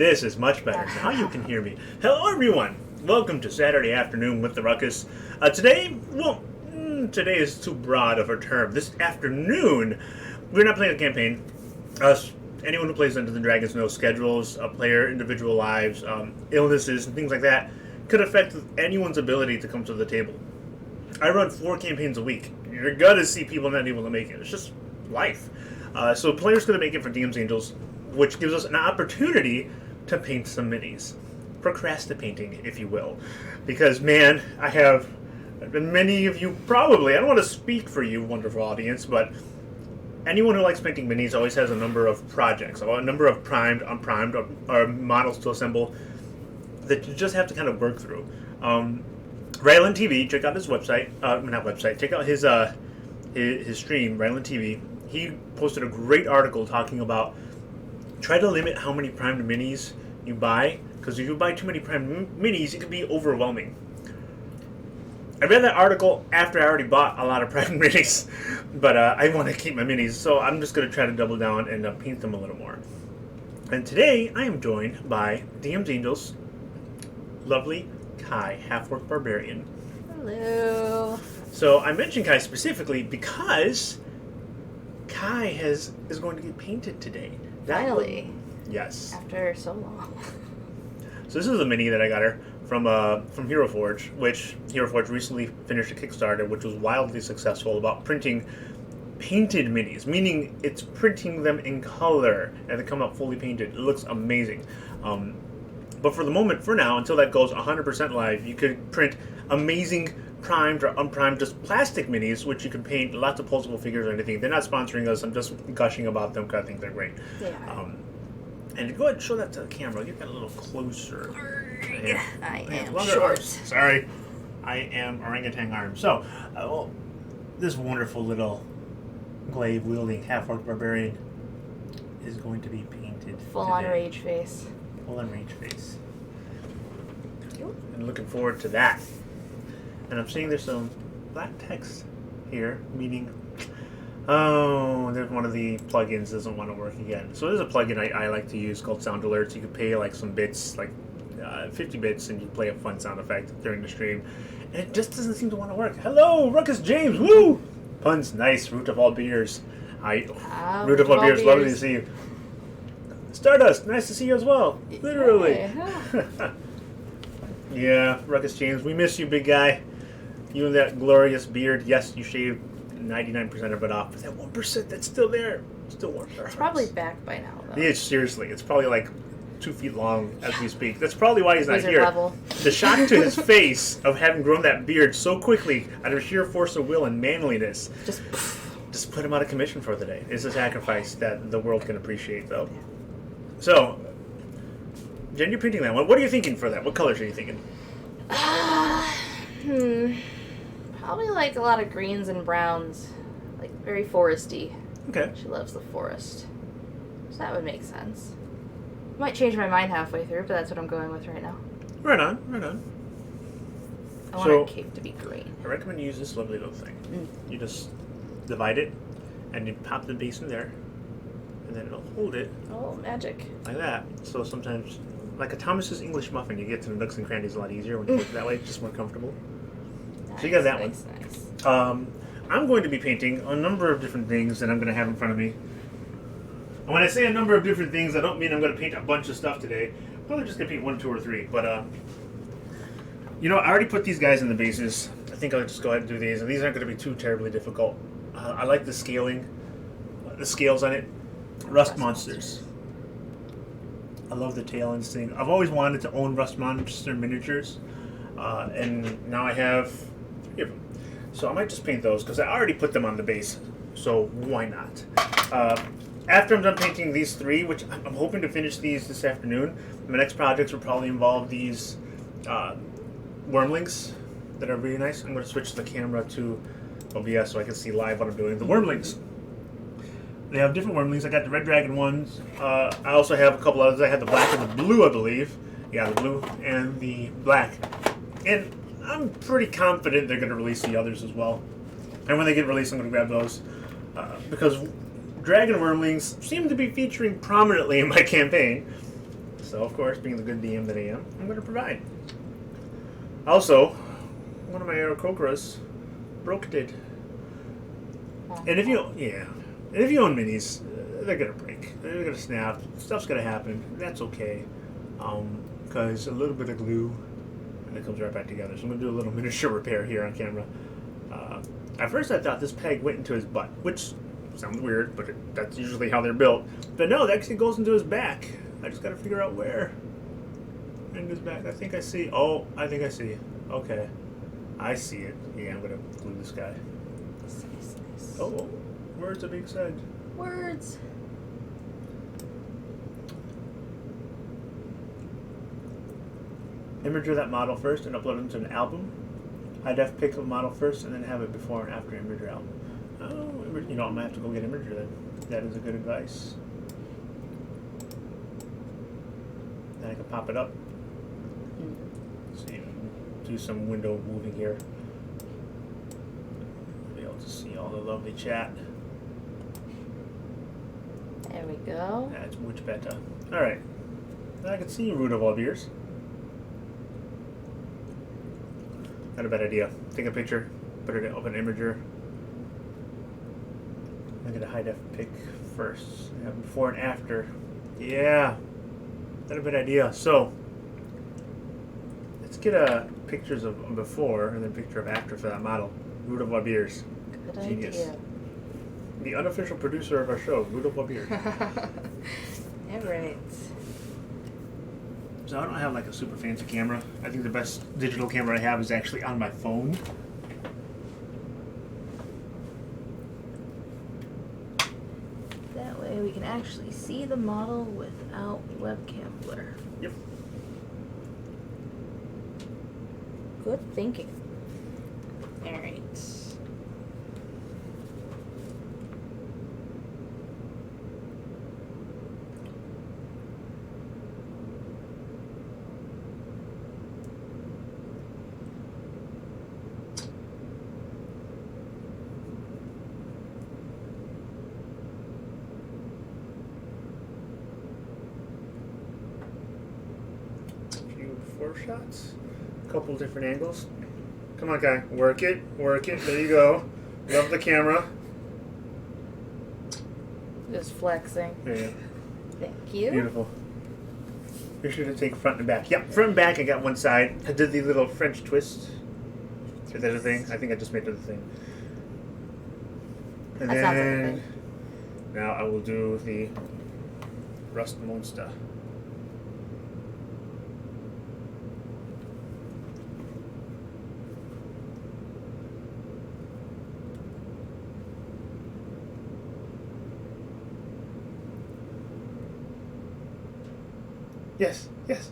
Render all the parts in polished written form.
This is much better. Now you can hear me. Hello, everyone. Welcome to Saturday Afternoon with the Ruckus. Today is too broad of a term. This afternoon, we're not playing a campaign. Anyone who plays Dungeons & Dragons knows schedules, player individual lives, illnesses, and things like that could affect anyone's ability to come to the table. I run 4 campaigns a week. You're gonna see people not able to make it. It's just life. So players gonna make it for DM's Angels, which gives us an opportunity to paint some minis. Procrastipainting, if you will. Because, man, I have many of you probably, I don't want to speak for you, wonderful audience, but anyone who likes painting minis always has a number of projects, a number of primed, unprimed, or models to assemble that you just have to kind of work through. Ryland TV, check out his website, not website, check out his stream, Ryland TV. He posted a great article talking about try to limit how many primed minis you buy, because if you buy too many primed minis, it can be overwhelming. I read that article after I already bought a lot of primed minis, but I want to keep my minis, so I'm just going to try to double down and paint them a little more. And today, I am joined by DM's Angels, lovely Kai, half-orc barbarian. Hello. So I mentioned Kai specifically because Kai is going to get painted today. Finally. Yes. After so long. So this is a mini that I got her from Hero Forge, which Hero Forge recently finished a Kickstarter, which was wildly successful about printing painted minis, meaning it's printing them in color and they come out fully painted. It looks amazing. But for the moment, for now, until that goes 100% live, you could print amazing primed or unprimed just plastic minis, which you can paint lots of posable figures or anything. They're not sponsoring us. I'm just gushing about them because I think they're great. Yeah. And go ahead and show that to the camera. Get that a little closer. I am short. Sorry. I am orangutan arm. So, this wonderful little glaive-wielding half-orc barbarian is going to be painted Full-on today. rage face. Full-on rage face. And looking forward to that. And I'm seeing there's some black text here, meaning, there's one of the plugins doesn't want to work again. So there's a plugin I like to use called Sound Alerts. You can pay like some bits, like 50 bits, and you play a fun sound effect during the stream. And it just doesn't seem to want to work. Hello, Ruckus James, woo! Puns, nice, root of all beers. Root of all beers, lovely to see you. Stardust, nice to see you as well. Literally. Hey. Yeah, Ruckus James, we miss you, big guy. You and that glorious beard. Yes, you shaved 99% of it off, but that 1% that's still there still warms our hearts. It's probably back by now, though. Seriously, it's probably like 2 feet long as we speak. That's probably why he's not Wizard here. level. The shock to his face of having grown that beard so quickly out of sheer force of will and manliness just put him out of commission for the day. It's a sacrifice that the world can appreciate, though. So, Jen, you're painting that one. What are you thinking for that? What colors are you thinking? Probably like a lot of greens and browns. Like very foresty. Okay. She loves the forest. So that would make sense. Might change my mind halfway through, but that's what I'm going with right now. Right on, right on. I want her cape to be green. I recommend you use this lovely little thing. You just divide it, and you pop the base in there, and then it'll hold it. Oh, magic. Like that. So sometimes, like a Thomas's English muffin, you get to the nooks and crannies a lot easier when you work that way. It's just more comfortable. Nice, So you got that nice, one. Nice. I'm going to be painting a number of different things that I'm going to have in front of me. And when I say a number of different things, I don't mean I'm going to paint a bunch of stuff today. I'm probably just going to paint 1, 2, or 3. But, I already put these guys in the bases. I think I'll just go ahead and do these. And these aren't going to be too terribly difficult. I like the scaling, the scales on it. Rust Monsters. I love the tail and thing. I've always wanted to own Rust Monster miniatures. And now I have 3 of them. So I might just paint those because I already put them on the base. So why not? After I'm done painting these 3, which I'm hoping to finish these this afternoon, my next projects will probably involve these wormlings that are really nice. I'm going to switch the camera to OBS so I can see live what I'm doing. The wormlings. They have different wormlings. I got the red dragon ones. I also have a couple others. I had the black and the blue, I believe. Yeah, the blue and the black. And I'm pretty confident they're going to release the others as well. And when they get released, I'm going to grab those. Because dragon wormlings seem to be featuring prominently in my campaign. So, of course, being the good DM that I am, I'm going to provide. Also, one of my Aarakocras broke it. And if you own minis, they're going to break. They're going to snap. Stuff's going to happen. That's okay. Because a little bit of glue, and it comes right back together. So I'm going to do a little miniature repair here on camera. At first I thought this peg went into his butt, which sounds weird, but that's usually how they're built. But no, that actually goes into his back. I just got to figure out where. In his back. I think I see. Oh, I think I see. Okay. I see it. Yeah, I'm going to glue this guy. Nice. Oh, words are being said. Words. Image that model first and upload it to an album. High def pick a model first and then have it before and after Imager album. Oh, you know, I'm gonna have to go get Imager then. That is a good advice. Then I can pop it up. See, do some window moving here. Be able to see all the lovely chat. There we go. That's much better. All right, now I can see you, root of all beers. Not a bad idea. Take a picture, put it in open Imager. I'm gonna high def pick first. Have before and after. Yeah, not a bad idea. So let's get pictures of before and then picture of after for that model. Root of our beers. Good Genius. idea. The unofficial producer of our show, Root of our beers. Alright. So I don't have like a super fancy camera. I think the best digital camera I have is actually on my phone. That way we can actually see the model without webcam blur. Yep. Good thinking. Alright. Four shots, a couple different angles. Come on, guy, work it. There you go. Love the camera. Just flexing. There you go. Thank you. Beautiful. Be sure to take front and back. Yep, front and back. I got one side. I did the little French twist. Is that a thing? I think I just made it a thing. And That sounds like a then thing. now I will do the Rust Monster.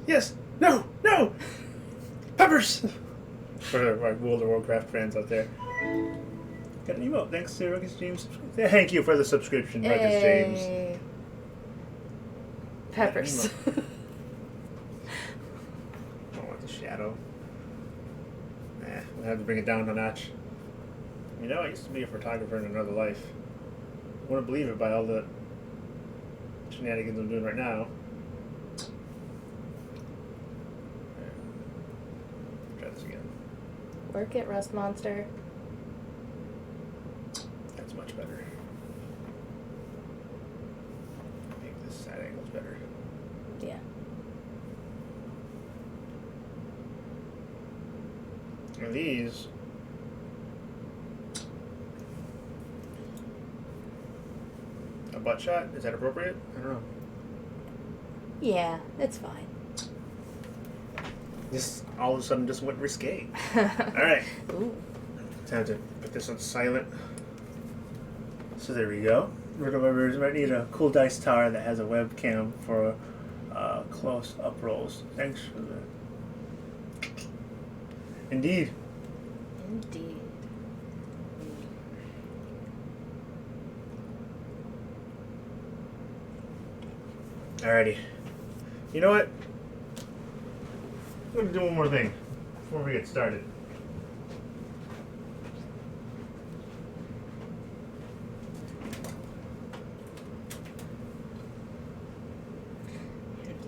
Yes. No. Peppers. For my World of Warcraft fans out there. Got an emote. Thanks to Ruckus James. Thank you for the subscription, Ruckus James. Hey. Peppers. I want the shadow. We'll have to bring it down a notch. You know, I used to be a photographer in another life. Wouldn't believe it by all the shenanigans I'm doing right now. Try this again. Work it, Rust Monster. That's much better. Make this side angle's better. Yeah. And these a butt shot? Is that appropriate? I don't know. Yeah, it's fine. This all of a sudden just went risque. Alright. Ooh. Time to put this on silent. So there we go. Remember, might need a cool dice tower that has a webcam for close up rolls. Thanks for the. Indeed. Indeed. Alrighty. You know what? I'm gonna do one more thing before we get started.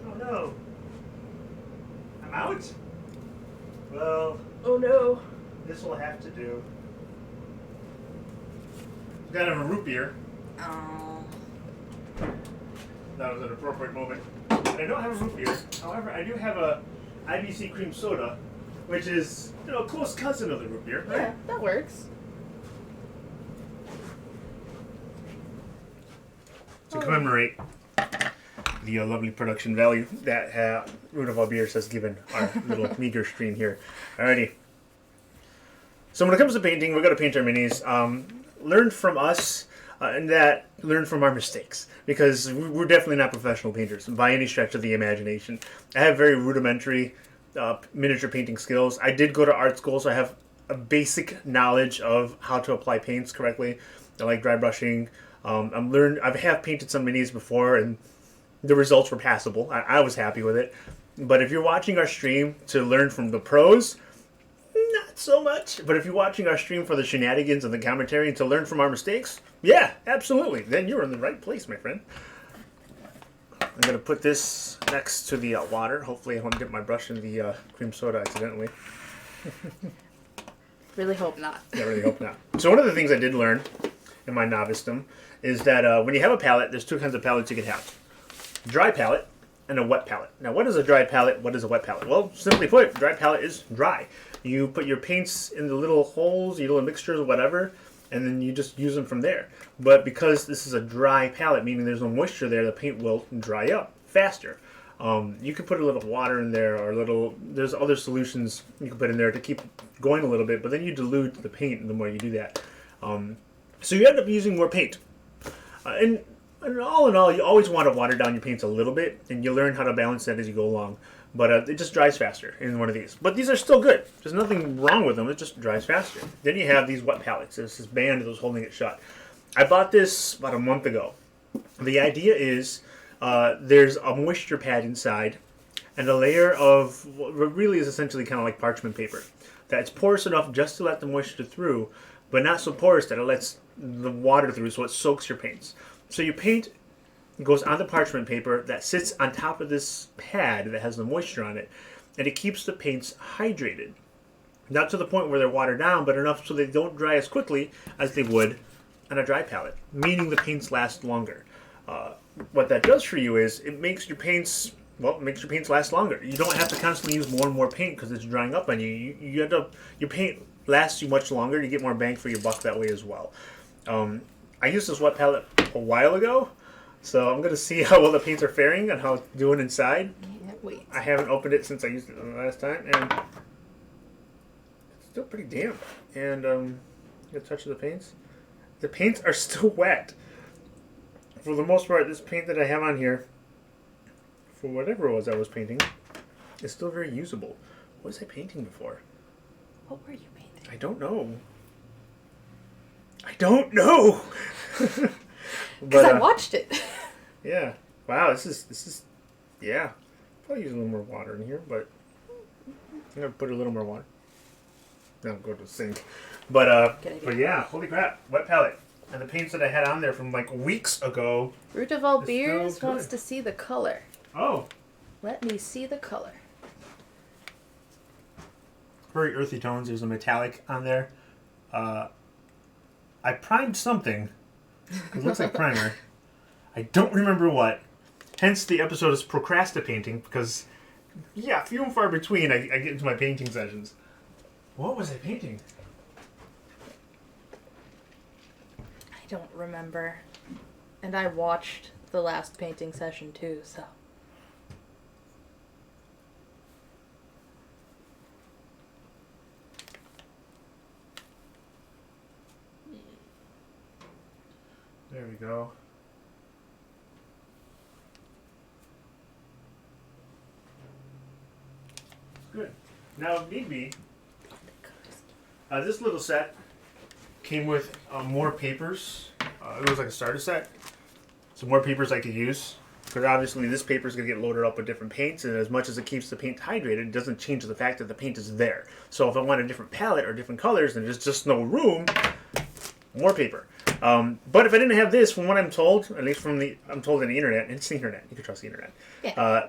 Oh no! no. I'm out? Well, Oh no. this will have to do. Got him a root beer. Oh. That was an appropriate moment. And I don't have a root beer. However, I do have a IBC cream soda, which is, a close cousin of the root beer, right? Yeah, that works. To commemorate the lovely production value that Root of All Beers has given our little meager stream here. Alrighty. So when it comes to painting, we've got to paint our minis. Learn from us and learn from our mistakes, because we're definitely not professional painters by any stretch of the imagination. I have very rudimentary miniature painting skills. I did go to art school, so I have a basic knowledge of how to apply paints correctly. I like dry brushing. I have painted some minis before, and the results were passable. I was happy with it. But if you're watching our stream to learn from the pros, not so much. But if you're watching our stream for the shenanigans and the commentary and to learn from our mistakes, yeah, absolutely. Then you're in the right place, my friend. I'm going to put this next to the water. Hopefully I won't get my brush in the cream soda accidentally. Really hope not. Yeah, really hope not. So one of the things I did learn in my novicedom is that when you have a palette, there's two kinds of palettes you can have. Dry palette and a wet palette. Now, what is a dry palette? What is a wet palette? Well, simply put, dry palette is dry. You put your paints in the little holes, your little mixtures, whatever, and then you just use them from there. But because this is a dry palette, meaning there's no moisture there, the paint will dry up faster. You could put a little water in there, or there's other solutions you can put in there to keep going a little bit, but then you dilute the paint the more you do that. So you end up using more paint. And all in all, you always want to water down your paints a little bit, and you learn how to balance that as you go along. But it just dries faster in one of these. But these are still good. There's nothing wrong with them. It just dries faster. Then you have these wet palettes. There's this band that was holding it shut. I bought this about a month ago. The idea is there's a moisture pad inside and a layer of what really is essentially kind of like parchment paper that's porous enough just to let the moisture through, but not so porous that it lets the water through, so it soaks your paints. So your paint goes on the parchment paper that sits on top of this pad that has the moisture on it, and it keeps the paints hydrated. Not to the point where they're watered down, but enough so they don't dry as quickly as they would on a dry palette, meaning the paints last longer. What that does for you is it makes your paints last longer. You don't have to constantly use more and more paint because it's drying up on you. You end up, your paint lasts you much longer. You get more bang for your buck that way as well. I used this wet palette a while ago, so I'm going to see how well the paints are faring and how it's doing inside. Can't wait. I haven't opened it since I used it the last time, and it's still pretty damp. And get a touch of the paints. The paints are still wet. For the most part, this paint that I have on here, for whatever it was I was painting, is still very usable. What was I painting before? What were you painting? I don't know. I don't know. Because I watched it. Yeah. Wow. This is. Yeah. Probably use a little more water in here, but I'm gonna put a little more water. Now go to the sink. But yeah. Holy crap! Wet palette. And the paints that I had on there from like weeks ago. Root of All Beers wants to see the color. Oh. Let me see the color. Very earthy tones. There's a metallic on there. I primed something. It looks like primer. I don't remember what. Hence the episode is Procrastipainting, because, yeah, few and far between I get into my painting sessions. What was I painting? I don't remember. And I watched the last painting session too, so. There we go. Good. Now, if need be, this little set came with more papers. It was like a starter set. So more papers I could use. Because obviously this paper is going to get loaded up with different paints, and as much as it keeps the paint hydrated, it doesn't change the fact that the paint is there. So if I want a different palette or different colors and there's just no room, more paper. But if I didn't have this, from what I'm told, at least I'm told on the internet, and it's the internet, you can trust the internet. Yeah.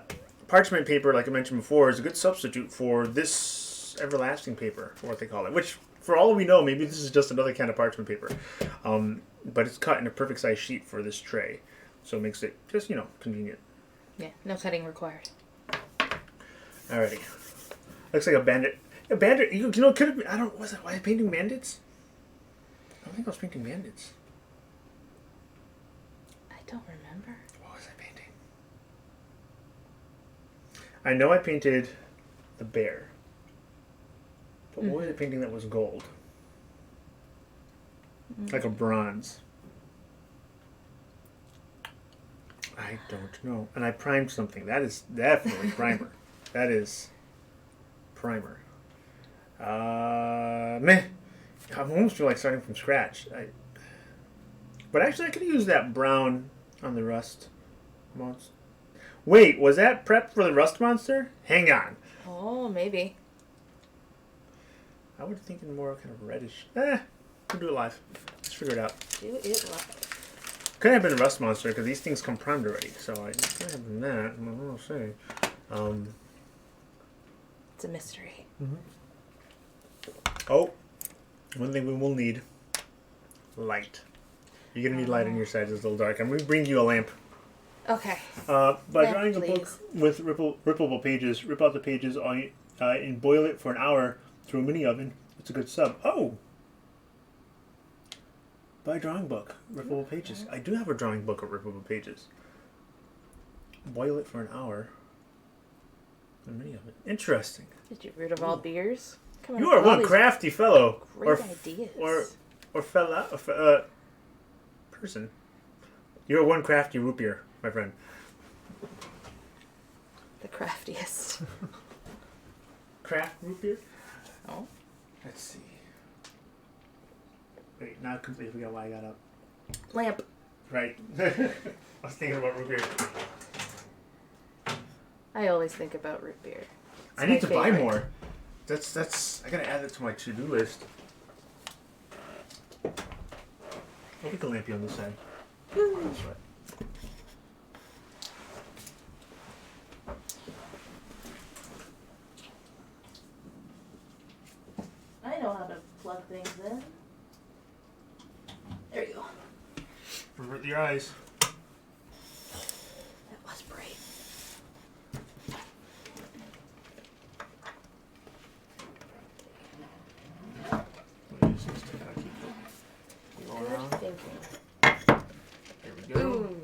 parchment paper, like I mentioned before, is a good substitute for this everlasting paper, or what they call it. Which, for all we know, maybe this is just another kind of parchment paper. But it's cut in a perfect size sheet for this tray. So it makes it just, convenient. Yeah, no cutting required. Alrighty. Looks like a bandit. A bandit, could it be, was I painting bandits? I don't think I was painting bandits. I don't remember. What was I painting? I know I painted the bear. But what was I painting that was gold? Like a bronze. I don't know. And I primed something. That is definitely primer. That is primer. Meh. I almost feel like starting from scratch. But actually, I could use that brown on the rust monster. Wait, was that prep for the rust monster? Hang on. Oh, maybe. I was thinking more kind of reddish. We'll do it live. Let's figure it out. Do it live. Could have been a rust monster because these things come primed already. So I could have been that. I don't say. It's a mystery. Oh, one thing we will need: light. You're gonna need light on your side. It's a little dark. I'm gonna bring you a lamp. Okay. By Lamp, drawing a book with rippable pages, rip out the pages and boil it for an hour through a mini oven. It's a good sub. Oh. Buy a drawing book, rippable pages. I do have a drawing book of rippable pages. Boil it for an hour. A mini oven. Interesting. Did you root of all beers? Come You are one crafty fellow. Great ideas. Or fella. Person. You're one crafty root beer, my friend. The craftiest. Craft root beer? Oh. Let's see. Wait, not completely forgot why I got up. Lamp. Right. I was thinking about root beer. I always think about root beer. I need to buy more. That's. I gotta add that to my to-do list. I'll get the lampy on this side. That's right. I know how to plug things in. There you go. Revert your eyes. That was bright. Just to kind of keep going Good around. thinking. There we go. Ooh.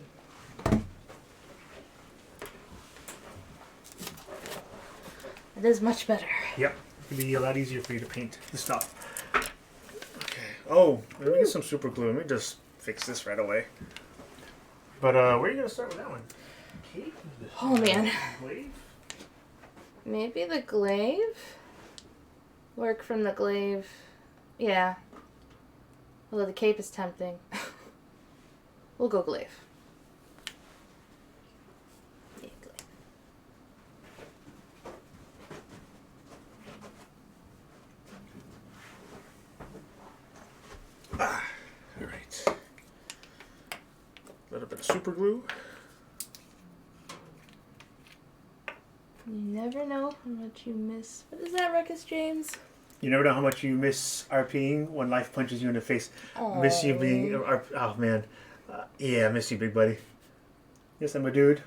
It is much better. Yep. It'll be a lot easier for you to paint the stuff. Okay. Oh, let me get some super glue. Let me just fix this right away. But where are you gonna start with that one? Cape? Oh man. Glaive? Maybe the glaive? Work from the glaive. Yeah. Although the cape is tempting. We'll go glaive. Yeah, glaive. Alright. A little bit of super glue. You never know how much you miss. What is that, Ruckus James? You never know how much you miss RPing when life punches you in the face. Miss you being... Oh, man. Yeah, I miss you, big buddy. Yes, I'm a dude.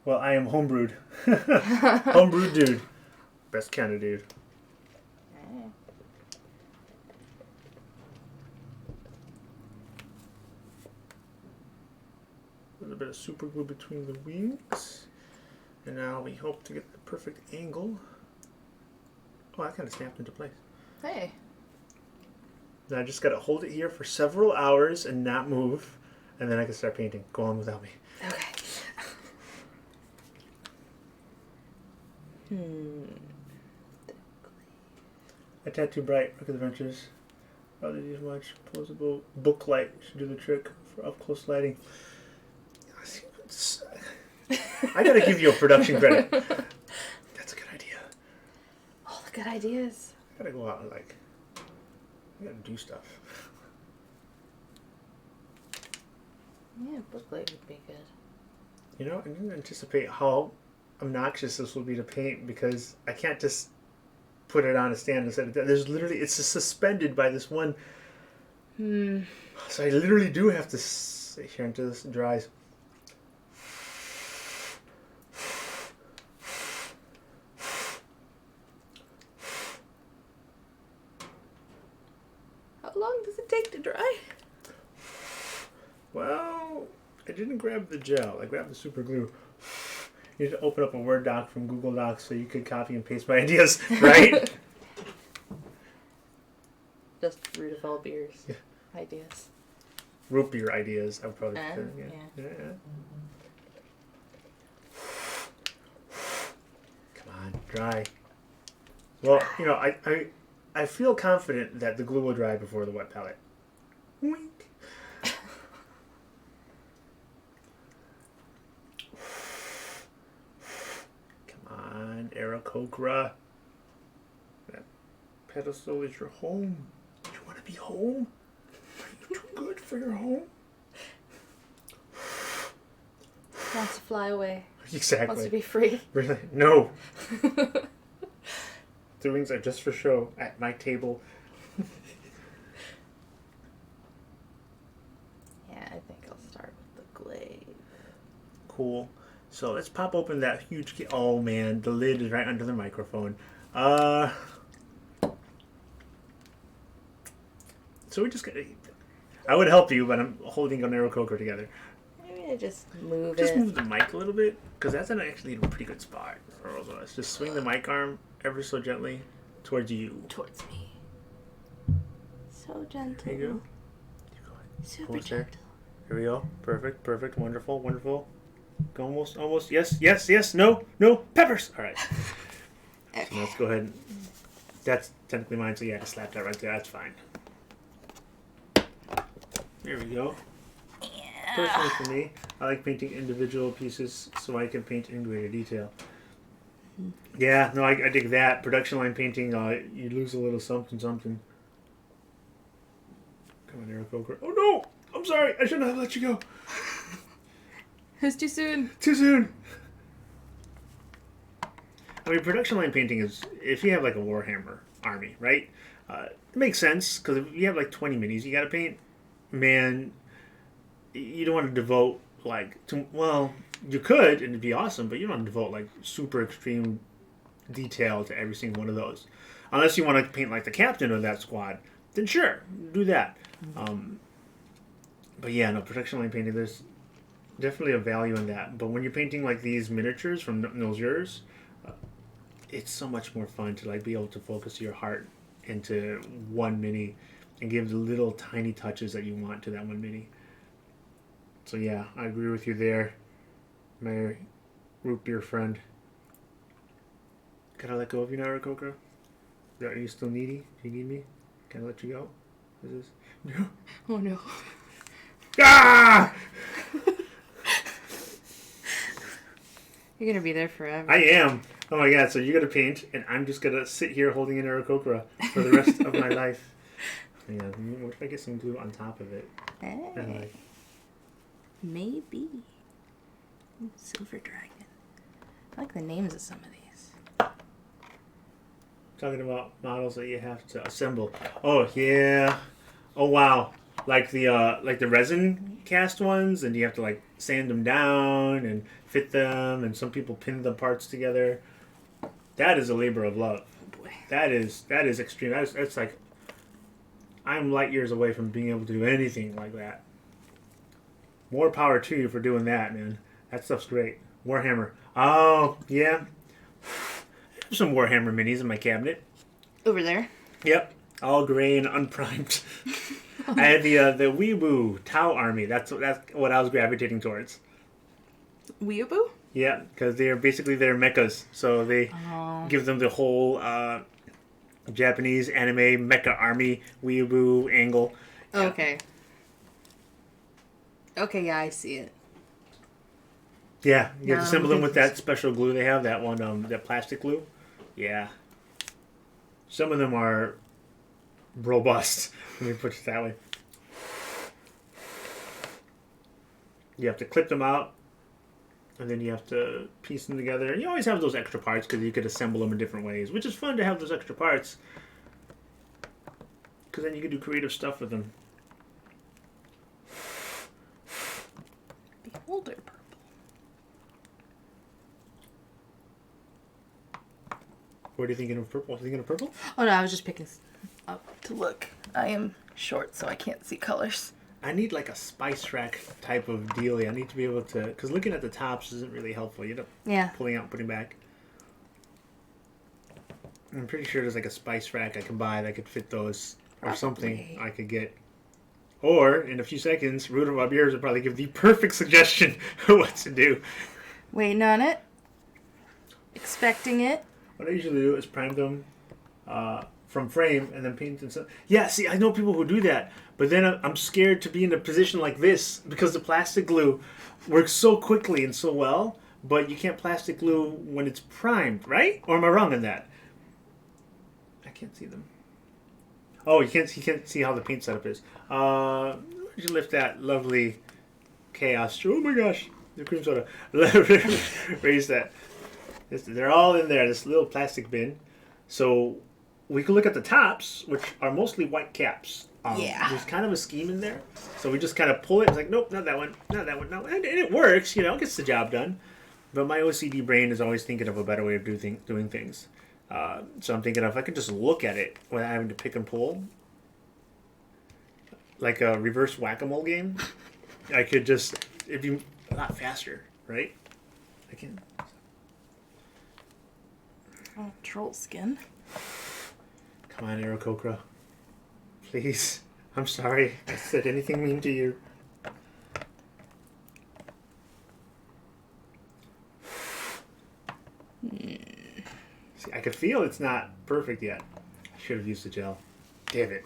Well, I am homebrewed. Homebrewed dude. Best kind of dude. A little bit of super glue between the wings. And now we hope to get the perfect angle. Oh, that kind of snapped into place. Hey. Then I just got to hold it here for several hours and not move. And then I can start painting. Go on without me. Okay. A tattoo bright. Look at the Adventures. Rather use much posable book light should do the trick for up close lighting. I gotta give you a production credit. That's a good idea. All the good ideas. I gotta go out and I gotta do stuff. Yeah, booklet would be good. You know, I didn't anticipate how obnoxious this will be to paint because I can't just put it on a stand and set it down. There's literally, it's just suspended by this one. So I literally do have to sit here until this dries. How long does it take to dry? Well, I didn't grab the gel. I grabbed the super glue. You need to open up a Word doc from Google Docs so you could copy and paste my ideas, right? Just root of all beers. Ideas. Root beer ideas, I would probably put it, Yeah. Come on, dry. Well, you know, I feel confident that the glue will dry before the wet palette. Wink. Come on, Aarakocra. That pedestal is your home. You want to be home? Are you too good for your home? Wants to fly away. Exactly. Wants to be free. Really? No. The wings are just for show at my table. Yeah, I think I'll start with the glaive. Cool. So let's pop open that huge oh man, the lid is right under the microphone. So we just gotta... I would help you, but I'm holding an Aarakocra together. Maybe I just move Just it. move the mic a little bit, because that's actually in a pretty good spot for all of us. Just swing the mic arm ever so gently towards you. Towards me. So gentle. There you go. Super Almost there. gentle. Here we go. Perfect, perfect, wonderful, wonderful. Almost, almost. Yes, yes, yes. No, no. Peppers. All right. Okay. So let's go ahead. That's technically mine, so yeah, just slap that right there. That's fine. There we go. Personally, for me, I like painting individual pieces so I can paint in greater detail. Yeah, no, I dig that. Production line painting, you lose a little something, something. Come on, Aarakocra. Oh no! I'm sorry. I shouldn't have let you go. Who's too soon? Too soon. I mean, production line painting is, if you have like a Warhammer army, right? It makes sense, because if you have like 20 minis you gotta paint, man, you don't want to devote like, well, you could, and it'd be awesome, but you don't want to devote like super extreme detail to every single one of those. Unless you want to paint like the captain of that squad, then sure, do that. But yeah, no, production line painting, there's definitely a value in that. But when you're painting like these miniatures from Nils, it's so much more fun to like be able to focus your heart into one mini and give the little tiny touches that you want to that one mini. So yeah, I agree with you there, my root beer friend. Can I let go of you now, Aarakocra? Are you still needy? Do you need me? Can I let you go? Is this... No. Oh no. Ah! You're gonna be there forever. I am. Oh my god, so you're gonna paint, and I'm just gonna sit here holding an Aarakocra for the rest of my life. Yeah, what if I get some glue on top of it? Hey. And like, Maybe. Ooh, Silver Dragon. I like the names of some of these. talking about models that you have to assemble. Oh yeah. Oh wow. Like the resin cast ones, and you have to like sand them down and fit them, and some people pin the parts together. That is a labor of love. Oh boy. That is extreme. That's like, I'm light years away from being able to do anything like that. More power to you for doing that, man. That stuff's great. Warhammer. Oh yeah. I have some Warhammer minis in my cabinet. Over there. Yep. All gray and unprimed. I had the Weeaboo Tau army. That's what I was gravitating towards. Weeaboo? Yeah, because they're mechas, so they give them the whole Japanese anime mecha army Weeaboo angle. Yeah. Okay. Okay, yeah, I see it. Yeah, you have to assemble them with this- that special glue they have. That one, that plastic glue. Yeah. Some of them are robust. Let me put it that way. You have to clip them out, And then you have to piece them together. And you always have those extra parts because you could assemble them in different ways, which is fun to have those extra parts. Because then you can do creative stuff with them. Beholder purple. What are you thinking of purple? Thinking of purple? Oh no, I was just picking up to look. I am short, so I can't see colors. I need like a spice rack type of dealie. I need to be able to, because looking at the tops isn't really helpful. You end up pulling out and putting back. I'm pretty sure there's like a spice rack I can buy that could fit those, or something I could get. Or in a few seconds, Ruder Bob Ears will probably give the perfect suggestion of what to do. Waiting on it. Expecting it. What I usually do is prime them from frame and then paint them. Yeah, see, I know people who do that, but then I'm scared to be in a position like this because the plastic glue works so quickly and so well, but you can't plastic glue when it's primed, right? Or am I wrong in that? I can't see them. Oh, you can't see how the paint setup is. Where'd you lift that lovely chaos? Oh my gosh, the cream soda. Raise that. They're all in there, this little plastic bin. So we can look at the tops, which are mostly white caps. There's kind of a scheme in there. So we just kind of pull it. It's like, nope, not that one, not that one. No. And it works, it gets the job done. But my OCD brain is always thinking of a better way of doing things. So I'm thinking if I could just look at it without having to pick and pull, like a reverse whack-a-mole game, I could just, it'd be a lot faster, right? I can. Oh, troll skin. Come on, Aarakocra. Please. I'm sorry. I said anything mean to you. See, I could feel it's not perfect yet. I should have used the gel. Damn it.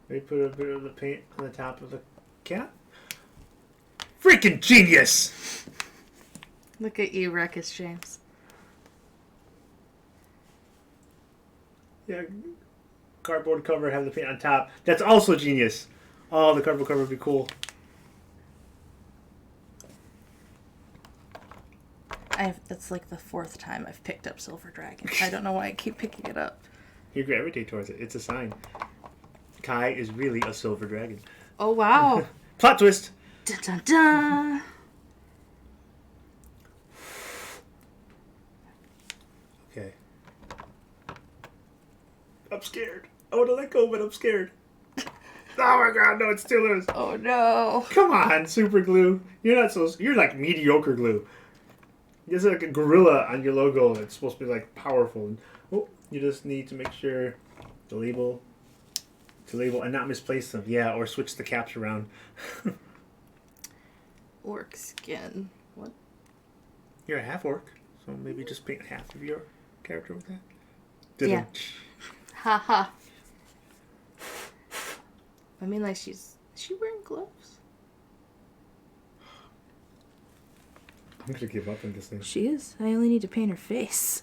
We put a bit of the paint on the top of the cat. Freaking genius! Look at you, Ruckus James. Yeah, cardboard cover, have the paint on top. That's also genius. Oh, the cardboard cover would be cool. That's like the 4th time I've picked up Silver Dragon. I don't know why I keep picking it up. You gravitate towards it. It's a sign. Kai is really a silver dragon. Oh, wow. Plot twist. Dun, dun, dun. Okay. I'm scared. I want to let go, but I'm scared. Oh my god, no, it still is. Oh no. Come on, super glue. You're like mediocre glue. There's like a gorilla on your logo that's supposed to be like powerful. Oh, you just need to make sure to label and not misplace them. Yeah, or switch the caps around. Orc skin. What? You're a half orc, so maybe just paint half of your character with that. Yeah. Haha. I mean, like, is she wearing gloves? I'm gonna give up on this thing. She is. I only need to paint her face.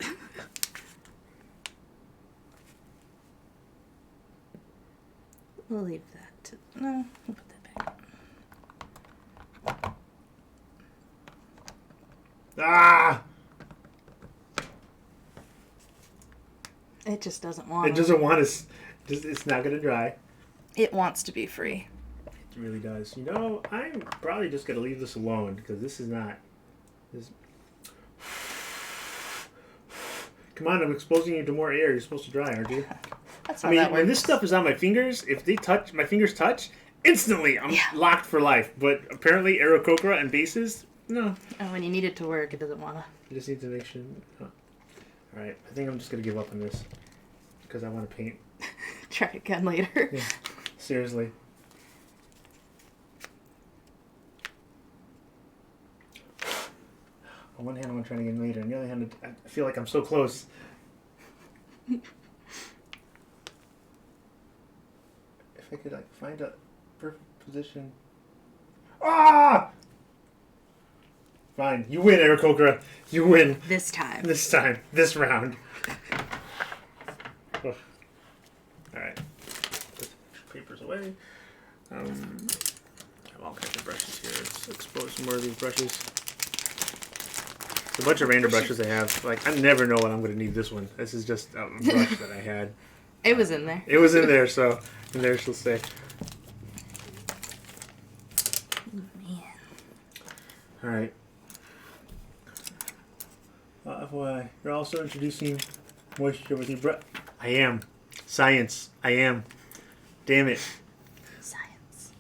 We'll leave that to... No, we'll put that back. Ah! It just doesn't want It doesn't want to... It's not gonna dry. It wants to be free. It really does. I'm probably just gonna leave this alone because this is not... Come on, I'm exposing you to more air. You're supposed to dry, aren't you? That's how that works. When this stuff is on my fingers, if my fingers touch, instantly I'm locked for life. But apparently Aarakocra and bases, no. Oh, when you need it to work, it doesn't want to. You just need to make sure... Oh. Alright, I think I'm just gonna give up on this. Because I want to paint. Try again later. Yeah, seriously. On one hand, I'm trying to get in later. On the other hand, I feel like I'm so close. If I could find a perfect position. Ah! Fine, you win, Aarakocra. You win. This time. This time. This round. Ugh. Alright. Put the papers away. I have all kinds of brushes here. Let's expose some more of these brushes. It's a bunch of random brushes I have. Like, I never know when I'm going to need this one. This is just a brush that I had. It was in there. It was in there, so in there she'll stay. Man. Alright. FYI, you're also introducing moisture with your breath. I am. Science. I am. Damn it. Science.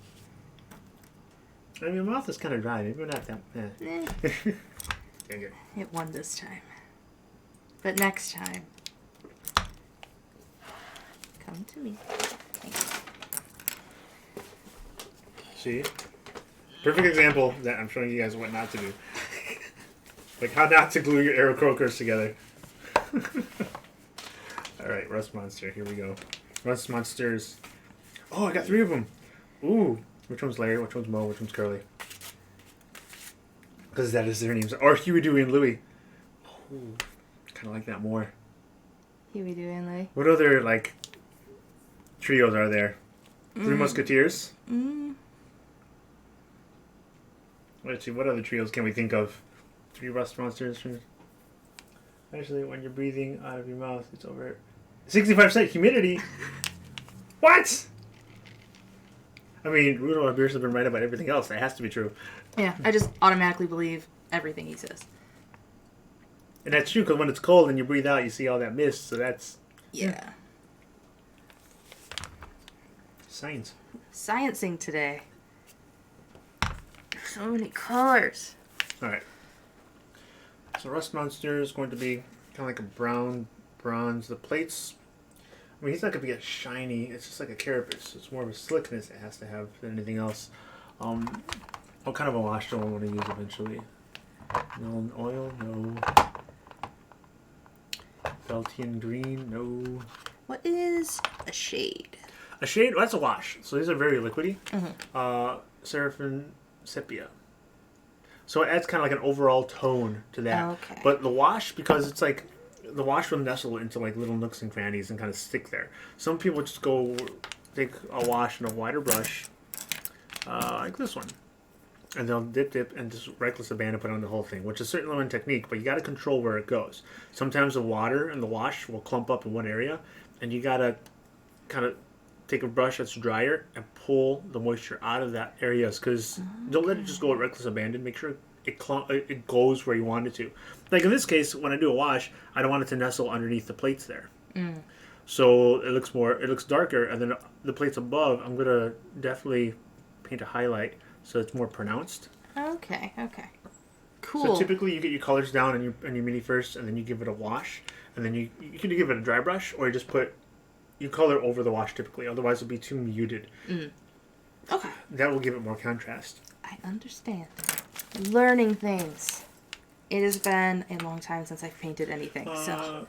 I mean, my mouth is kind of dry. Maybe we're not that. Dang it. It won this time. But next time, come to me. Thanks. See? Perfect example that I'm showing you guys what not to do. Like how not to glue your arrow croakers together. Alright, Rust Monster. Here we go. Rust Monsters. Oh, I got 3 of them. Ooh. Which one's Larry? Which one's Mo? Which one's Curly? Because that is their names. Or Huey, Dewey, and Louie. Ooh. Kind of like that more. Huey, Dewey, and Louie. What other, like, trios are there? 3 Musketeers? Let's see, what other trios can we think of? 3 Rust Monsters. Actually, when you're breathing out of your mouth, it's over 65% humidity. What? I mean, Rudolph Beers have been right about everything else. That has to be true. Yeah, I just automatically believe everything he says. And that's true, because when it's cold and you breathe out, you see all that mist, so that's... Yeah. Science. Sciencing today. There's so many colors. Alright. So Rust Monster is going to be kind of like a brown bronze. The plates, I mean, he's not going to be a shiny. It's just like a carapace. It's more of a slickness it has to have than anything else. What kind of a wash do I want to use eventually? No oil? No. Beltian green? No. What is a shade? A shade? Well, that's a wash. So these are very liquidy. Seraphim sepia. So it adds kind of like an overall tone to that. Okay. But the wash, because it's like, the wash will nestle into like little nooks and crannies and kind of stick there. Some people just go take a wash in a wider brush, like this one. And they'll dip, and just reckless abandon put on the whole thing, which is certainly one technique, but you got to control where it goes. Sometimes the water and the wash will clump up in one area, and you got to kind of take a brush that's drier and pull the moisture out of that areas, because don't let it just go at reckless abandon. Make sure it goes where you want it to. Like in this case, when I do a wash, I don't want it to nestle underneath the plates there. So it looks darker, and then the plates above, I'm gonna definitely paint a highlight so it's more pronounced. Okay. Cool. So typically you get your colors down in your mini first, and then you give it a wash, and then you can give it a dry brush, or you just put you color over the wash typically. Otherwise, it'll be too muted. Okay. That will give it more contrast. I understand. Learning things. It has been a long time since I've painted anything, so.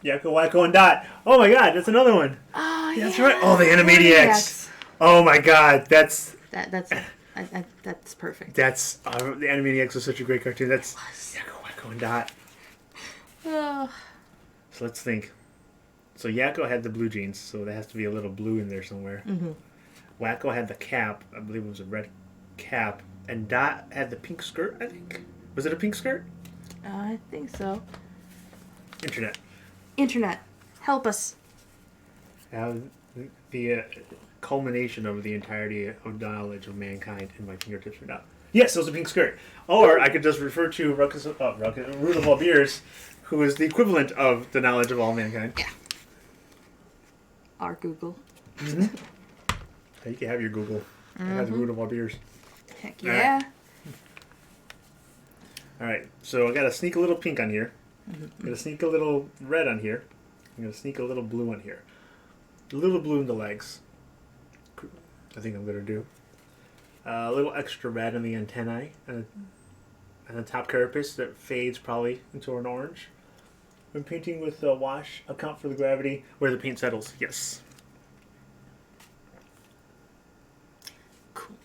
Yakko, Wacko, and Dot. Oh my god, that's another one. Oh, That's yeah. right. Oh, the Animaniacs. Oh my god, that's perfect. That's the Animaniacs was such a great cartoon. That's Yakko, Wacko, and Dot. Oh. So let's think. So Yakko had the blue jeans, so there has to be a little blue in there somewhere. Wacko had the cap. I believe it was a red cap. And Dot had the pink skirt, I think. Was it a pink skirt? I think so. Internet. Help us. The culmination of the entirety of knowledge of mankind in my fingertips right now. Yes, it was a pink skirt. Or I could just refer to Ruckus, Root of all Beers, who is the equivalent of the knowledge of all mankind. Yeah. Our Google. You can have your Google. I have the Root of all Beers. Heck yeah. Alright, so I gotta sneak a little pink on here. I'm gonna sneak a little red on here. I'm gonna sneak a little blue on here. A little blue in the legs. I think I'm gonna do. A little extra red on the antennae. And the top carapace that fades probably into an orange. When painting with the wash, account for the gravity where the paint settles. Yes. Cool.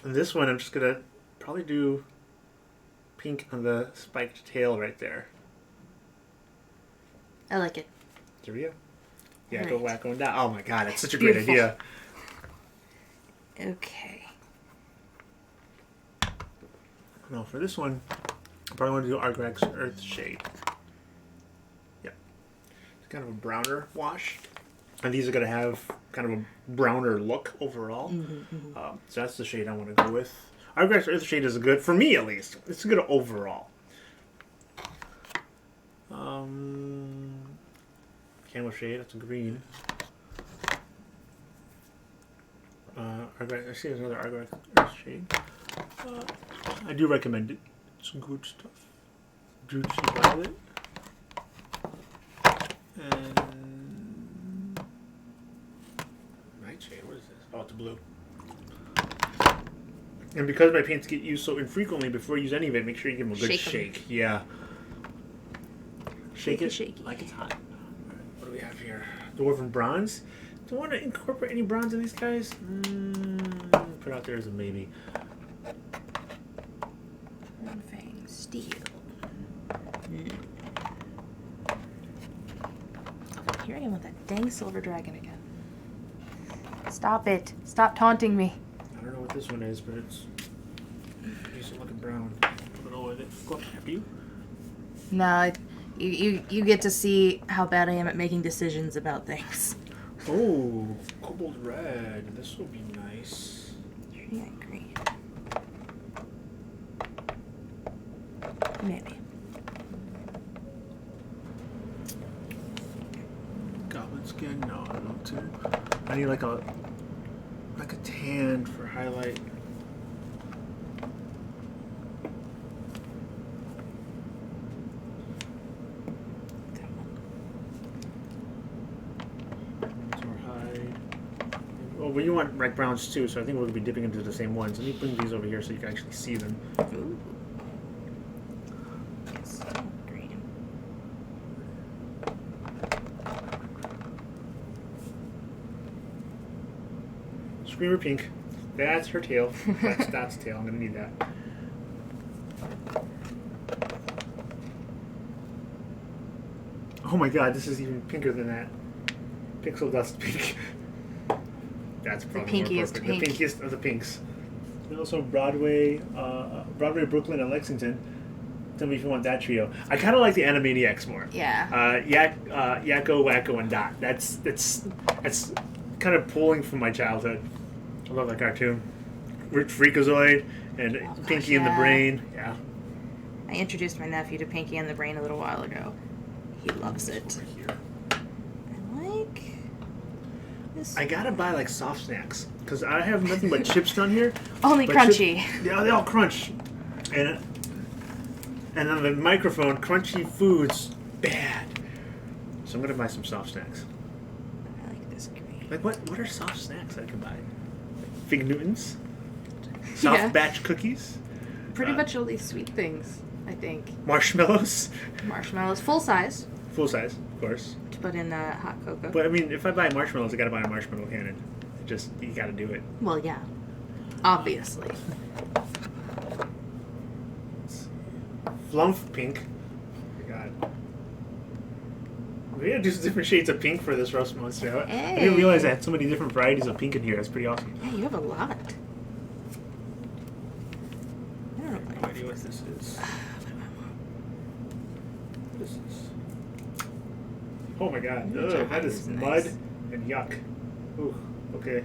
And this one I'm just gonna probably do pink on the spiked tail right there. I like it. There we go. Yakko, Right. Wacko, and Dot. Oh my god, that's such a great Beautiful. idea. Okay. No, for this one, I probably want to do Argrex Earthshade. Yep. It's kind of a browner wash. And these are going to have kind of a browner look overall. So that's the shade I want to go with. Argrex Earthshade is a good, for me at least, it's a good overall. Candle shade, that's a green. Argrex, I see there's another Argrex Earthshade. I do recommend it. It's good stuff. Juicy Violet. And Nightshade, what is this? Oh, it's blue. And because my paints get used so infrequently, before you use any of it, make sure you give them a good shake. Yeah. Shake it Shaky. like it's hot. Alright, what do we have here? Dwarven Bronze. Do I want to incorporate any bronze in these guys? Put out there as a maybe. Fang Steel. Here I am with that dang silver dragon again. Stop it. Stop taunting me. I don't know what this one is, but it's decent looking brown. Put it over with it. Go up, happy. No, you get to see how bad I am at making decisions about things. Oh, cobalt red. This will be nice. Yeah, green. Maybe. Goblin skin? No, I don't too. I need like a tan for highlight. Oh, well, you want like browns too, so I think we're gonna be dipping into the same ones. Let me bring these over here so you can actually see them. Ooh. It's still green. Screamer pink. That's her tail. That's Dot's tail. I'm gonna need that. Oh my god, this is even pinker than that. Pixel dust pink. That's probably The more pinkiest perfect. pink. The pinkiest of the pinks. And also Broadway, Brooklyn, and Lexington. Tell me if you want that trio. I kind of like the Animaniacs more. Yeah. Yakko, Wacko, and Dot. That's kind of pulling from my childhood. I love that cartoon. Freakazoid and Pinky and the yeah. Brain. Yeah. I introduced my nephew to Pinky and the Brain a little while ago. He loves it. Over here. I like this. I gotta buy like soft snacks because I have nothing but chips down here. Only But crunchy. Yeah, they all crunch. And on the microphone, crunchy foods bad. So I'm gonna buy some soft snacks. I like this green. Like what are soft snacks I can buy? Fig Newtons, soft Yeah. batch cookies, Pretty much all these sweet things, I think. marshmallows, Marshmallows, full size, full size, of course. to put in hot cocoa. But I mean, if I buy marshmallows, I gotta buy a marshmallow cannon. You gotta do it. Well, yeah. Obviously. Flump pink. Oh my god. We gotta do some different shades of pink for this roast monster. I didn't realize I had so many different varieties of pink in here. That's pretty awesome. Yeah, you have a lot. I don't know No what idea what this is. This is. Oh my god. Ooh, Ugh, that is nice. mud and yuck. Ooh, okay.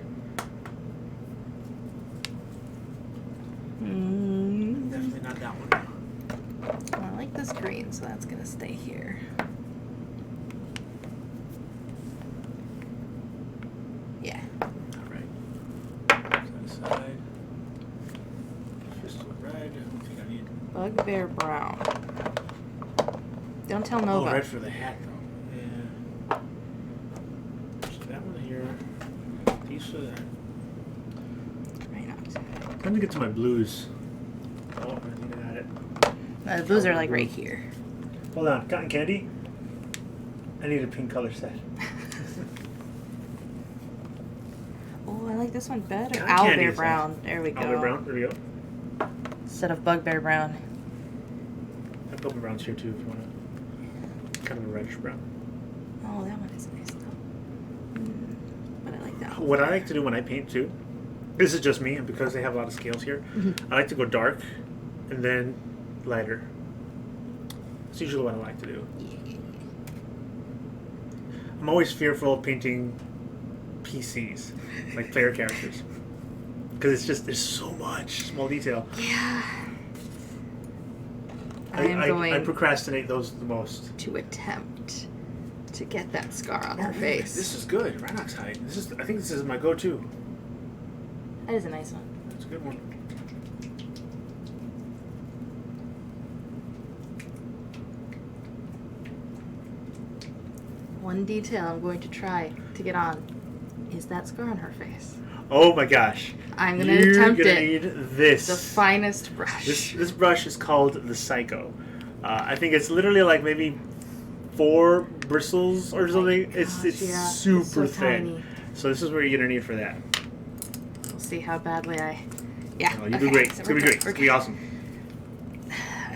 Definitely not that one. Well, I like this green, so that's gonna stay here. Yeah. Alright. Side. Crystal red. I don't think I need. Bugbear brown. Don't tell Oh, Nova. red for the hat though. Yeah. So that one here. These for that. Why not? Let me get to my blues. Oh, I think I got it. The blues are like right here. Hold on, cotton candy. I need a pink color set. Oh, I like this one better. Cotton candy Owlbear is brown. There we go. Owlbear brown. There we go. Instead of bugbear brown. I have Owlbear browns here too if you want to. Kind of a reddish brown. Oh, that one is nice though. what I like to do when I paint too, this is just me, and because they have a lot of scales here, I like to go dark and then lighter. That's usually what I like to do. I'm always fearful of painting PCs, like player characters, because it's just there's so much small detail. Yeah. I procrastinate those the most. To attempt to get that scar on her face. This is good. Ruckus hide. I think this is my go-to. That is a nice one. That's a good one. One detail I'm going to try to get on is that scar on her face. Oh my gosh. I'm going to attempt You're it. gonna need this. The finest brush. This brush is called the Psycho. I think it's literally like maybe 4 bristles or something. It's super it's so thin. tiny. So this is what you're gonna need for that. We'll see how badly I... Yeah. Oh, you do great. So it's gonna be great. It's gonna be awesome.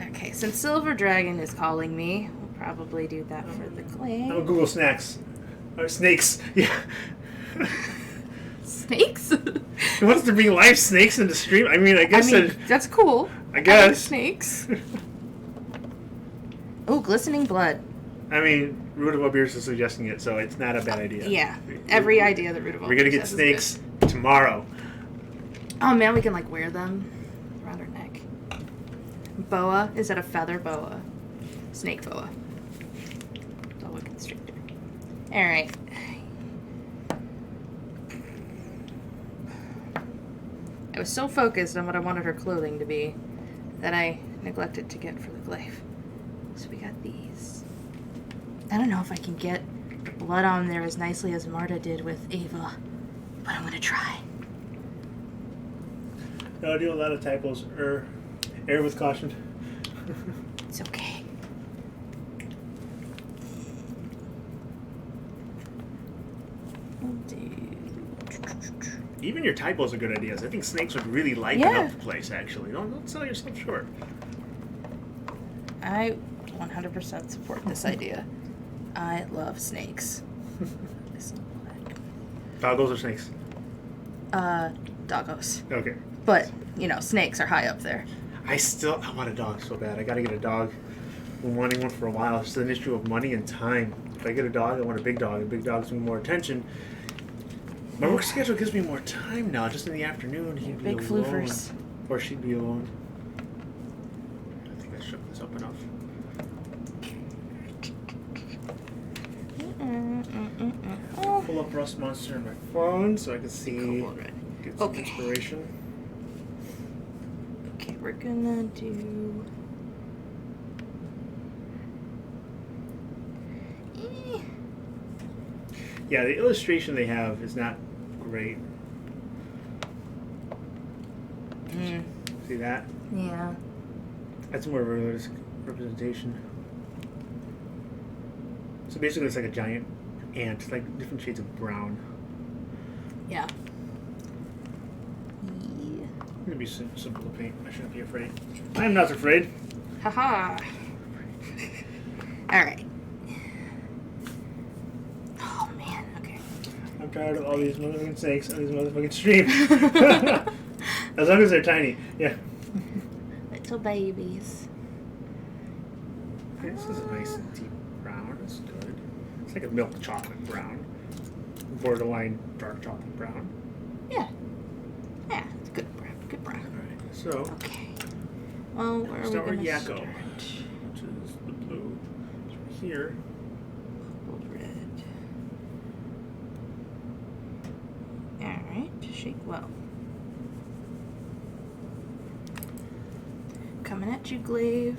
Okay, since Silver Dragon is calling me, we'll probably do that for the clay. I'm gonna Google snacks. Or snakes. Yeah. Snakes? He wants to bring live snakes into stream. I mean, I guess that's cool. I guess. I like snakes. Oh, glistening blood. I mean, Root of All Beers is suggesting it, so it's not a bad idea. Yeah, every idea that Root of All We're gonna Beers get has is snakes tomorrow. good. Oh man, we can like wear them around our neck. Boa, is that a feather boa? Snake boa. Boa constrictor. All right. I was so focused on what I wanted her clothing to be that I neglected to get for the glaive. So we got these. I don't know if I can get the blood on there as nicely as Marta did with Ava, but I'm gonna try. No, I do a lot of typos. Err with caution. It's okay. Even your typos are good ideas. I think snakes would really lighten up the place, actually. Don't sell yourself short. I 100% support this idea. I love snakes. Doggos or snakes? Doggos. Okay. But, you know, snakes are high up there. I want a dog so bad. I gotta get a dog. I've been wanting one for a while. It's just an issue of money and time. If I get a dog, I want a big dog. A big dog's me more attention. My work schedule gives me more time now. Just in the afternoon, he'd be Big alone. floofers. Or she'd be alone. I think I shook this up enough. I'll pull up Rust Monster on my phone so I can see, get some inspiration. Okay, we're gonna do... Yeah, the illustration they have is not great. See that? Yeah. That's more realistic representation. So basically it's like a giant ant. It's like different shades of brown. Yeah. It's gonna be simple to paint. I shouldn't be afraid. I'm not afraid. Haha. Alright. Oh man, okay. I'm tired of all these motherfucking snakes on these motherfucking streams. As long as they're tiny. Yeah. Little babies. Okay, this is a nice deep brown. That's good. It's like a milk chocolate brown. Borderline dark chocolate brown. Yeah. Yeah, it's good brown. Good brown. Alright, so Okay. Well, where are we start gonna with Yakko, start? which is the blue. It's right here. Gold red. Alright, shake well. Coming at you, glaive.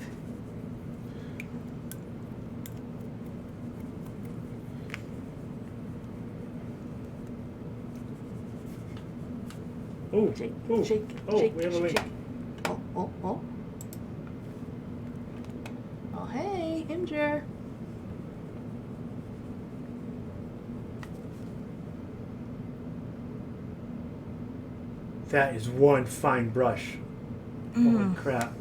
Oh, Shake, oh, shake, oh, shake, we have a link. shake. Oh, oh, oh. Oh, hey, Imgur. That is one fine brush. Holy crap.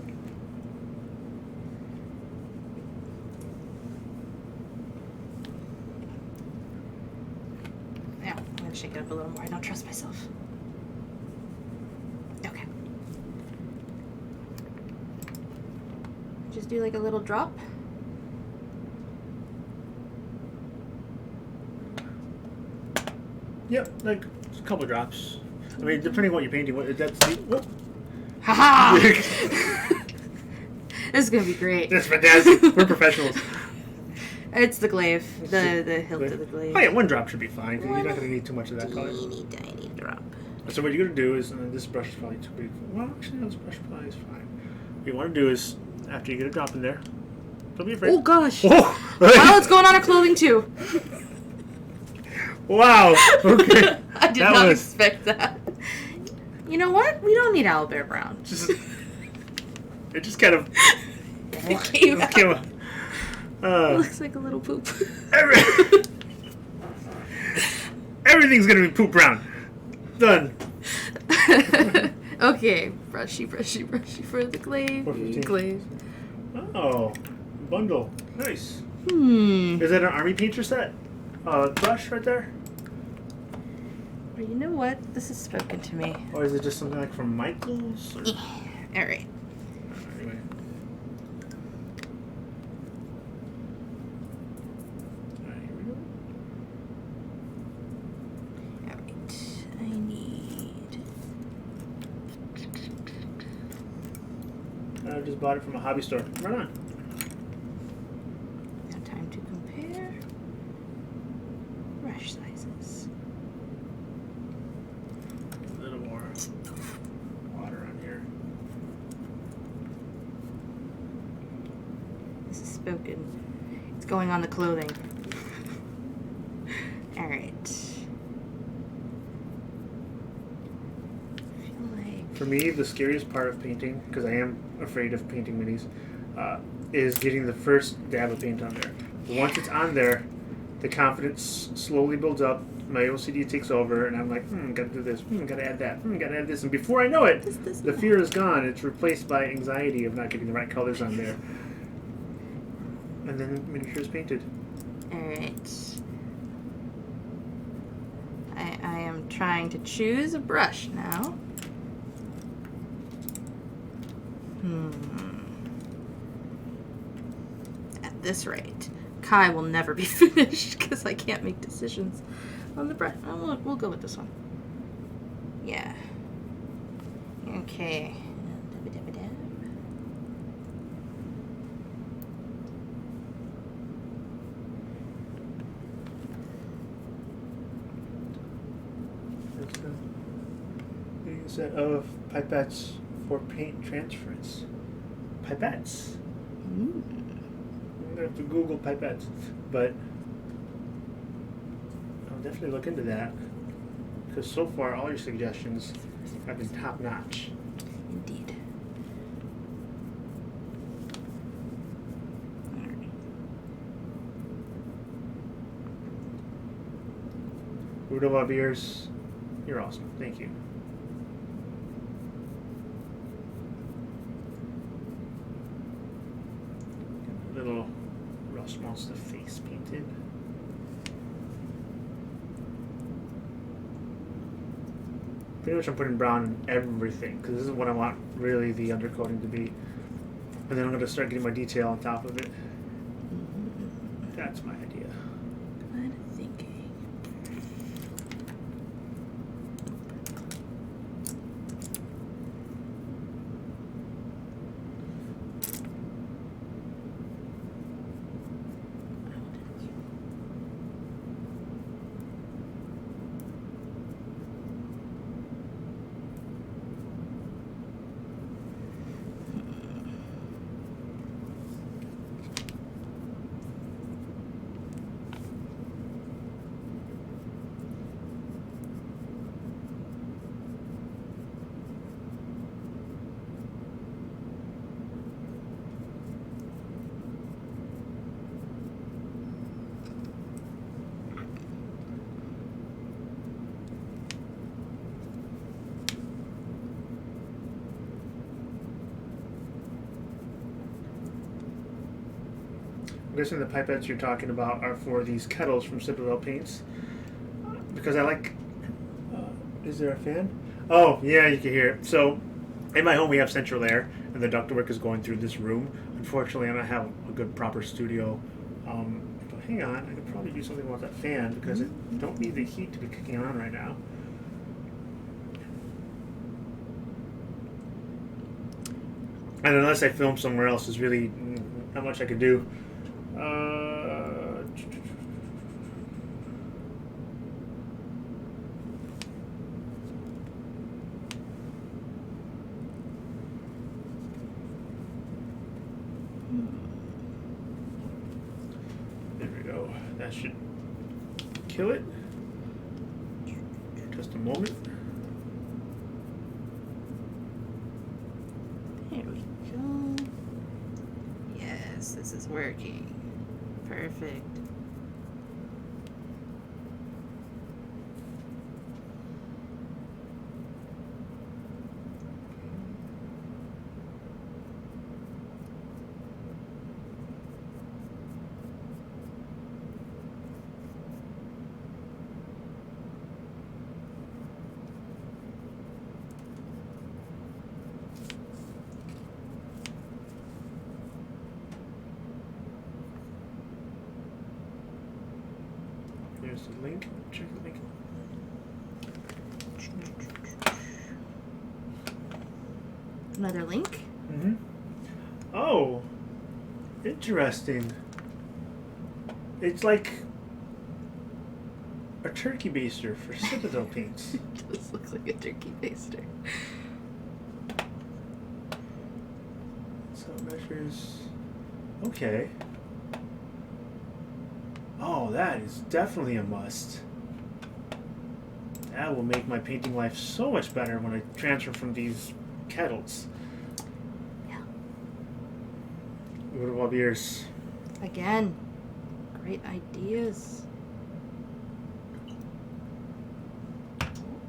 Now, I'm going to shake it up a little more. I don't trust myself. Okay. Just do like a little drop. Yep, like a couple drops. I mean, depending on what you're painting, that's the... Whoop. Haha! This is gonna be great. That's fantastic. We're professionals. It's the glaive. The hilt of the glaive. Oh yeah, one drop should be fine. You're not going to need too much of that color. Tiny drop. So what you're going to do is, this brush is probably too big. Well, actually, no, this brush probably is fine. What you want to do is, after you get a drop in there, don't be afraid. Oh gosh! Whoa. Well, it's going on our clothing too. Wow. Okay. I did not expect that. You know what? We don't need owlbear brown. It just kind of It came out. It looks like a little poop. Everything's gonna be poop brown. Done. Okay, brushy for the glaive. 415. Glaive. Oh, bundle. Nice. Hmm. Is that an army painter set? Brush right there? Well, you know what? This has spoken to me. Or is it just something like from Michaels? Or... All right. Anyway. Alright, here we go. All right. I need. I just bought it from a hobby store. Right on. Now time to compare brush sizes. A little more water on here. This is spoken. It's going on the clothing. All right. I feel like. For me, the scariest part of painting, because I am afraid of painting minis, is getting the first dab of paint on there. But once it's on there, the confidence slowly builds up. My OCD takes over, and I'm like, gotta do this, gotta add that, gotta add this. And before I know it, the fear is gone. It's replaced by anxiety of not getting the right colors on there. And then the miniature is painted. Alright. I am trying to choose a brush now. At this rate, Kai will never be finished because I can't make decisions on the brush. Oh, we'll go with this one. Yeah. Okay. It's a set of pipettes for paint transference. Pipettes. I'm gonna have to Google pipettes, but I'll definitely look into that because so far all your suggestions have been top notch. Indeed. Rudolph beers, you're awesome. Thank you. Little Rush Monster face painted. Pretty much I'm putting brown in everything because this is what I want really the undercoating to be. And then I'm going to start getting my detail on top of it. That's my idea. Kind of thinking. I'm guessing the pipettes you're talking about are for these kettles from Citadel Paints. Because I like Is there a fan? Oh, yeah, you can hear it. So, in my home, we have central air, and the ductwork is going through this room. Unfortunately, I don't have a good proper studio. But hang on, I could probably do something about that fan because I don't need the heat to be kicking on right now. And unless I film somewhere else, there's really not much I could do. There we go. That should kill it. Just a moment. There we go. Yes, this is working. Perfect. There's the link. Check the link. Another link? Mm-hmm. Oh, interesting. It's like a turkey baster for Citadel paints. It does look like a turkey baster. So it measures. Okay. Oh, that is definitely a must. That will make my painting life so much better when I transfer from these kettles. Yeah. What about yours? Again, great ideas.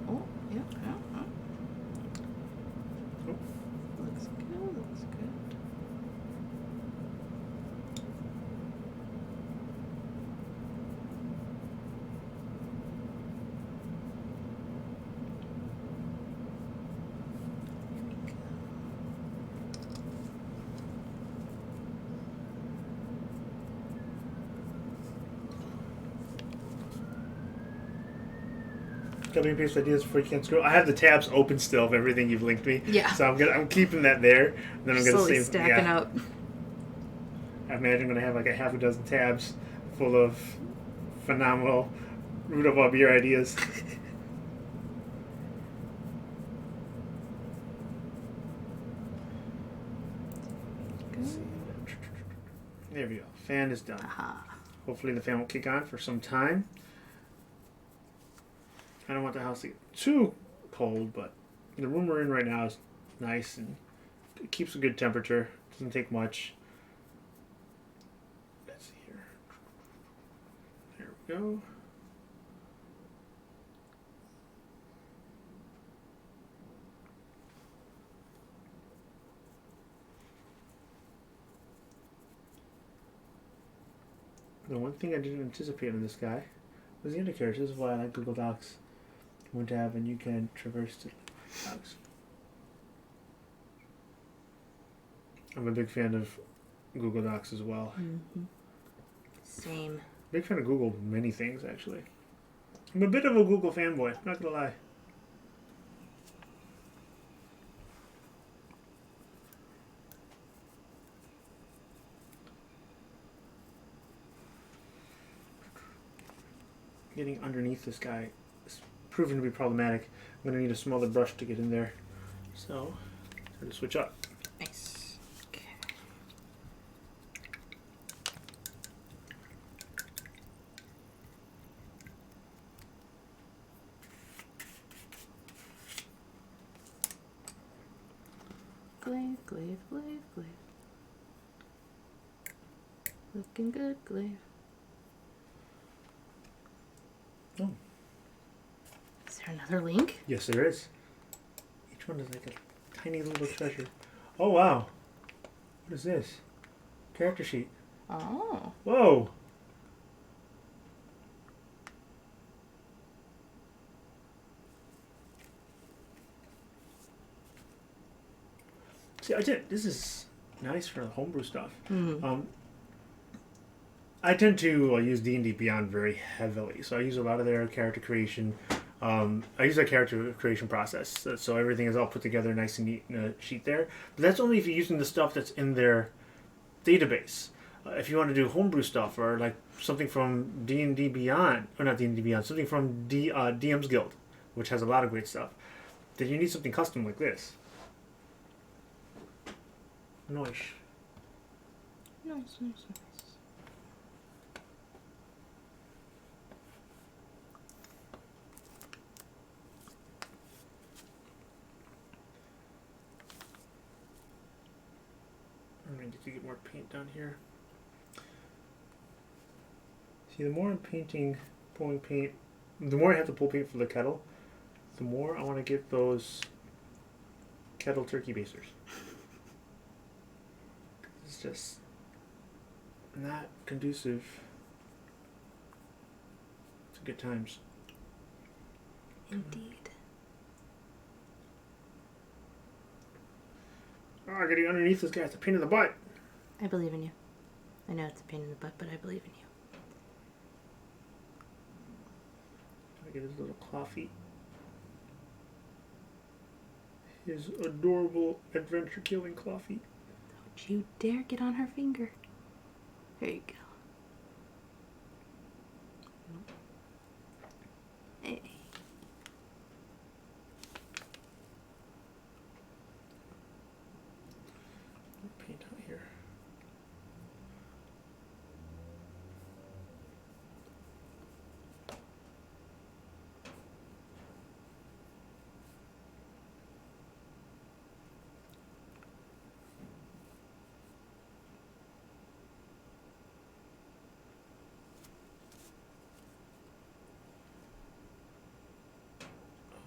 Oh, yeah. Looks good, looks good. Copy and paste ideas before you can't scroll. I have the tabs open still of everything you've linked me. Yeah. So I'm keeping that there. And then I'm gonna Slowly save. stacking Yeah. up. I imagine I'm gonna have like a half a dozen tabs full of phenomenal rhubarb beer ideas. There we go. Fan is done. Aha. Hopefully the fan will kick on for some time. I don't want the house to get too cold, but the room we're in right now is nice and it keeps a good temperature. Doesn't take much. Let's see here. There we go. The one thing I didn't anticipate in this guy was the undercarriage. This is why I like Google Docs. One tab and you can traverse to docs. I'm a big fan of Google Docs as well. Mm-hmm. Same. Big fan of Google many things actually. I'm a bit of a Google fanboy, not gonna lie. Getting underneath this guy is proven to be problematic. I'm going to need a smaller brush to get in there. So, time to switch up. Nice. Okay. Glaive, glaive, glaive, glaive. Looking good, glaive. Oh. Is there another link? Yes, there is. Each one is like a tiny little treasure. Oh, wow. What is this? Character sheet. Oh. Whoa. See, this is nice for the homebrew stuff. Mm. I tend to use D&D Beyond very heavily, so I use a lot of their character creation. I use their character creation process, so everything is all put together nice and neat in a sheet there. But that's only if you're using the stuff that's in their database. If you want to do homebrew stuff or like something from D&D Beyond, or not D&D Beyond, something from DM's Guild, which has a lot of great stuff, then you need something custom like this. Nice. Nice. I need to get more paint down here. See, the more I'm pulling paint, the more I have to pull paint for the kettle, the more I want to get those kettle turkey basers. It's just not conducive to good times. Indeed. Oh, getting underneath this guy, it's a pain in the butt. I believe in you. I know it's a pain in the butt, but I believe in you. I get his little claw feet. His adorable adventure-killing claw feet. Don't you dare get on her finger. There you go. Hey. Paint out here.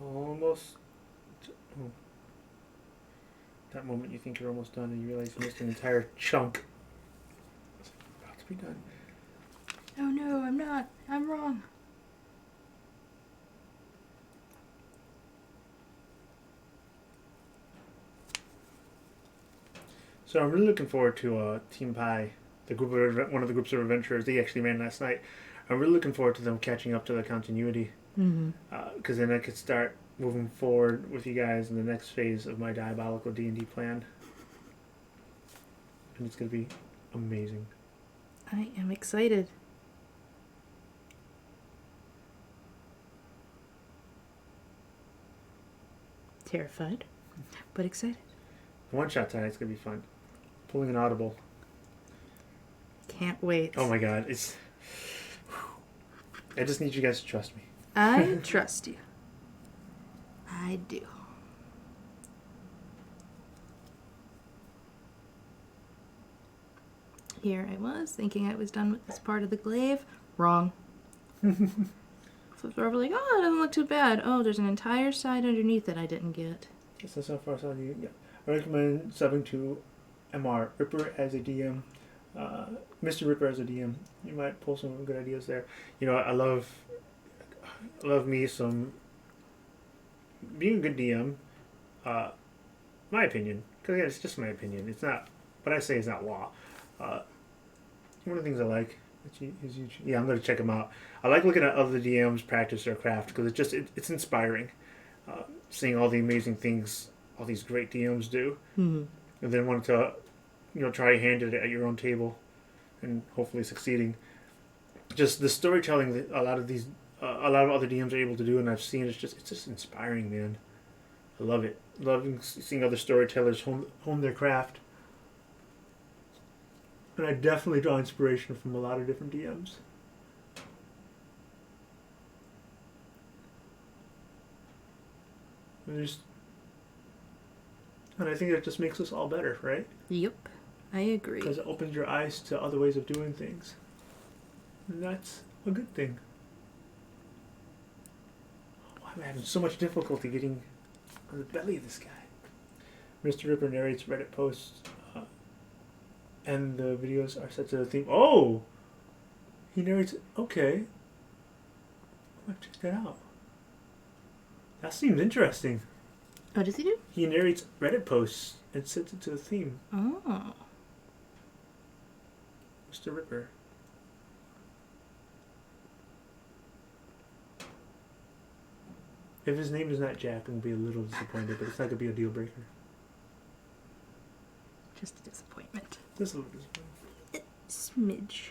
Almost. Oh. That moment you think you're almost done and you realize you missed an entire chunk. It's about to be done. Oh no, I'm not. I'm wrong. So I'm really looking forward to Team Pie, one of the groups of adventurers they actually ran last night. I'm really looking forward to them catching up to the continuity, because then I could start moving forward with you guys in the next phase of my diabolical D&D plan, and it's gonna be amazing. I am excited. Terrified, but excited. One shot tonight's gonna be fun. Pulling an audible. Can't wait. Oh my god, it's. I just need you guys to trust me. I trust you. I do. Here I was thinking I was done with this part of the glaive. Wrong. Flipped over like, oh, it doesn't look too bad. Oh, there's an entire side underneath that I didn't get. So far, so you. Yeah. I recommend subbing to MR Ripper as a DM, Mr. Ripper as a DM. You might pull some good ideas there. You know, I love me some being a good DM. My opinion, because again, it's just my opinion. It's not what I say is not law. One of the things I like is yeah, I'm going to check them out. I like looking at other DMs practice their craft because it's inspiring. Seeing all the amazing things all these great DMs do, and then wanting to, try your hand at it at your own table, and hopefully succeeding. Just the storytelling that a lot of other DMs are able to do, and I've seen it's just inspiring, man. I love it. Loving seeing other storytellers hone their craft, and I definitely draw inspiration from a lot of different DMs. And I think that just makes us all better, right? Yep, I agree. Because it opens your eyes to other ways of doing things. And that's a good thing. Oh, I'm having so much difficulty getting on the belly of this guy. Mr. Ripper narrates Reddit posts, and the videos are set to the theme. Oh! He narrates. Okay. I'm going to check that out. That seems interesting. What does he do? He narrates Reddit posts and sets it to a theme. Oh. Mr. Ripper. If his name is not Jack, I'm going to be a little disappointed, but it's not going to be a deal breaker. Just a disappointment. Just a little disappointed. Smidge.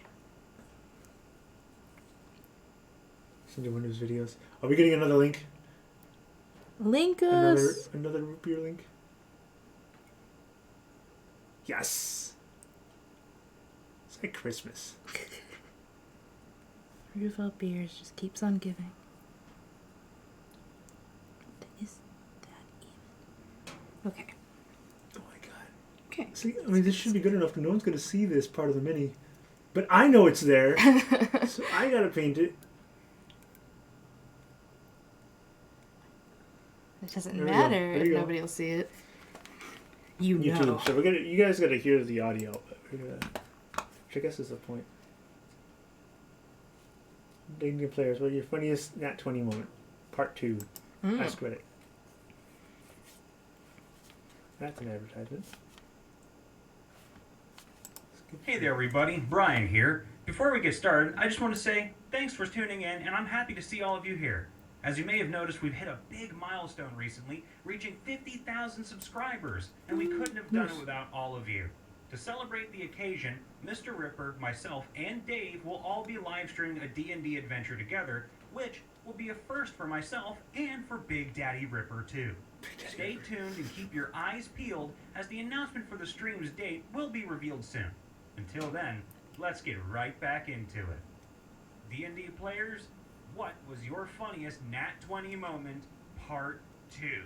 Send you one of his videos. Are we getting another link? Link us. Another root beer link? Yes! It's like Christmas. Roosevelt Beers just keeps on giving. Is that even? Okay. Oh my god. Okay. See, I mean, this should be good enough. No one's going to see this part of the mini. But I know it's there. So I got to paint it. It doesn't There we matter go. if nobody will see it. You YouTube. know. So you guys got to hear the audio. But we're gonna, which I guess is the point. Dating your players. What are your funniest Nat 20 moment? Part 2. Ask Reddit. That's an advertisement. Hey there everybody, Brian here. Before we get started, I just want to say thanks for tuning in, and I'm happy to see all of you here. As you may have noticed, we've hit a big milestone recently, reaching 50,000 subscribers, and we couldn't have done it without all of you. To celebrate the occasion, Mr. Ripper, myself, and Dave will all be live streaming a D&D adventure together, which will be a first for myself and for Big Daddy Ripper too. Stay tuned and keep your eyes peeled, as the announcement for the stream's date will be revealed soon. Until then, let's get right back into it. D&D players, what was your funniest Nat 20 moment, part 2?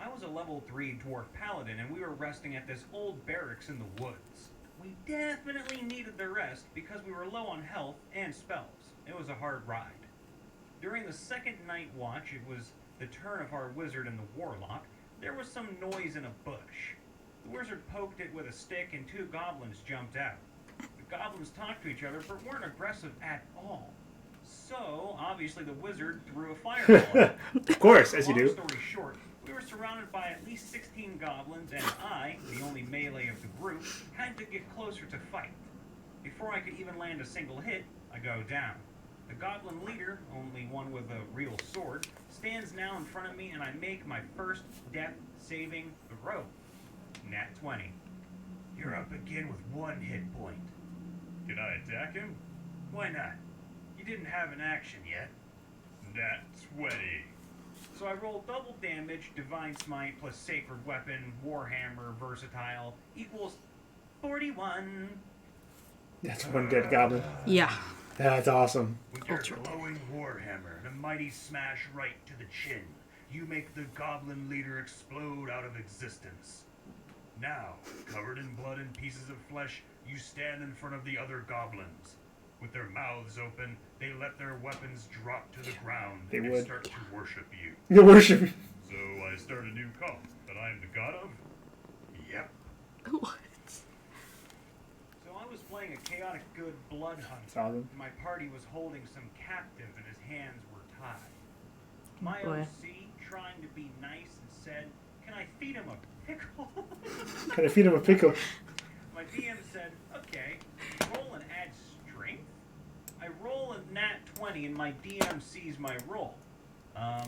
I was a level 3 dwarf paladin, and we were resting at this old barracks in the woods. We definitely needed the rest because we were low on health and spells. It was a hard ride. During the second night watch, it was the turn of our wizard and the warlock. There was some noise in a bush. The wizard poked it with a stick and 2 goblins jumped out. The goblins talked to each other but weren't aggressive at all. So, obviously the wizard threw a fireball. Of course, as you do. Long story short, we were surrounded by at least 16 goblins, and I, the only melee of the group, had to get closer to fight. Before I could even land a single hit, I go down. The goblin leader, only one with a real sword, stands now in front of me, and I make my first death-saving throw. Nat 20. You're up again with 1 hit point. Can I attack him? Why not? You didn't have an action yet. Nat 20. So I roll double damage, Divine Smite plus Sacred Weapon, Warhammer, Versatile, equals 41. That's one dead goblin. Yeah. That's awesome. With your Ultra glowing Warhammer and a mighty smash right to the chin, you make the goblin leader explode out of existence. Now, covered in blood and pieces of flesh, you stand in front of the other goblins. With their mouths open, they let their weapons drop to the ground They and would. start to worship you. You worship. So I start a new cult that I am the god of? Yep. What? So I was playing a chaotic good blood hunt. That's awesome. My party was holding some captive and his hands were tied. My boy. OC, trying to be nice, and said, "Can I feed him a pickle?" Can I feed him a pickle? My DM said, "Okay, roll and add strength." I roll a nat 20 and my DM sees my roll. I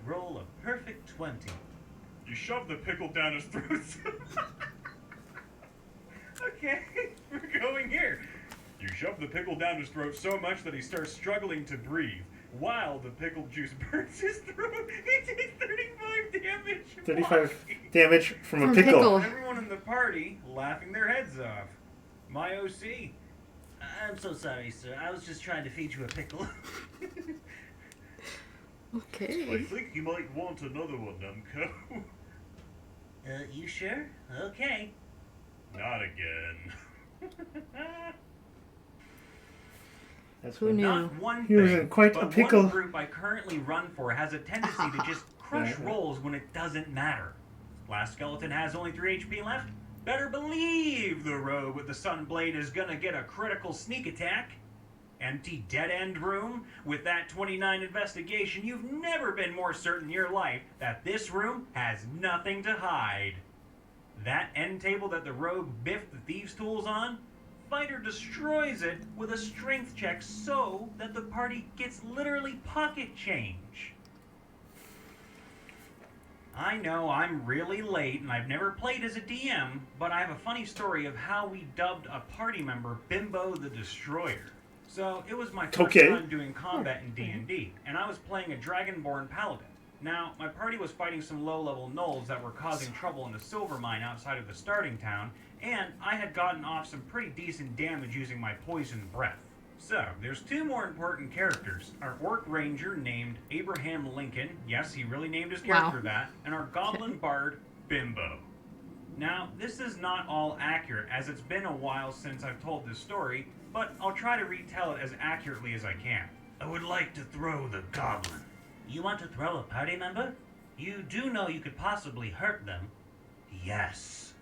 roll a perfect 20. You shove the pickle down his throat. Okay, we're going here. You shove the pickle down his throat so much that he starts struggling to breathe. While the pickle juice burns his throat, he takes 35 damage. 35 Why? damage from a From pickle. pickle. Everyone in the party laughing their heads off. My OC. I'm so sorry, sir. I was just trying to feed you a pickle. I Okay. think you might want another one, Numco. You sure? Okay. Not again. That's Who funny. knew? Not one He was thing, in quite a but pickle. one group I currently run for has a tendency to just crush Yeah. rolls when it doesn't matter. Last skeleton has only 3 HP left. Better believe the rogue with the Sunblade is gonna get a critical sneak attack. Empty dead-end room? With that 29 investigation, you've never been more certain in your life that this room has nothing to hide. That end table that the rogue biffed the thieves' tools on? Fighter destroys it with a strength check so that the party gets literally pocket change. I know I'm really late and I've never played as a DM, but I have a funny story of how we dubbed a party member Bimbo the Destroyer. So, it was my first time doing combat in D&D, and I was playing a Dragonborn Paladin. Now, my party was fighting some low-level gnolls that were causing trouble in the silver mine outside of the starting town, and I had gotten off some pretty decent damage using my poison breath. So, there's two more important characters. Our orc ranger named Abraham Lincoln, yes, he really named his character that, and our goblin bard, Bimbo. Now, this is not all accurate, as it's been a while since I've told this story, but I'll try to retell it as accurately as I can. I would like to throw the goblin. You want to throw a party member? You do know you could possibly hurt them. Yes.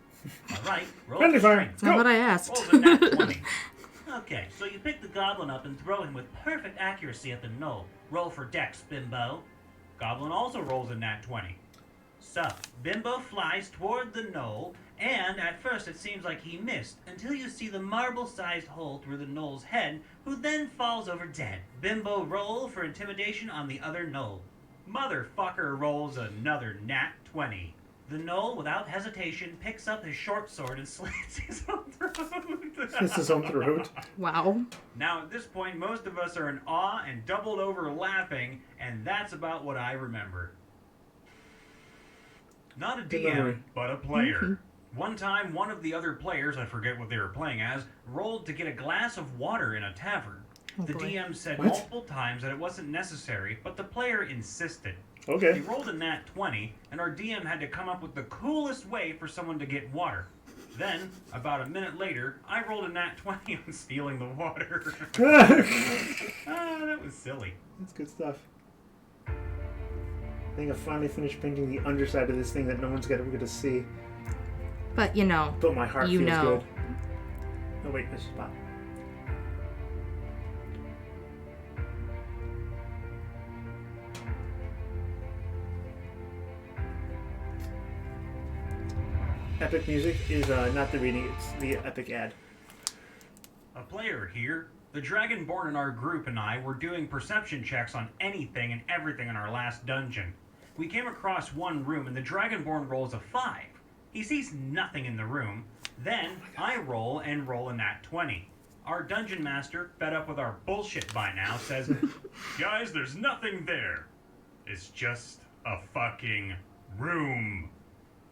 Alright, roll for strength. That's not what I asked. Roll the nat 20. Okay, so you pick the goblin up and throw him with perfect accuracy at the gnoll. Roll for dex, Bimbo. Goblin also rolls a nat 20. So, Bimbo flies toward the gnoll, and at first it seems like he missed, until you see the marble-sized hole through the gnoll's head, who then falls over dead. Bimbo roll for intimidation on the other gnoll. Motherfucker rolls another nat 20. The gnoll, without hesitation, picks up his short sword and slits his own throat. Slits his own throat? Wow. Now, at this point, most of us are in awe and doubled over laughing, and that's about what I remember. Not a DM, but a player. One time, one of the other players, I forget what they were playing as, rolled to get a glass of water in a tavern. The DM said multiple times that it wasn't necessary, but the player insisted. Okay. He rolled a nat 20, and our DM had to come up with the coolest way for someone to get water. Then, about a minute later, I rolled a nat 20 on stealing the water. That was silly. That's good stuff. I think I finally finished painting the underside of this thing that no one's ever going to see. But But my heart feels good. Oh wait, this is Bob. Epic music is not the reading, it's the epic ad. A player here. The Dragonborn in our group and I were doing perception checks on anything and everything in our last dungeon. We came across one room and the Dragonborn rolls a 5. He sees nothing in the room. Then I roll a nat 20. Our dungeon master, fed up with our bullshit by now, says, "Guys, there's nothing there. It's just a fucking room."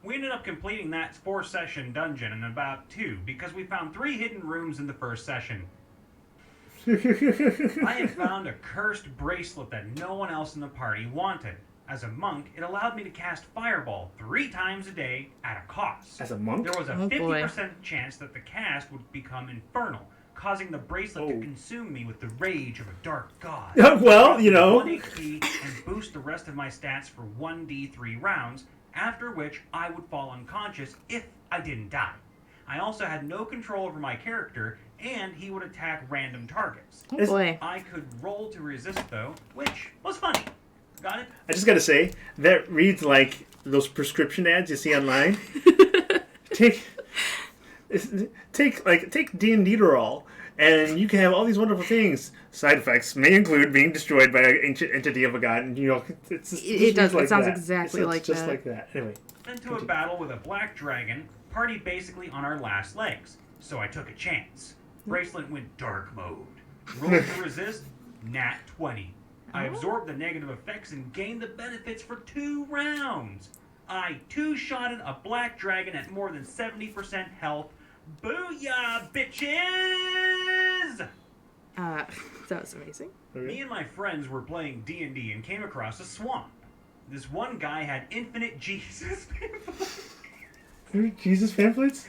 We ended up completing that 4-session dungeon in about 2 because we found 3 hidden rooms in the first session. I had found a cursed bracelet that no one else in the party wanted. As a monk, it allowed me to cast Fireball 3 times a day at a cost. As a monk? There was a 50% chance that the cast would become infernal, causing the bracelet to consume me with the rage of a dark god. Well, you know. 1 HP and boost the rest of my stats for 1d3 rounds, after which I would fall unconscious if I didn't die. I also had no control over my character, and he would attack random targets. Oh boy. I could roll to resist, though, which was funny. Got it? I just gotta say, that reads like those prescription ads you see online. Take D&D-Derol, and you can have all these wonderful things. Side effects may include being destroyed by an ancient entity of a god, and it does. It sounds that. exactly like just that. like that. Anyway. Into a battle with a black dragon, party basically on our last legs. So I took a chance. Bracelet went dark mode. Roll to resist, nat 20. I absorbed the negative effects and gained the benefits for 2 rounds. I 2-shotted a black dragon at more than 70% health. Booyah, bitches! That was amazing. Me and my friends were playing D&D and came across a swamp. This one guy had infinite Jesus pamphlets. Jesus pamphlets?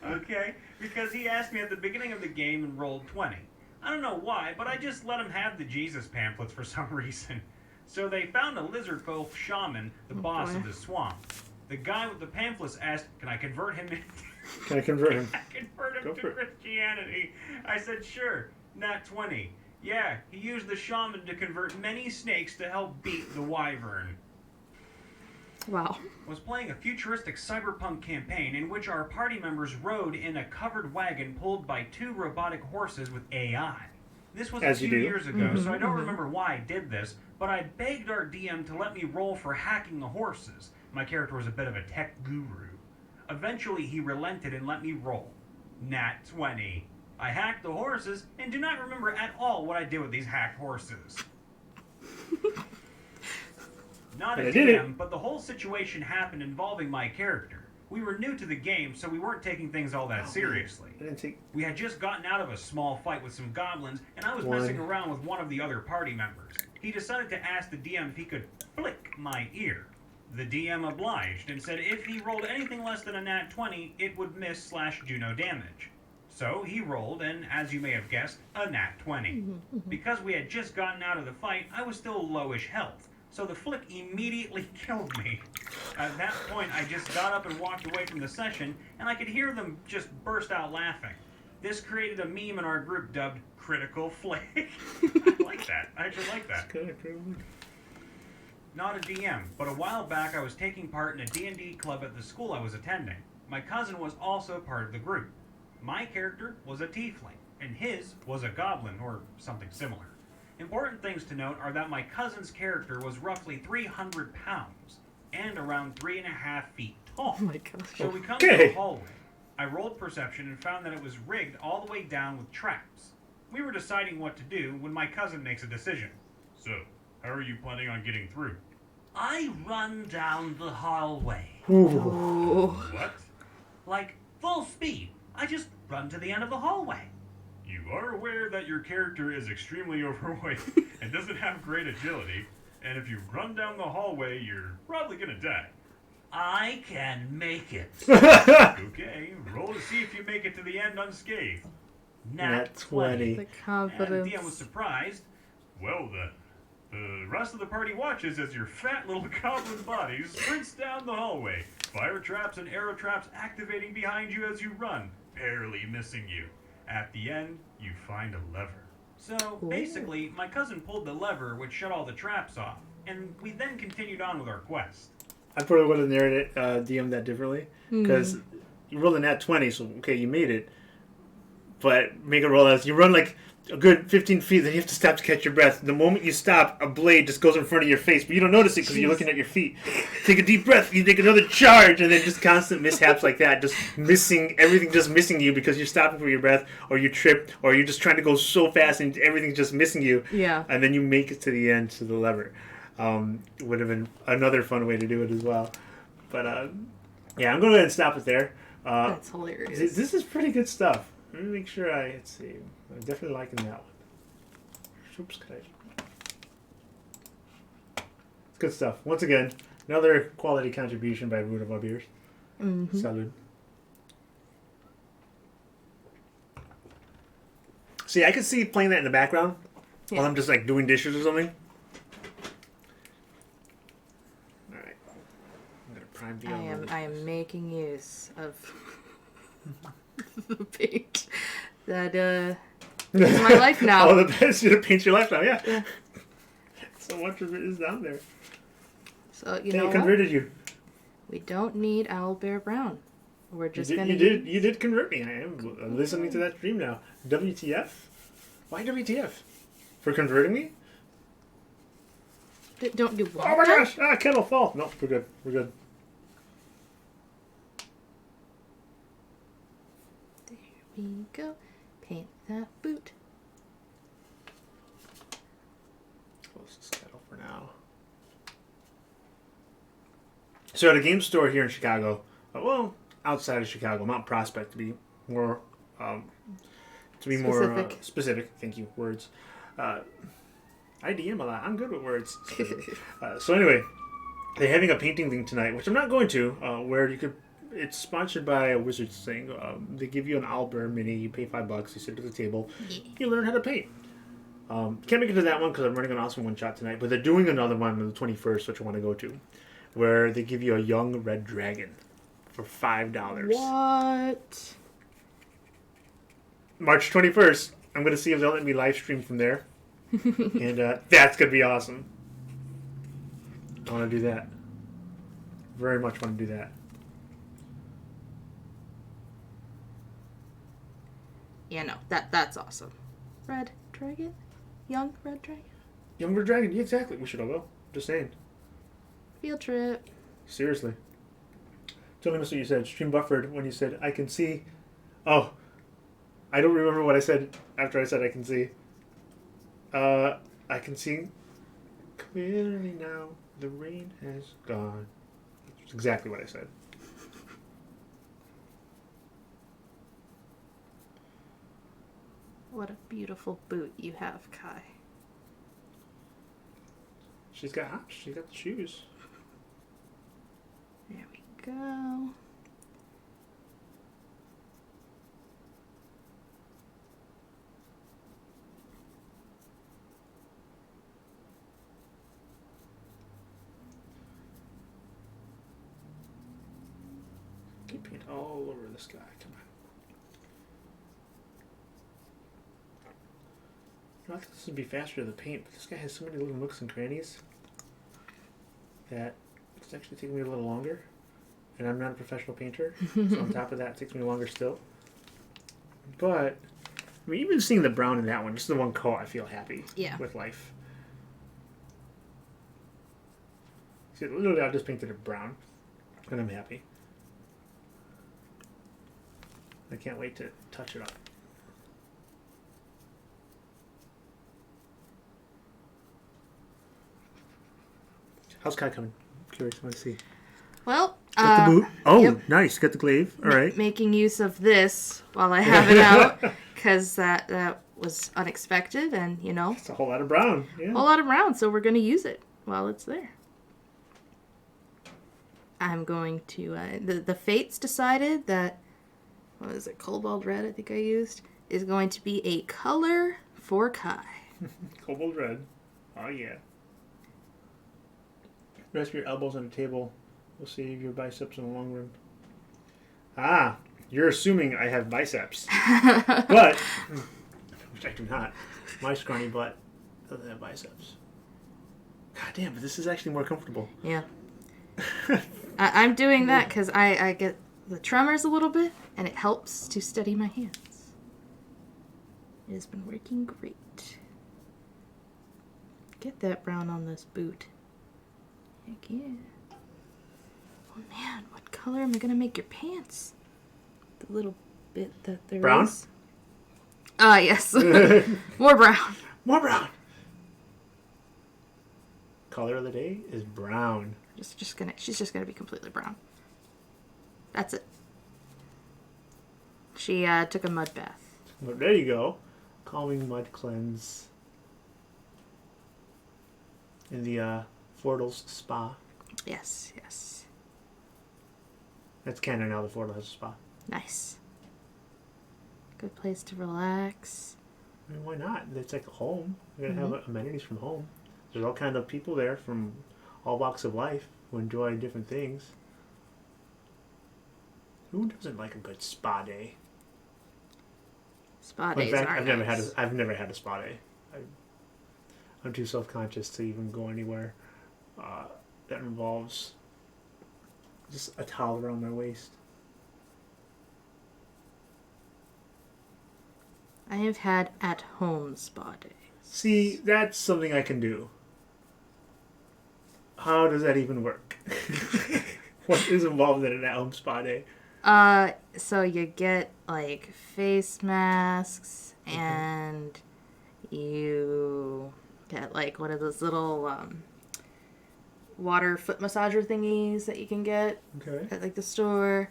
Okay, because he asked me at the beginning of the game and rolled 20. I don't know why, but I just let him have the Jesus pamphlets for some reason. So they found a lizard folk shaman, the boss of the swamp. The guy with the pamphlets asked, "Can I convert him Can I convert him? to Christianity?" I said, "Sure, nat 20. Yeah, he used the shaman to convert many snakes to help beat the wyvern. Wow. Was playing a futuristic cyberpunk campaign in which our party members rode in a covered wagon pulled by 2 robotic horses with AI. This was a few years ago, so I don't remember why I did this, but I begged our DM to let me roll for hacking the horses. My character was a bit of a tech guru. Eventually, he relented and let me roll. Nat 20. I hacked the horses and do not remember at all what I did with these hacked horses. Not a DM, but the whole situation happened involving my character. We were new to the game, so we weren't taking things all that seriously. We had just gotten out of a small fight with some goblins, and I was messing around with one of the other party members. He decided to ask the DM if he could flick my ear. The DM obliged and said if he rolled anything less than a nat 20, it would miss/do no damage. So he rolled, and as you may have guessed, a nat 20. Because we had just gotten out of the fight, I was still lowish health. So the flick immediately killed me. At that point, I just got up and walked away from the session, and I could hear them just burst out laughing. This created a meme in our group dubbed Critical Flick. I like that. I actually like that. Not a DM, but a while back I was taking part in a D&D club at the school I was attending. My cousin was also part of the group. My character was a tiefling, and his was a goblin, or something similar. Important things to note are that my cousin's character was roughly 300 pounds and around 3.5 feet tall. Oh my gosh. So we come to the hallway. I rolled perception and found that it was rigged all the way down with traps. We were deciding what to do when my cousin makes a decision. So, how are you planning on getting through? I run down the hallway. Ooh. What? Like, full speed. I just run to the end of the hallway. You are aware that your character is extremely overweight and doesn't have great agility, and if you run down the hallway, you're probably gonna die. I can make it. Okay, roll to see if you make it to the end unscathed. Nat 20. The confidence. And DM was surprised. Well then, the rest of the party watches as your fat little goblin body sprints down the hallway. Fire traps and arrow traps activating behind you as you run, barely missing you. At the end, you find a lever. So, basically, my cousin pulled the lever which shut all the traps off, and we then continued on with our quest. I probably would have narrated DM that differently, because you rolled a nat 20, so okay, you made it, but make it roll as you run like a good 15 feet, then you have to stop to catch your breath. The moment you stop, a blade just goes in front of your face, but you don't notice it because you're looking at your feet. Take a deep breath, you take another charge, and then just constant mishaps like that, just missing, everything just missing you because you're stopping for your breath, or you trip, or you're just trying to go so fast and everything's just missing you. Yeah. And then you make it to the end, to the lever. Would have been another fun way to do it as well. But, yeah, I'm going to go ahead and stop it there. That's hilarious. This is pretty good stuff. Let me make sure let's see. I'm definitely liking that one. Oops, it's good stuff. Once again, another quality contribution by Root of Our Beers. Salud. See, I could see playing that in the background while I'm just like doing dishes or something. Alright. I'm gonna prime the I am making use of the paint that is my life now. Oh, the best to paint your life now, yeah. So much of it is down there. So you know what? Converted you. We don't need Owlbear Brown. We're just gonna. You did convert me. I am listening to that stream now. WTF? Why WTF? For converting me? Don't do what? Oh my gosh! Kettle fall. No, we're good. We're good. There we go. Paint that boot. Close this kettle for now. So at a game store here in Chicago, well, outside of Chicago, Mount Prospect to be more specific. Thank you. Words. I DM a lot. I'm good with words. So anyway, they're having a painting thing tonight, which I'm not going to. Where you could. It's sponsored by a Wizards thing. They give you an Owlbear mini. You pay $5. You sit at the table. You learn how to paint. Can't make it to that one because I'm running an awesome one shot tonight. But they're doing another one on the 21st, which I want to go to, where they give you a young red dragon for $5. What? March 21st. I'm going to see if they'll let me live stream from there. And that's going to be awesome. I want to do that. Very much want to do that. Yeah, no, that's awesome. Red dragon? Young red dragon? Younger dragon, yeah, exactly. We should all go. Just saying. Field trip. Seriously. Tell me what you said. Stream buffered when you said, I can see. Oh. I don't remember what I said after I said I can see. I can see clearly now. The rain has gone. That's exactly what I said. What a beautiful boot you have, Kai. She's got hops. She's got the shoes. There we go. Get paint all over the sky. Come on. I thought this would be faster to the paint, but this guy has so many little nooks and crannies that it's actually taking me a little longer. And I'm not a professional painter, so on top of that, it takes me longer still. But, I mean, even seeing the brown in that one, just the one coat, I feel happy with life. See, literally, I just painted it brown, and I'm happy. I can't wait to touch it up. How's Kai coming? I'm curious. I want to see. Well, got the boot. Oh, yep. Nice. Got the glaive. All right. Making use of this while I have it out, because that was unexpected, and you know. It's a whole lot of brown. Yeah. A whole lot of brown, so we're going to use it while it's there. I'm going to, the Fates decided that, what is it, Cobalt Red I think I used, is going to be a color for Kai. Cobalt Red. Oh, yeah. Rest your elbows on the table will save your biceps in the long run. Ah, you're assuming I have biceps. But, which I do not. My scrawny butt doesn't have biceps. God damn, but this is actually more comfortable. Yeah. I'm doing that because I get the tremors a little bit, and it helps to steady my hands. It has been working great. Get that brown on this boot. Heck yeah. Oh man, what color am I gonna make your pants? The little bit that there brown? is. Ah, yes. More brown. More brown. Color of the day is brown. She's just gonna be completely brown. That's it. She took a mud bath. But there you go. Calming mud cleanse. In the Fordle's spa. Yes, yes. That's canon now. The Fordle has a spa. Nice. Good place to relax. I mean, why not? It's like a home. You're gonna have amenities from home. There's all kind of people there from all walks of life who enjoy different things. Who doesn't like a good spa day? Spa days are I've nice. never had a spa day. I'm too self-conscious to even go anywhere that involves just a towel around my waist. I have had at-home spa days. See, that's something I can do. How does that even work? What is involved in an at-home spa day? So you get like face masks, and you get like one of those little water foot massager thingies that you can get at like the store,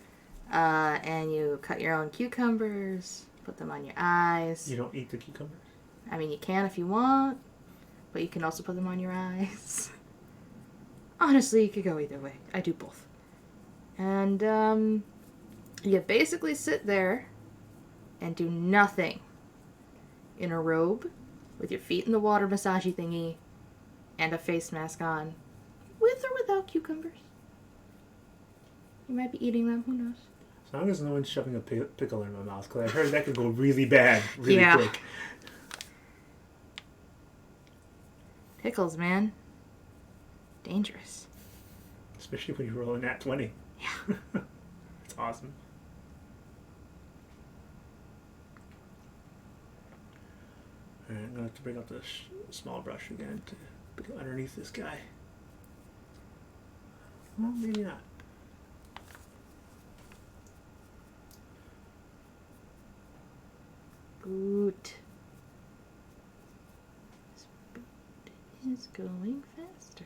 and you cut your own cucumbers, put them on your eyes. You don't eat the cucumbers? I mean, you can if you want, but you can also put them on your eyes. Honestly, you could go either way. I do both. And you basically sit there and do nothing in a robe with your feet in the water massagey thingy and a face mask on, with or without cucumbers. You might be eating them, who knows? As long as no one's shoving a pickle in my mouth, because I heard that could go really bad really Yeah. quick. Pickles, man. Dangerous. Especially when you're rolling that 20. Yeah. It's awesome. Alright, I'm going to have to bring up the small brush again to go underneath this guy. Well, maybe not. Boot. This boot is going faster.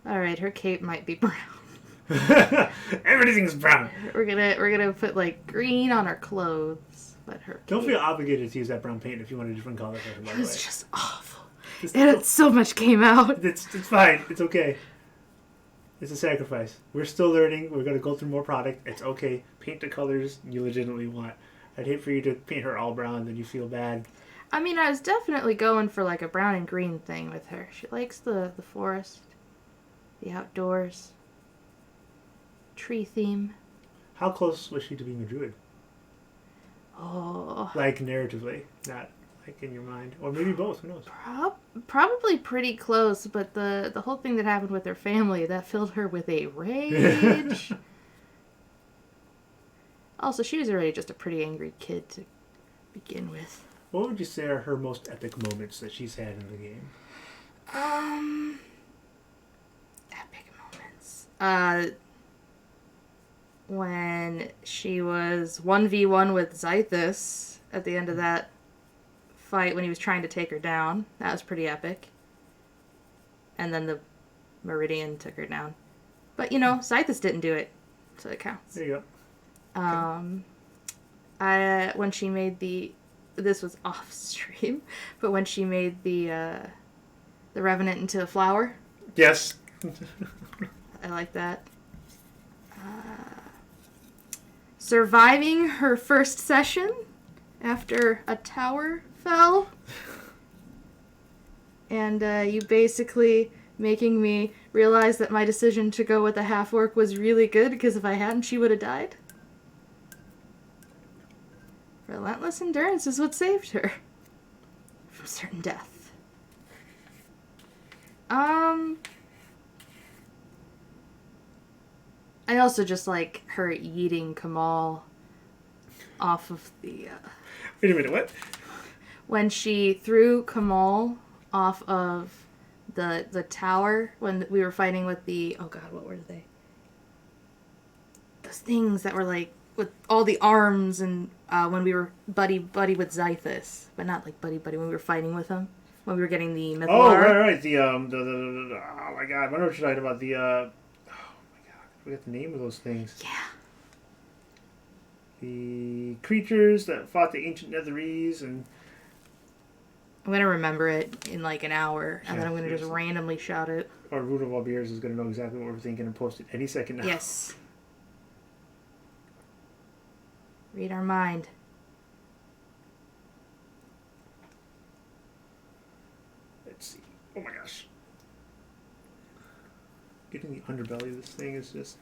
Alright, her cape might be brown. Everything's brown. We're gonna put like green on her clothes, but her Don't cape feel obligated to use that brown paint if you want a different color for her, by the way. is just awful. Just- And so much came out. It's fine. It's okay. It's a sacrifice. We're still learning. We're going to go through more product. It's okay. Paint the colors you legitimately want. I'd hate for you to paint her all brown, then you feel bad. I mean, I was definitely going for like a brown and green thing with her. She likes the forest, the outdoors, tree theme. How close was she to being a druid? Oh, Like narratively, not like in your mind. Or maybe both. Who knows? probably pretty close, but the whole thing that happened with her family, that filled her with a rage. Also, she was already just a pretty angry kid to begin with. What would you say are her most epic moments that she's had in the game? Epic moments. When she was 1v1 with Zythus at the end of that fight when he was trying to take her down. That was pretty epic. And then the Meridian took her down. But, you know, Zythus didn't do it, so it counts. There you When she made this was off stream, but when she made the Revenant into a flower, go. Yes. I like that. Surviving her first session after a tower fell. And you basically making me realize that my decision to go with the half-orc was really good, because if I hadn't, she would have died. Relentless endurance is what saved her from certain death. I also just like her yeeting Kamal off of the... Wait a minute, what? when she threw Kamal off of the tower when we were fighting with the... Oh god, what were they? Those things that were like with all the arms, and when we were buddy with Zythus. But not like buddy when we were fighting with him. When we were getting the Mythalar. Oh, right. The oh my god, I wonder what you're talking about. The, oh my god, I forget the name of those things. Yeah. The creatures that fought the ancient Netherese and... I'm gonna remember it in like an hour, and Yeah, then I'm gonna just seriously. randomly shout it. Or Root of All Beers is going to know exactly what we're thinking and post it any second now. Yes. Read our mind. Let's see. Oh my gosh. Getting the underbelly of this thing is just...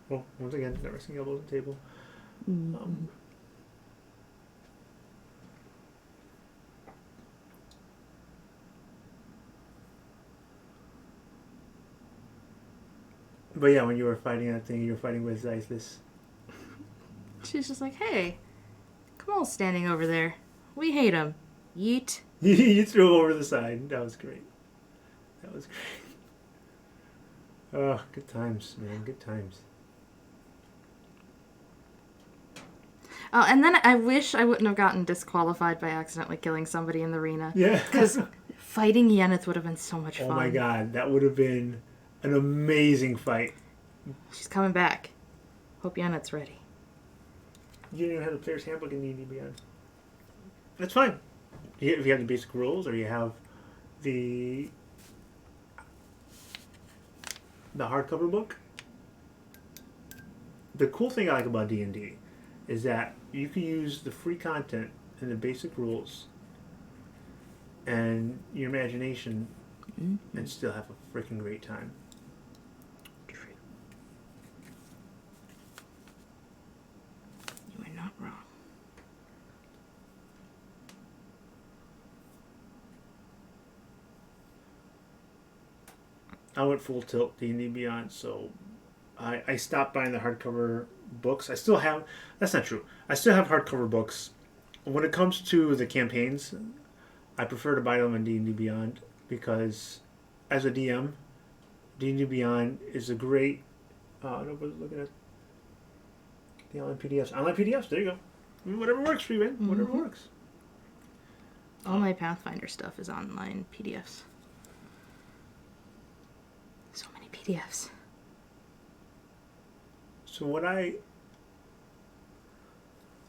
Well, once again, not resting elbows on the table. But yeah, when you were fighting that thing, you were fighting with Zythus. She's just like, hey, Kamal's standing over there. We hate him. Yeet. You threw him over the side. That was great. That was great. Oh, good times, man. Good times. Oh, and then I wish I wouldn't have gotten disqualified by accidentally killing somebody in the arena. Yeah. Because fighting Yenneith would have been so much fun. Oh my god, that would have been an amazing fight. She's coming back. Hope Yenneith's ready. You didn't even have the player's handbook in D&D Beyond. That's fine. If you have the basic rules, or you have the hardcover book. The cool thing I like about D&D is that you can use the free content and the basic rules and your imagination and still have a freaking great time. I went full tilt D&D Beyond, so I stopped buying the hardcover books. I still have. That's not true. I still have hardcover books. When it comes to the campaigns, I prefer to buy them on D&D Beyond because, as a DM, D&D Beyond is a great. Nobody's looking at the online PDFs. Online PDFs. There you go. Whatever works for you, man. Whatever works. All my Pathfinder stuff is online PDFs. So many PDFs. So what I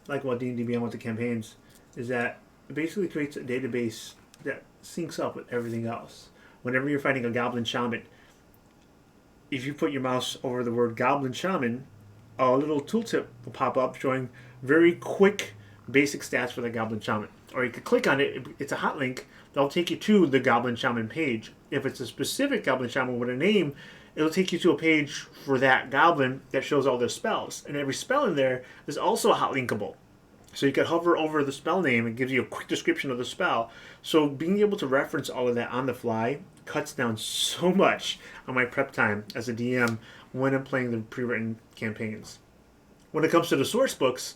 like about D&D Beyond with the campaigns is that it basically creates a database that syncs up with everything else. Whenever you're fighting a goblin shaman, if you put your mouse over the word goblin shaman, a little tooltip will pop up showing very quick basic stats for the goblin shaman. Or you could click on it, it's a hot link, that'll take you to the goblin shaman page. If it's a specific goblin shaman with a name, it'll take you to a page for that goblin that shows all their spells. And every spell in there is also hot linkable. So you could hover over the spell name and gives you a quick description of the spell. So being able to reference all of that on the fly cuts down so much on my prep time as a DM when I'm playing the pre-written campaigns. When it comes to the source books,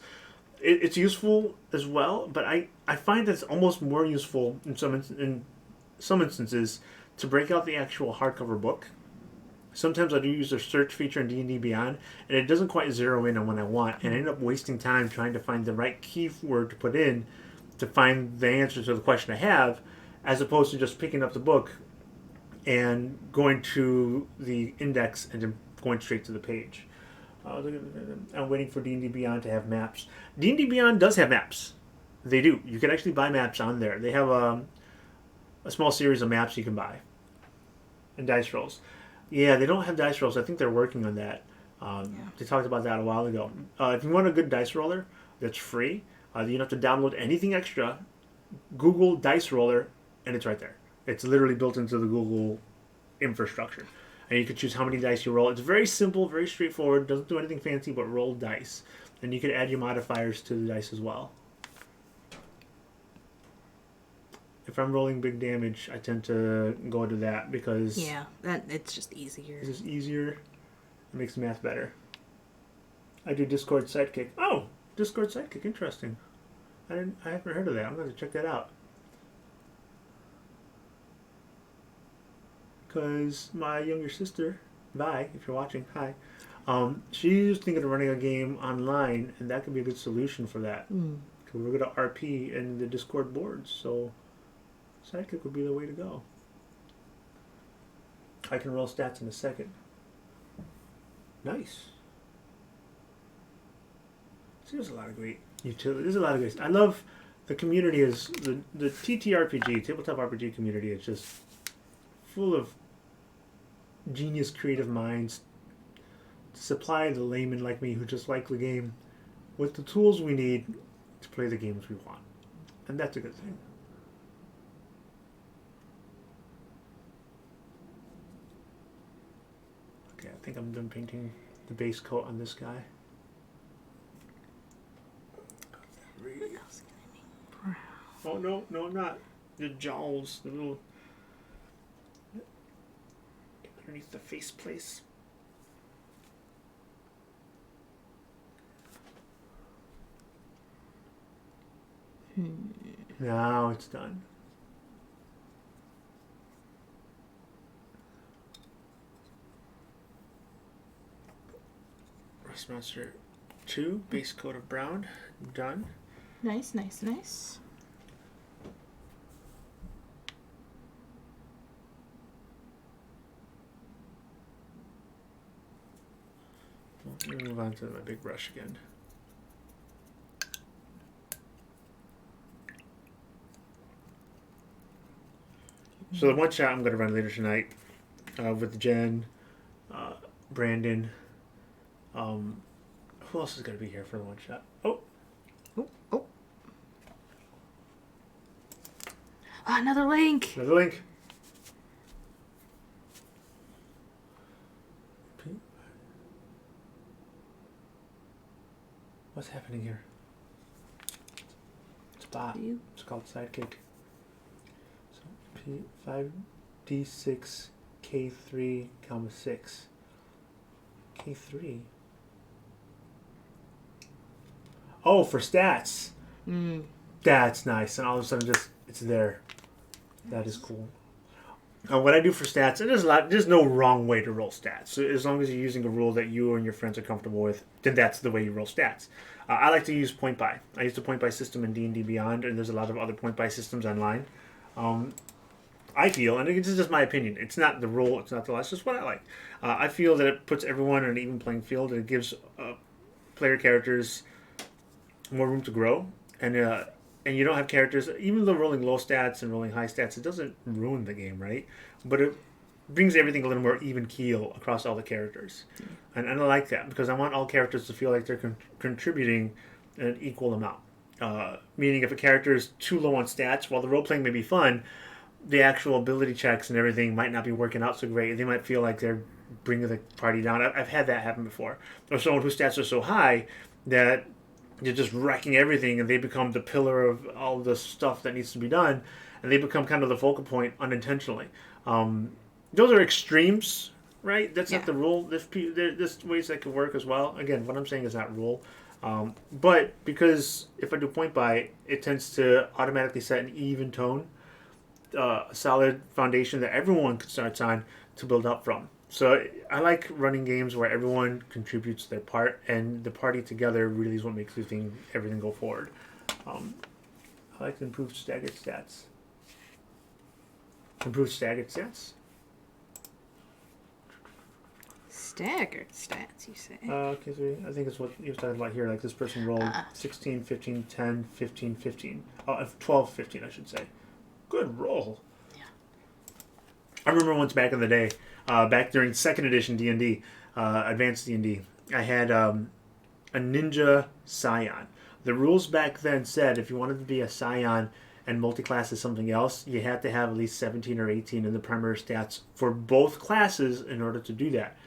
it's useful as well, but I find that it's almost more useful in some instances to break out the actual hardcover book. Sometimes I do use the search feature in D&D Beyond, and it doesn't quite zero in on what I want, and I end up wasting time trying to find the right keyword to put in to find the answer to the question I have, as opposed to just picking up the book and going to the index and then going straight to the page. I'm waiting for D&D Beyond to have maps. D&D Beyond does have maps. They do. You can actually buy maps on there. They have a small series of maps you can buy. And dice rolls. Yeah, they don't have dice rolls. I think they're working on that. They talked about that a while ago. If you want a good dice roller that's free, you don't have to download anything extra. Google dice roller, and it's right there. It's literally built into the Google infrastructure. And you can choose how many dice you roll. It's very simple, very straightforward. Doesn't do anything fancy, but roll dice. And you can add your modifiers to the dice as well. If I'm rolling big damage, I tend to go to that because it's just easier. It's just easier. It makes the math better. I do Discord Sidekick. Oh, Discord Sidekick, interesting. I haven't heard of that. I'm going to check that out. Because my younger sister, Vi, if you're watching, hi. She's thinking of running a game online, and that could be a good solution for that. Because we're going to RP in the Discord boards, so Sidekick would be the way to go. I can roll stats in a second. Nice. See, there's a lot of great utility. There's a lot of great. I love the community. Is the TTRPG, tabletop RPG community is just full of genius creative minds to supply the layman like me who just like the game with the tools we need to play the games we want. And that's a good thing. Okay, I think I'm done painting the base coat on this guy. Oh, no, I'm not. The jowls, the little underneath the face place. Now it's done. Rustmaster 2, base coat of brown, done. Nice, nice, nice. Let me move on to my big brush again. So the one shot I'm going to run later tonight with Jen, Brandon. Who else is going to be here for the one shot? Oh, another link. Another link. What's happening here? It's a bot. It's called Sidekick. So 5d6 K3, comma 6. K3. Oh, for stats. That's nice. And all of a sudden, just it's there. That is cool. What I do for stats, and there's no wrong way to roll stats. So as long as you're using a rule that you and your friends are comfortable with, then that's the way you roll stats. I like to use point buy. I use the point buy system in D&D Beyond, and there's a lot of other point buy systems online. I feel, and it's just my opinion, it's not the rule, it's not the law, it's just what I like. I feel that it puts everyone on an even playing field, and it gives player characters more room to grow, and you don't have characters, even though rolling low stats and rolling high stats, it doesn't ruin the game, right? But it brings everything a little more even keel across all the characters. And I like that, because I want all characters to feel like they're contributing an equal amount. Meaning if a character is too low on stats, while the role-playing may be fun, the actual ability checks and everything might not be working out so great. They might feel like they're bringing the party down. I've had that happen before. Or someone whose stats are so high that they're just wrecking everything, and they become the pillar of all the stuff that needs to be done, and they become kind of the focal point unintentionally. Those are extremes, right? That's not the rule. There's ways that could work as well. Again, what I'm saying is not rule. But because if I do point buy, it tends to automatically set an even tone, a solid foundation that everyone starts on to build up from. So I like running games where everyone contributes their part, and the party together really is what makes everything go forward. I like to improve staggered stats. Improve staggered stats? Staggered stats, you say? Okay, so I think it's what you're talking about here. Like this person rolled 16, 15, 10, 15, 15. 12, 15, I should say. Good roll. Yeah. I remember once back in the day, back during 2nd edition D&D, Advanced D&D, I had a ninja scion. The rules back then said if you wanted to be a scion and multi-class as something else, you had to have at least 17 or 18 in the primary stats for both classes in order to do that.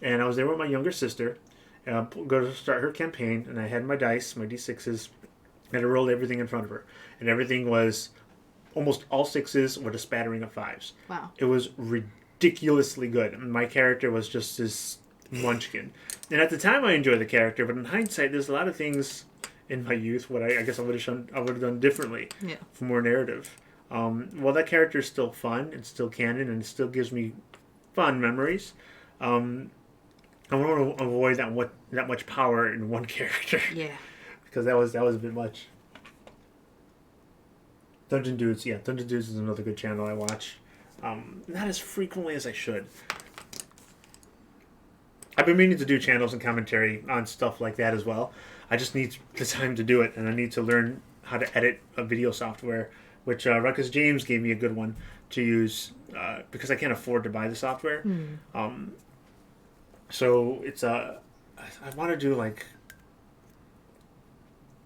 And I was there with my younger sister, go to start her campaign, and I had my dice, my D6s, and I rolled everything in front of her. And everything was almost all 6s with a spattering of 5s. Wow. It was ridiculously good. My character was just this munchkin. And at the time I enjoyed the character, but in hindsight there's a lot of things in my youth what I guess I would have done differently for more narrative. While that character is still fun and still canon and still gives me fun memories, I want to avoid that much power in one character. Yeah. Because that was a bit much. Dungeon Dudes is another good channel I watch. Not as frequently as I should. I've been meaning to do channels and commentary on stuff like that as well. I just need the time to do it, and I need to learn how to edit a video software, which Ruckus James gave me a good one to use because I can't afford to buy the software. So it's I want to do like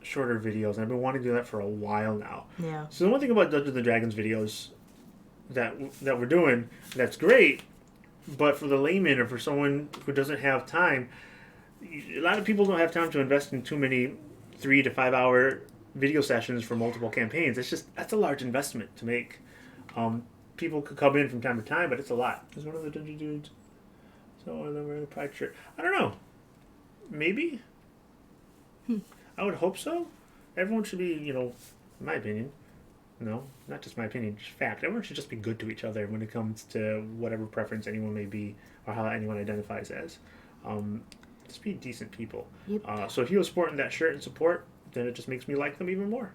shorter videos, and I've been wanting to do that for a while now. Yeah. So the one thing about Dungeons and Dragons videos that we're doing that's great, but for the layman or for someone who doesn't have time, a lot of people don't have time to invest in too many 3 to 5 hour video sessions for multiple campaigns. That's a large investment to make. People could come in from time to time, but it's a lot. Is one of the Dungeon Dudes? So one of them wearing a pride shirt. I don't know. Maybe. I would hope so. Everyone should be, in my opinion. No, not just my opinion, just fact. Everyone should just be good to each other when it comes to whatever preference anyone may be or how anyone identifies as. Just be decent people. Yep. So if he was sporting that shirt and support, then it just makes me like them even more.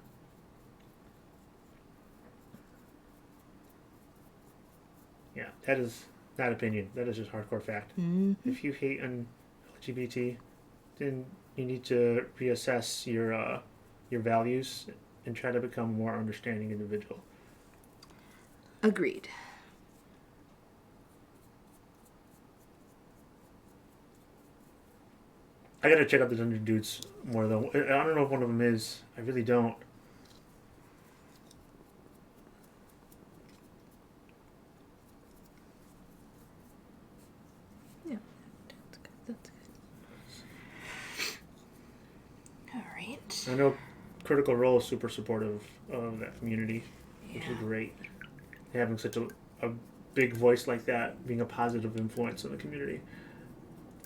Yeah, that is not opinion. That is just hardcore fact. Mm-hmm. If you hate on LGBT, then you need to reassess your values and try to become a more understanding individual. Agreed. I gotta check out the Dungeon Dudes more though. I don't know if one of them is. I really don't. Yeah, that's good. All right. I know Critical Role is super supportive of that community, which is great. Having such a big voice like that being a positive influence in the community.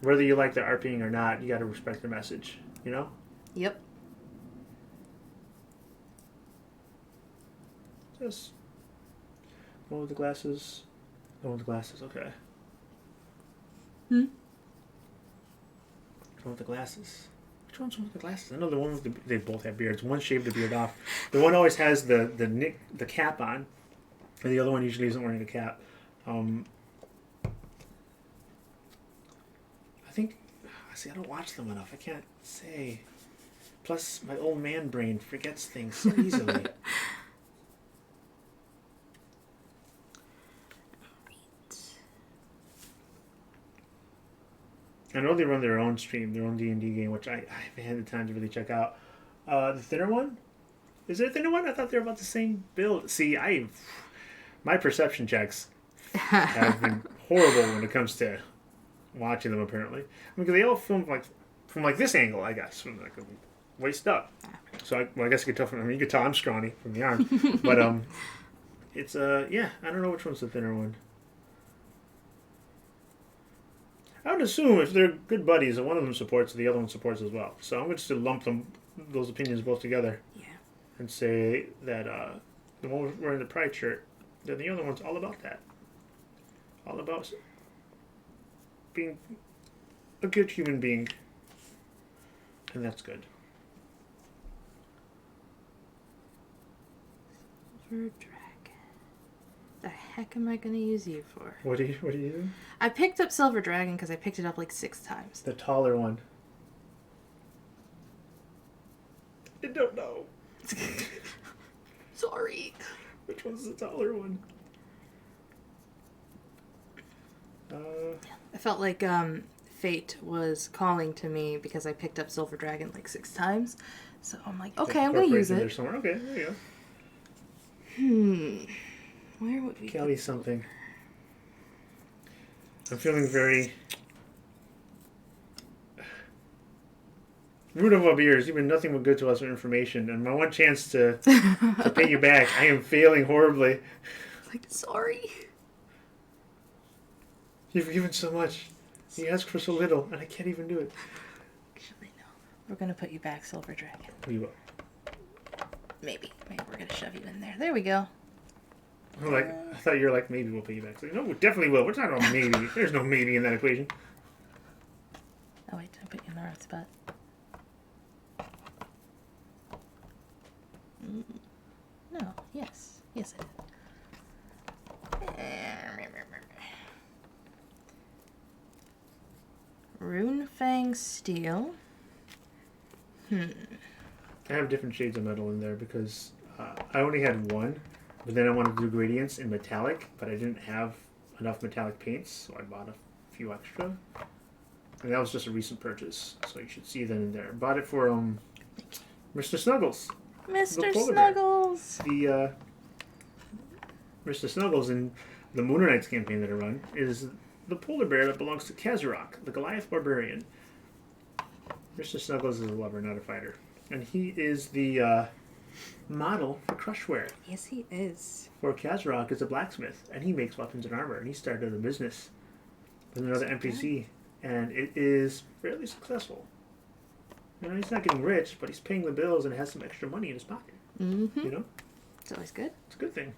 Whether you like the RPing or not, you got to respect the message, you know? Yep. Just one with the glasses. One with the glasses, okay. Hmm? One with the glasses. Which one's one with the glasses? I know the one with they both have beards. One shaved the beard off. The one always has the cap on, and the other one usually isn't wearing a cap. I think. See, I don't watch them enough. I can't say. Plus, my old man brain forgets things so easily. I know they run their own stream, their own D&D game, which I haven't had the time to really check out. The thinner one? Is it a thinner one? I thought they were about the same build. See, my perception checks have been horrible when it comes to watching them, apparently. I mean, because they all film from this angle, I guess, from like waist up. So I guess you could tell from. I mean, you could tell I'm scrawny from the arm, but it's yeah. I don't know which one's the thinner one. I would assume if they're good buddies, that one of them supports, the other one supports as well. So I'm going to lump those opinions both together. Yeah. And say that the one wearing the pride shirt, then the other one's all about that. All about being a good human being. And that's good. Silver dragon. The heck am I going to use you for? What do you do? I picked up Silver Dragon because I picked it up like 6 times. The taller one. I don't know. Sorry. Which one's the taller one? I felt like fate was calling to me because I picked up Silver Dragon like 6 times. So I'm like, okay, I'm going to use it. Somewhere. Okay, there Hmm. you go. Where would we Kelly something. I'm feeling very root of our ears. You've been nothing but good to us for information, and my one chance to pay you back, I am failing horribly. Like, sorry. You've given so much. You ask for so little, and I can't even do it. Actually, no. We're gonna put you back, Silver Dragon. We will. Maybe we're gonna shove you in there. There we go. I thought you were like, maybe we'll pay you back. So, no, we definitely will. We're talking about maybe. There's no maybe in that equation. Oh wait, I put you in the right spot. No, yes. Yes, I did. Runefang Steel. I have different shades of metal in there because I only had one, but then I wanted to do gradients in metallic, but I didn't have enough metallic paints, so I bought a few extra. And that was just a recent purchase, so you should see that in there. Bought it for Mr. Snuggles. Mr. Snuggles! The Mr. Snuggles in the Moon Knights campaign that I run is the polar bear that belongs to Kazarok, the Goliath barbarian. Mr. Snuggles is a lover, not a fighter. And he is the model for Crushware. Yes, he is. For Kazarok is a blacksmith, and he makes weapons and armor, and he started a business with another NPC, and it is fairly successful. You know, he's not getting rich, but he's paying the bills and has some extra money in his pocket. Mm-hmm. You know? It's always good. It's a good thing.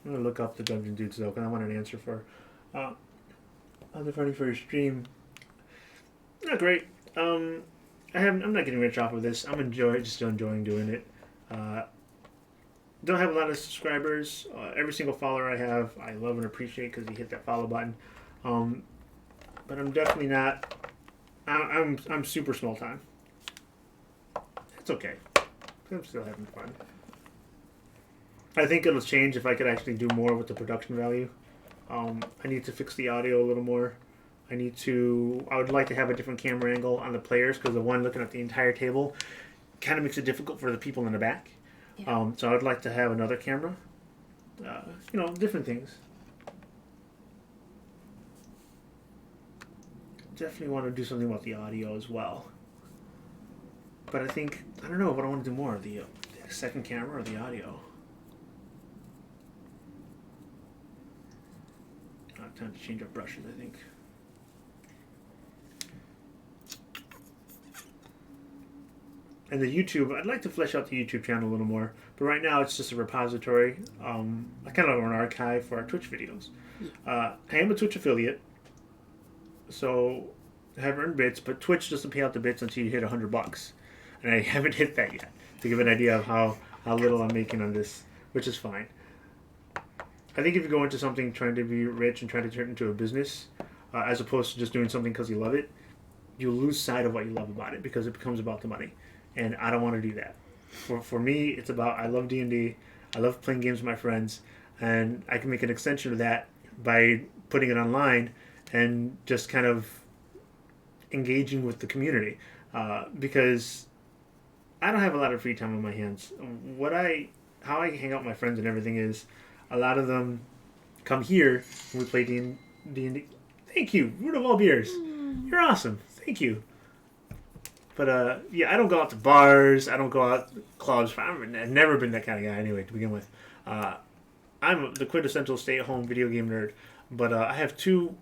I'm gonna look up the Dungeon Dudes though, because I want an answer for. How's it running for your stream? Not great. I'm not getting rich off of this. I'm just enjoying doing it. Don't have a lot of subscribers. Every single follower I have, I love and appreciate because you hit that follow button. But I'm definitely not. I'm super small time. It's okay. I'm still having fun. I think it'll change if I could actually do more with the production value. I need to fix the audio a little more. I would like to have a different camera angle on the players because the one looking at the entire table kind of makes it difficult for the people in the back. Yeah. So I'd like to have another camera. Different things. definitely want to do something about the audio as well. But I don't know what I want to do more, the second camera or the audio. Time to change up brushes, I think. And the YouTube, I'd like to flesh out the YouTube channel a little more, but right now it's just a repository, kind of an archive for our Twitch videos. I am a Twitch affiliate, so I have earned bits, but Twitch doesn't pay out the bits until you hit $100, and I haven't hit that yet, to give an idea of how little I'm making on this, which is fine. I think if you go into something trying to be rich and trying to turn it into a business, as opposed to just doing something because you love it, you'll lose sight of what you love about it because it becomes about the money. And I don't want to do that. For me, it's about, I love D&D, I love playing games with my friends, and I can make an extension of that by putting it online and just kind of engaging with the community. Because I don't have a lot of free time on my hands. How I hang out with my friends and everything is, a lot of them come here and we play D&D. Thank you, root of all beers. You're awesome. Thank you. But yeah, I don't go out to bars. I don't go out to clubs. I've never been that kind of guy anyway to begin with. I'm the quintessential stay-at-home video game nerd. But I have two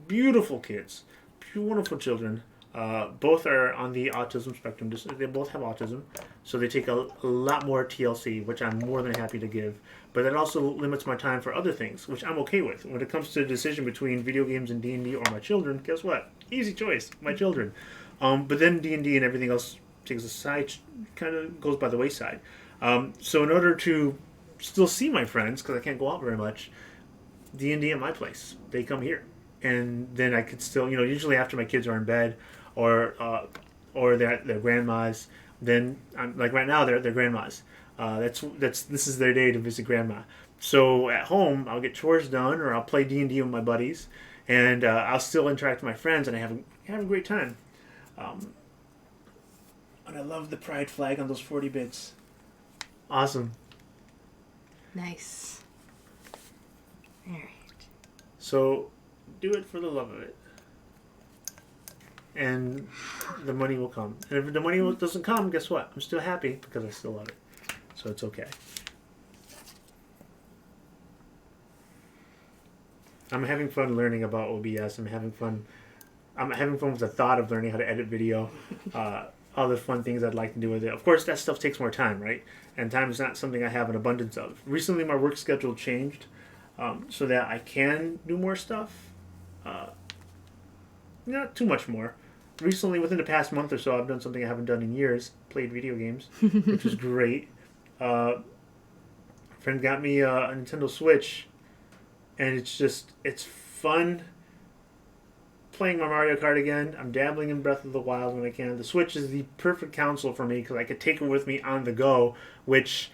beautiful kids, two wonderful children. Both are on the autism spectrum. They both have autism, so they take a lot more TLC, which I'm more than happy to give. But that also limits my time for other things, which I'm okay with. When it comes to the decision between video games and D&D or my children, guess what? Easy choice, my children. But then D&D and everything else takes a side, kind of goes by the wayside. So in order to still see my friends, because I can't go out very much, D&D at my place. They come here. And then I could still, usually after my kids are in bed, or they're at their grandma's. Then, like right now, they're at their grandma's. This is their day to visit grandma. So at home, I'll get chores done, or I'll play D&D with my buddies, and I'll still interact with my friends, and I have a great time. And I love the pride flag on those 40 bits. Awesome. Nice. All right. So, do it for the love of it. And the money will come. And if the money doesn't come, guess what? I'm still happy because I still love it. So it's okay. I'm having fun learning about OBS. I'm having fun with the thought of learning how to edit video. All the fun things I'd like to do with it. Of course, that stuff takes more time, right? And time is not something I have an abundance of. Recently, my work schedule changed so that I can do more stuff. Not too much more. Recently, within the past month or so, I've done something I haven't done in years. Played video games, which was great. A friend got me a Nintendo Switch, and it's fun playing my Mario Kart again. I'm dabbling in Breath of the Wild when I can. The Switch is the perfect console for me because I could take it with me on the go, which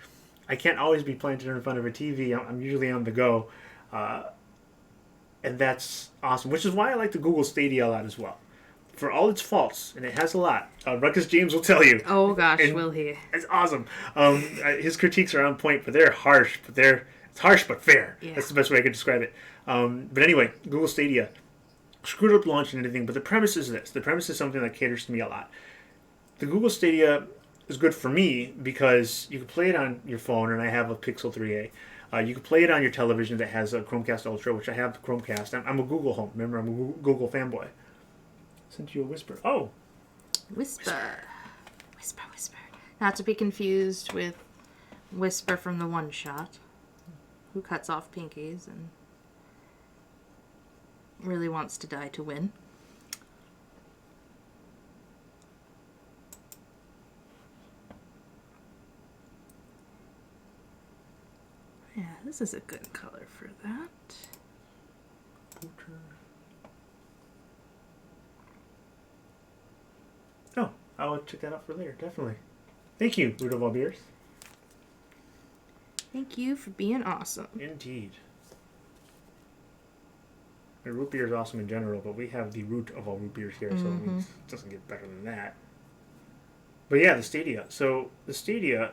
I can't always be planted in front of a TV. I'm usually on the go. And that's awesome, which is why I like the Google Stadia a lot as well. For all its faults, and it has a lot, Ruckus James will tell you. Oh gosh, will he? It's awesome. His critiques are on point, but they're harsh. It's harsh but fair. Yeah. That's the best way I could describe it. But anyway, Google Stadia screwed up launch and everything. But the premise is this. The premise is something that caters to me a lot. The Google Stadia is good for me because you can play it on your phone, and I have a Pixel 3a. You can play it on your television that has a Chromecast Ultra, which I have the Chromecast. I'm a Google Home. Remember, I'm a Google fanboy. Sent you a whisper. Oh. Whisper. Not to be confused with Whisper from the One Shot, who cuts off pinkies and really wants to die to win. Yeah, this is a good color for that. Oh, I'll check that out for later, definitely. Thank you, Root of All Beers. Thank you for being awesome. Indeed. The root beer is awesome in general, but we have the root of all root beers here, so it doesn't get better than that. But yeah, the Stadia. So the Stadia,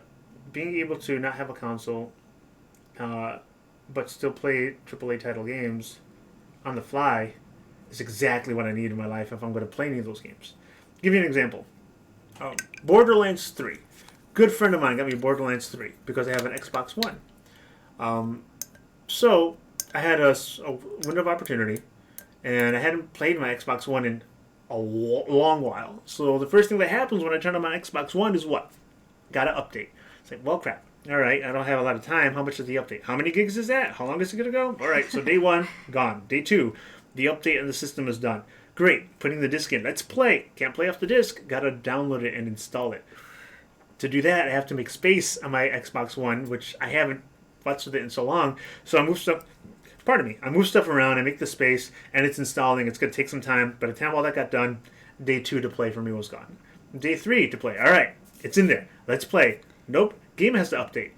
being able to not have a console, but still play AAA title games on the fly, is exactly what I need in my life if I'm going to play any of those games. Give you an example. Borderlands 3. Good friend of mine got me Borderlands 3 because I have an Xbox One. So I had a window of opportunity, and I hadn't played my Xbox One in a long while. So the first thing that happens when I turn on my Xbox One is what? Got to update. It's like, well, crap. All right, I don't have a lot of time. How much is the update? How many gigs is that? How long is it going to go? All right, so day 1, gone. Day 2, the update on the system is done. Great, putting the disc in. Let's play. Can't play off the disc. Got to download it and install it. To do that, I have to make space on my Xbox One, which I haven't futzed with it in so long. So I move stuff. Pardon me. I move stuff around. I make the space, and it's installing. It's going to take some time. By the time all that got done, day 2 to play for me was gone. Day 3 to play. All right, it's in there. Let's play. Nope. Game has to update.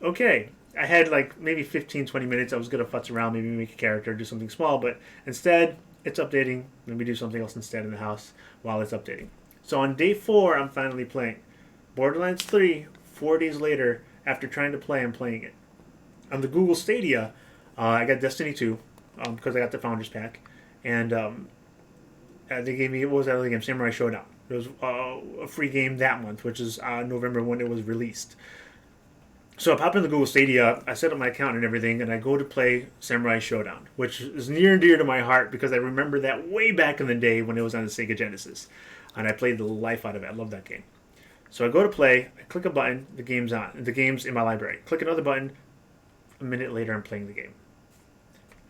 Okay. I had like maybe 15, 20 minutes. I was going to futz around, maybe make a character, do something small, but instead, it's updating. Let me do something else instead in the house while it's updating. So on day 4, I'm finally playing Borderlands 3. 4 days later, after trying to play, I'm playing it. On the Google Stadia, I got Destiny 2 because I got the Founders Pack, and they gave me, what was that other game? Samurai Showdown. It was a free game that month, which is November when it was released. So I pop into Google Stadia, I set up my account and everything, and I go to play Samurai Showdown, which is near and dear to my heart because I remember that way back in the day when it was on the Sega Genesis. And I played the life out of it. I love that game. So I go to play, I click a button, the game's on. The game's in my library. Click another button, a minute later I'm playing the game.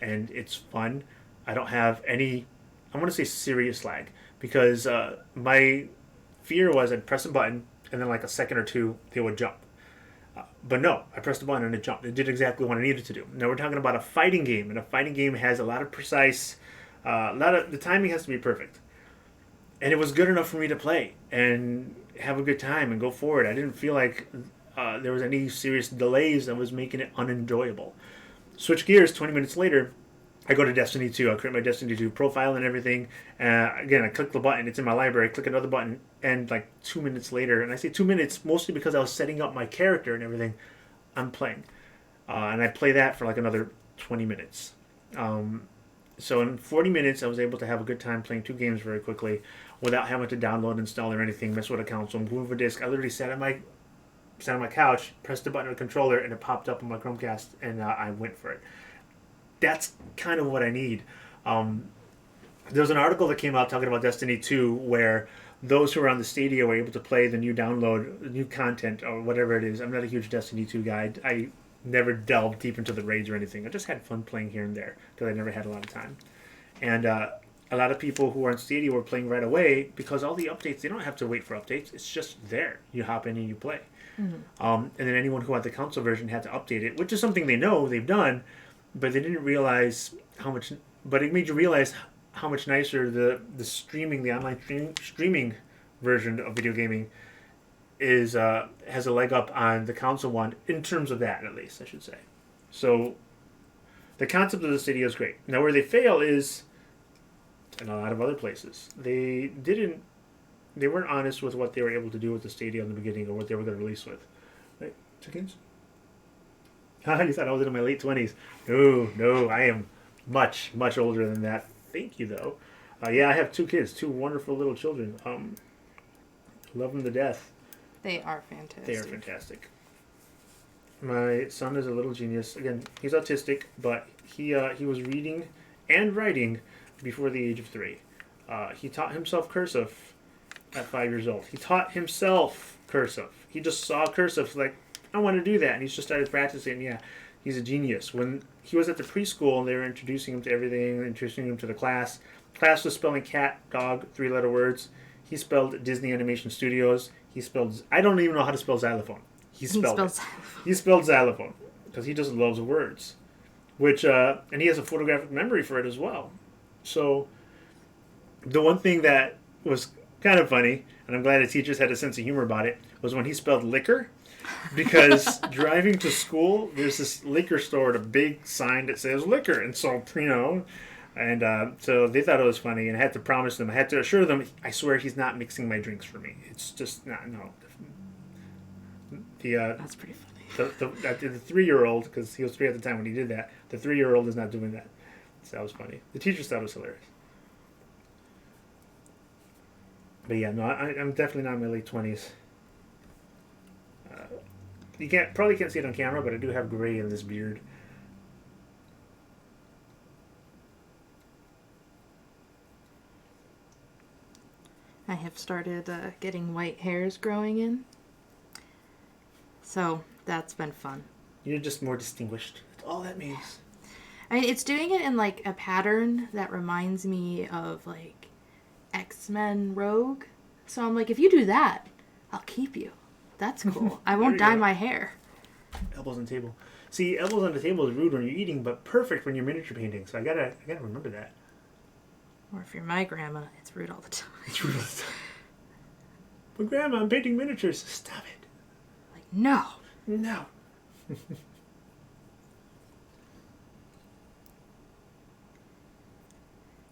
And it's fun. I don't have any, I want to say serious lag, because my fear was I'd press a button, and then like a second or two, they would jump. But no, I pressed the button and it jumped. It did exactly what I needed to do. Now we're talking about a fighting game, and a fighting game has a lot of precise, the timing has to be perfect. And it was good enough for me to play and have a good time and go forward. I didn't feel like there was any serious delays that was making it unenjoyable. Switch gears, 20 minutes later, I go to Destiny 2. I create my Destiny 2 profile and everything. Again, I click the button. It's in my library. I click another button. And like 2 minutes later, and I say 2 minutes mostly because I was setting up my character and everything, I'm playing. And I play that for like another 20 minutes. So in 40 minutes, I was able to have a good time playing 2 games very quickly without having to download, install, or anything, mess with a console, move a disc. I literally sat on my couch, pressed the button on the controller, and it popped up on my Chromecast, and I went for it. That's kind of what I need. There's an article that came out talking about Destiny 2 where those who are on the Stadia were able to play the new download, the new content, or whatever it is. I'm not a huge Destiny 2 guy. I never delved deep into the raids or anything. I just had fun playing here and there because I never had a lot of time. And a lot of people who are on Stadia were playing right away because all the updates, they don't have to wait for updates. It's just there. You hop in and you play. Mm-hmm. And then anyone who had the console version had to update it, which is something they know, they've done, but they didn't realize how much. But it made you realize how much nicer the streaming, the online streaming version of video gaming is, has a leg up on the console one in terms of that, at least I should say. So the concept of the Stadia is great. Now where they fail is in a lot of other places. They weren't honest with what they were able to do with the Stadia in the beginning or what they were going to release with. Right, chickens? You thought I was in my late 20s. No, I am much, much older than that. Thank you, though. Yeah, I have 2 kids, 2 wonderful little children. Love them to death. They are fantastic. They are fantastic. My son is a little genius. Again, he's autistic, but he was reading and writing before the age of 3. He taught himself cursive at 5 years old. He taught himself cursive. He just saw cursive, like, I want to do that, and he's just started practicing. Yeah, he's a genius. When he was at the preschool, they were introducing him to everything, introducing him to the class. Class was spelling cat, dog, 3-letter words. He spelled Disney Animation Studios. He spelled, I don't even know how to spell xylophone. He spelled it. He spelled xylophone because he just loves words. Which, and he has a photographic memory for it as well. So, the one thing that was kind of funny, and I'm glad the teachers had a sense of humor about it, was when he spelled liquor. Because driving to school, there's this liquor store with a big sign that says liquor. And so, and so they thought it was funny, and I had to promise them, I had to assure them, I swear he's not mixing my drinks for me. It's just not, no. That's pretty funny. The 3-year-old, because he was 3 at the time when he did that, the 3-year-old is not doing that. So that was funny. The teacher thought it was hilarious. But yeah, no, I'm definitely not in my late 20s. You probably can't see it on camera, but I do have gray in this beard. I have started getting white hairs growing in. So that's been fun. You're just more distinguished. That's all that means. I mean, it's doing it in like a pattern that reminds me of like X-Men Rogue. So I'm like, if you do that, I'll keep you. That's cool. I won't dye my hair. Elbows on the table. See, elbows on the table is rude when you're eating, but perfect when you're miniature painting. So I gotta remember that. Or if you're my grandma, it's rude all the time. It's rude all the time. But Grandma, I'm painting miniatures. Stop it. Like, no. No.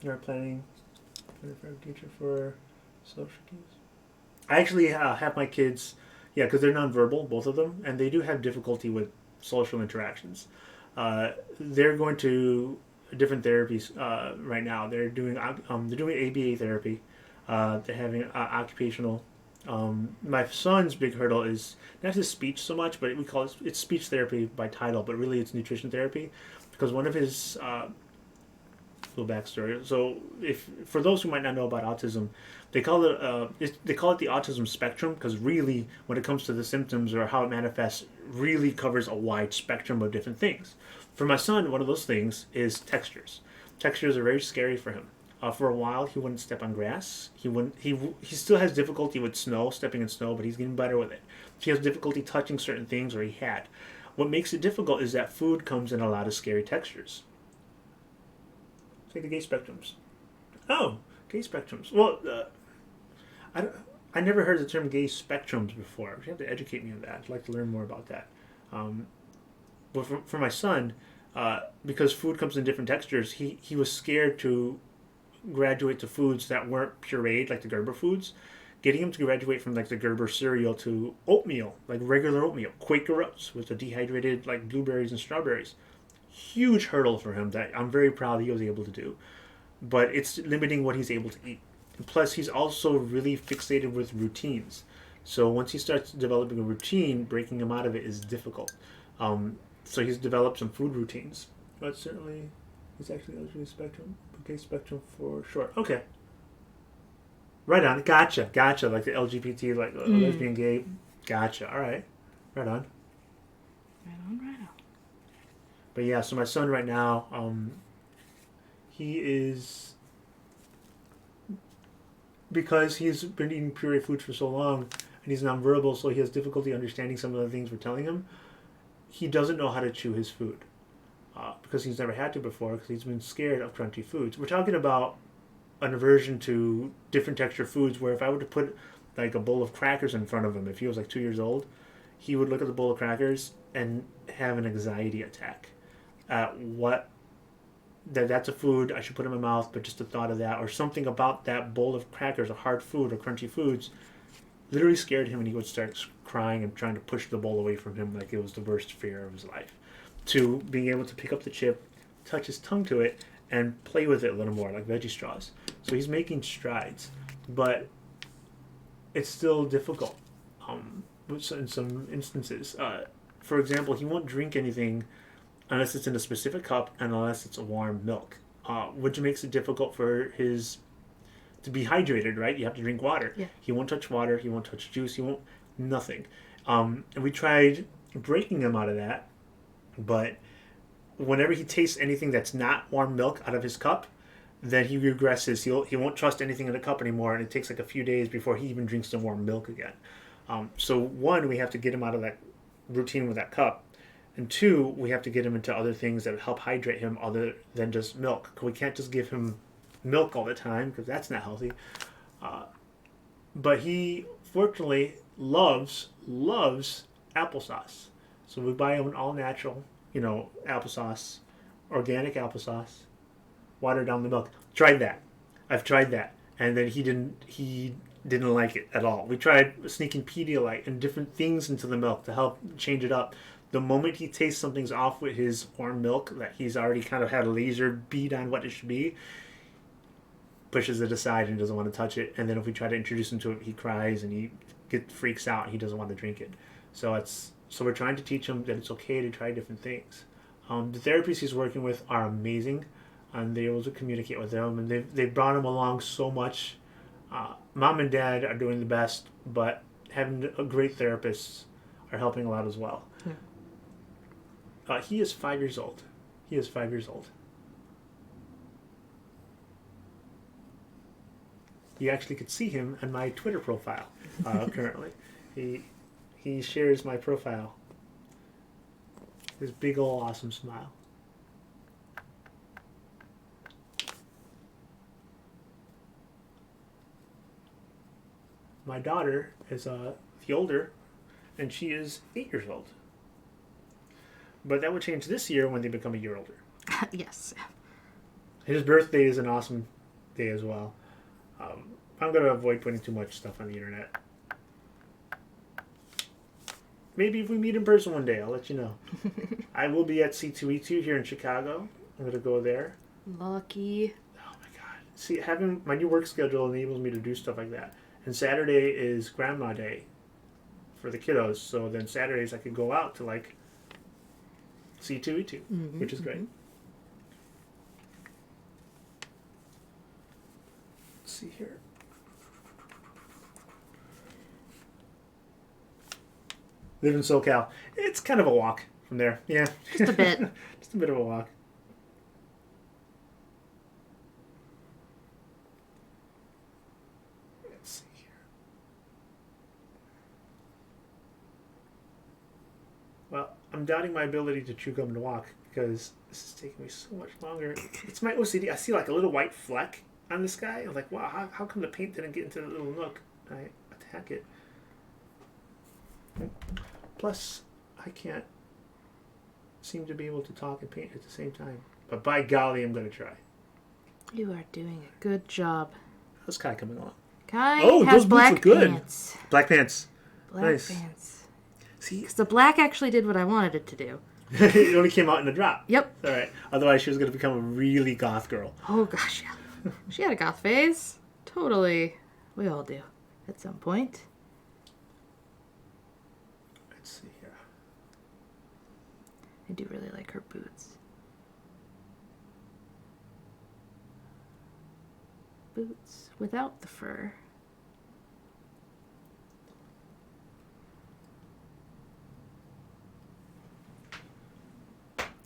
You're planning for a future for social cues. I actually have my kids, because they're nonverbal, both of them, and they do have difficulty with social interactions. They're going to different therapies right now. They're doing ABA therapy. They're having occupational. My son's big hurdle is not his speech so much, but we call it's speech therapy by title, but really it's nutrition therapy, because one of his little backstory. So, for those who might not know about autism, they call it the autism spectrum, because really, when it comes to the symptoms or how it manifests, really covers a wide spectrum of different things. For my son, one of those things is textures. Textures are very scary for him. For a while, he wouldn't step on grass. He still has difficulty with snow, stepping in snow, but he's getting better with it. He has difficulty touching certain things, or he had. What makes it difficult is that food comes in a lot of scary textures. It's like the gay spectrums. Oh, gay spectrums. Well, I never heard the term gay spectrums before. You have to educate me on that. I'd like to learn more about that. But for my son, because food comes in different textures, he was scared to graduate to foods that weren't pureed, like the Gerber foods. Getting him to graduate from like the Gerber cereal to oatmeal, like regular oatmeal, Quaker Oats with the dehydrated like blueberries and strawberries. Huge hurdle for him that I'm very proud he was able to do. But it's limiting what he's able to eat. Plus, he's also really fixated with routines. So once he starts developing a routine, breaking him out of it is difficult. So he's developed some food routines. But certainly, it's actually LGBT spectrum. Okay, spectrum for short. Okay. Right on. Gotcha. Like the LGBT, like lesbian, gay. Gotcha. All right. Right on. Right on. But yeah, so my son right now, he is, because he's been eating puree foods for so long, and he's nonverbal, so he has difficulty understanding some of the things we're telling him. He doesn't know how to chew his food, because he's never had to before, because he's been scared of crunchy foods. We're talking about an aversion to different texture foods, where if I were to put like a bowl of crackers in front of him, if he was like 2 years old, he would look at the bowl of crackers and have an anxiety attack. That's a food I should put in my mouth, but just the thought of that, or something about that bowl of crackers, or hard food or crunchy foods, literally scared him, and he would start crying and trying to push the bowl away from him like it was the worst fear of his life. To being able to pick up the chip, touch his tongue to it, and play with it a little more, like veggie straws. So he's making strides, but it's still difficult in some instances. For example, he won't drink anything unless it's in a specific cup and unless it's a warm milk, which makes it difficult for to be hydrated, right? You have to drink water. Yeah. He won't touch water. He won't touch juice. He won't, nothing. And we tried breaking him out of that, but whenever he tastes anything that's not warm milk out of his cup, then he regresses. He won't trust anything in the cup anymore, and it takes like a few days before he even drinks the warm milk again. So one, we have to get him out of that routine with that cup. And two, we have to get him into other things that help hydrate him other than just milk. We can't just give him milk all the time, because that's not healthy. But he, fortunately, loves applesauce. So we buy him an all-natural, applesauce, organic applesauce, water down the milk. Tried that. I've tried that. And then he didn't like it at all. We tried sneaking Pedialyte and different things into the milk to help change it up. the moment he tastes something's off with his warm milk, that he's already kind of had a laser bead on what it should be, pushes it aside and doesn't want to touch it. And then if we try to introduce him to it, he cries and he freaks out. He doesn't want to drink it. So we're trying to teach him that it's okay to try different things. The therapists he's working with are amazing, and they're able to communicate with them, and they've brought him along so much. Mom and dad are doing the best, but having a great therapist are helping a lot as well. Yeah. He is 5 years old. He is 5 years old. You actually could see him on my Twitter profile currently. He shares my profile. His big ol' awesome smile. My daughter is the older, and she is 8 years old. But that would change this year when they become a year older. Yes. His birthday is an awesome day as well. I'm going to avoid putting too much stuff on the internet. Maybe if we meet in person one day, I'll let you know. I will be at C2E2 here in Chicago. I'm going to go there. Lucky. Oh my God. See, having my new work schedule enables me to do stuff like that. And Saturday is Grandma Day for the kiddos. So then Saturdays I could go out to like C2E2, which is great. Let's see here. Live in SoCal. It's kind of a walk from there. Yeah. Just a bit. Just a bit of a walk. Let's see here. Well, I'm doubting my ability to chew gum and walk because this is taking me so much longer. It's my OCD. I see like a little white fleck on this guy. I'm like, wow, how come the paint didn't get into the little nook? I attack it. Plus, I can't seem to be able to talk and paint at the same time. But by golly, I'm going to try. You are doing a good job. How's Kai coming along? Kai those has boots black look good. pants. Black pants. Black Nice. pants. See, Because the black actually did what I wanted it to do. it only came out in a drop. Yep. All right. Otherwise, she was going to become a really goth girl. Oh, gosh, yeah. She had a goth phase. Totally. We all do. At some point. Let's see here. I do really like her boots. Boots without the fur.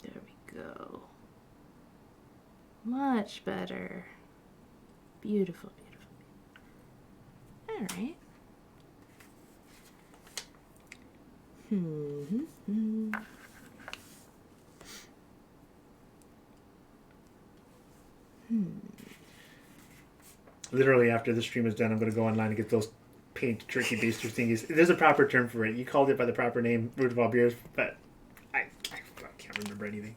There we go. Much better. Beautiful, beautiful. All right. Literally, after the stream is done, I'm going to go online and get those paint turkey baster thingies. There's a proper term for it. You called it by the proper name, Root of All Beers, but I can't remember anything.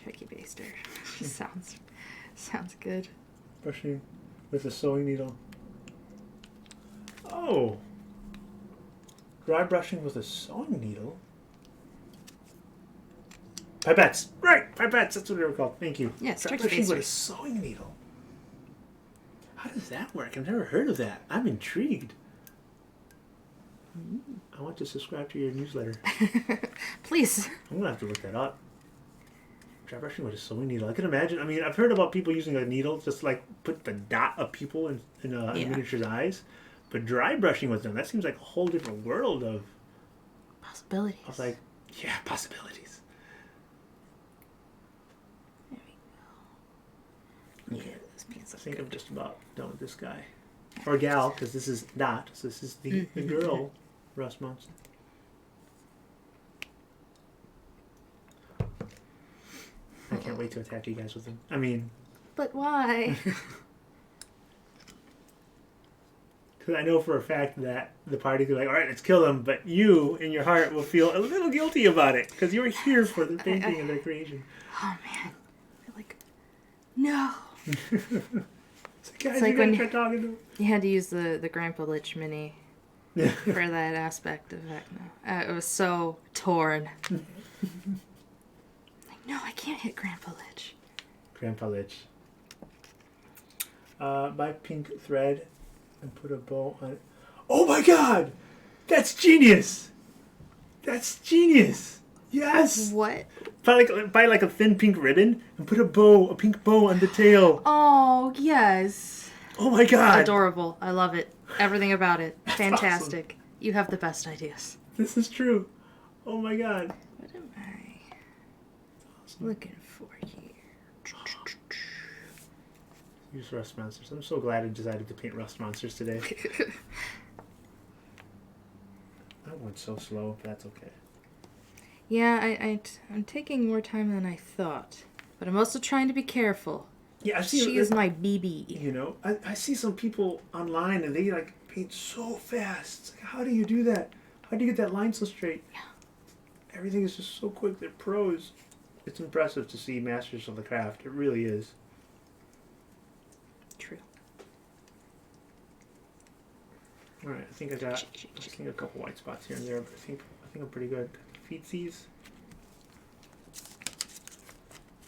Turkey baster. Sounds good. Brushing with a sewing needle. Oh. Dry brushing with a sewing needle? Pipettes. Right, pipettes. That's what they were called. Thank you. Yes, Dry turkey brushing with a basters. sewing needle. How does that work? I've never heard of that. I'm intrigued. I want to subscribe to your newsletter. Please. I'm going to have to look that up. Dry brushing with a sewing needle. I can imagine. I mean, I've heard about people using a needle just like put the dot of people in a miniature's eyes. But dry brushing with them, that seems like a whole different world of Possibilities. I was like, yeah, possibilities. There we go. Okay. I think I'm just about done with this guy. Or gal, because this is not. So this is the girl, Russ Munson. I can't wait to attack you guys with him. I mean... But why? Because I know for a fact that the party could be like, all right, let's kill them, but you, in your heart, will feel a little guilty about it, because you were here for the painting and their creation. Oh, man. You're like, no. It's like, guys, It's like you gotta when try talking to him. You had to use the Grandpa Lich mini for that aspect of it. No. It was so torn. Like, no, I can't hit Grandpa Lich. Grandpa Lich. Buy pink thread and put a bow on it. Oh my god! That's genius! That's genius! Yes! What? Buy like a thin pink ribbon and put a pink bow on the tail. Oh, yes. Oh my god! Adorable. I love it. Everything about it. That's Fantastic. You have the best ideas. This is true. Oh my god. What am I looking for here? Use rust monsters. I'm so glad I decided to paint rust monsters today. I went so slow, but that's okay. Yeah, I'm taking more time than I thought. But I'm also trying to be careful. Yeah, I've seen. She is my BB. You know, I see some people online and they like paint so fast. It's like, how do you do that? How do you get that line so straight? Yeah. Everything is just so quick. They're pros. It's impressive to see masters of the craft. It really is. True. All right, I think I got a couple white spots here and there, but I think I'm pretty good. Feetsies.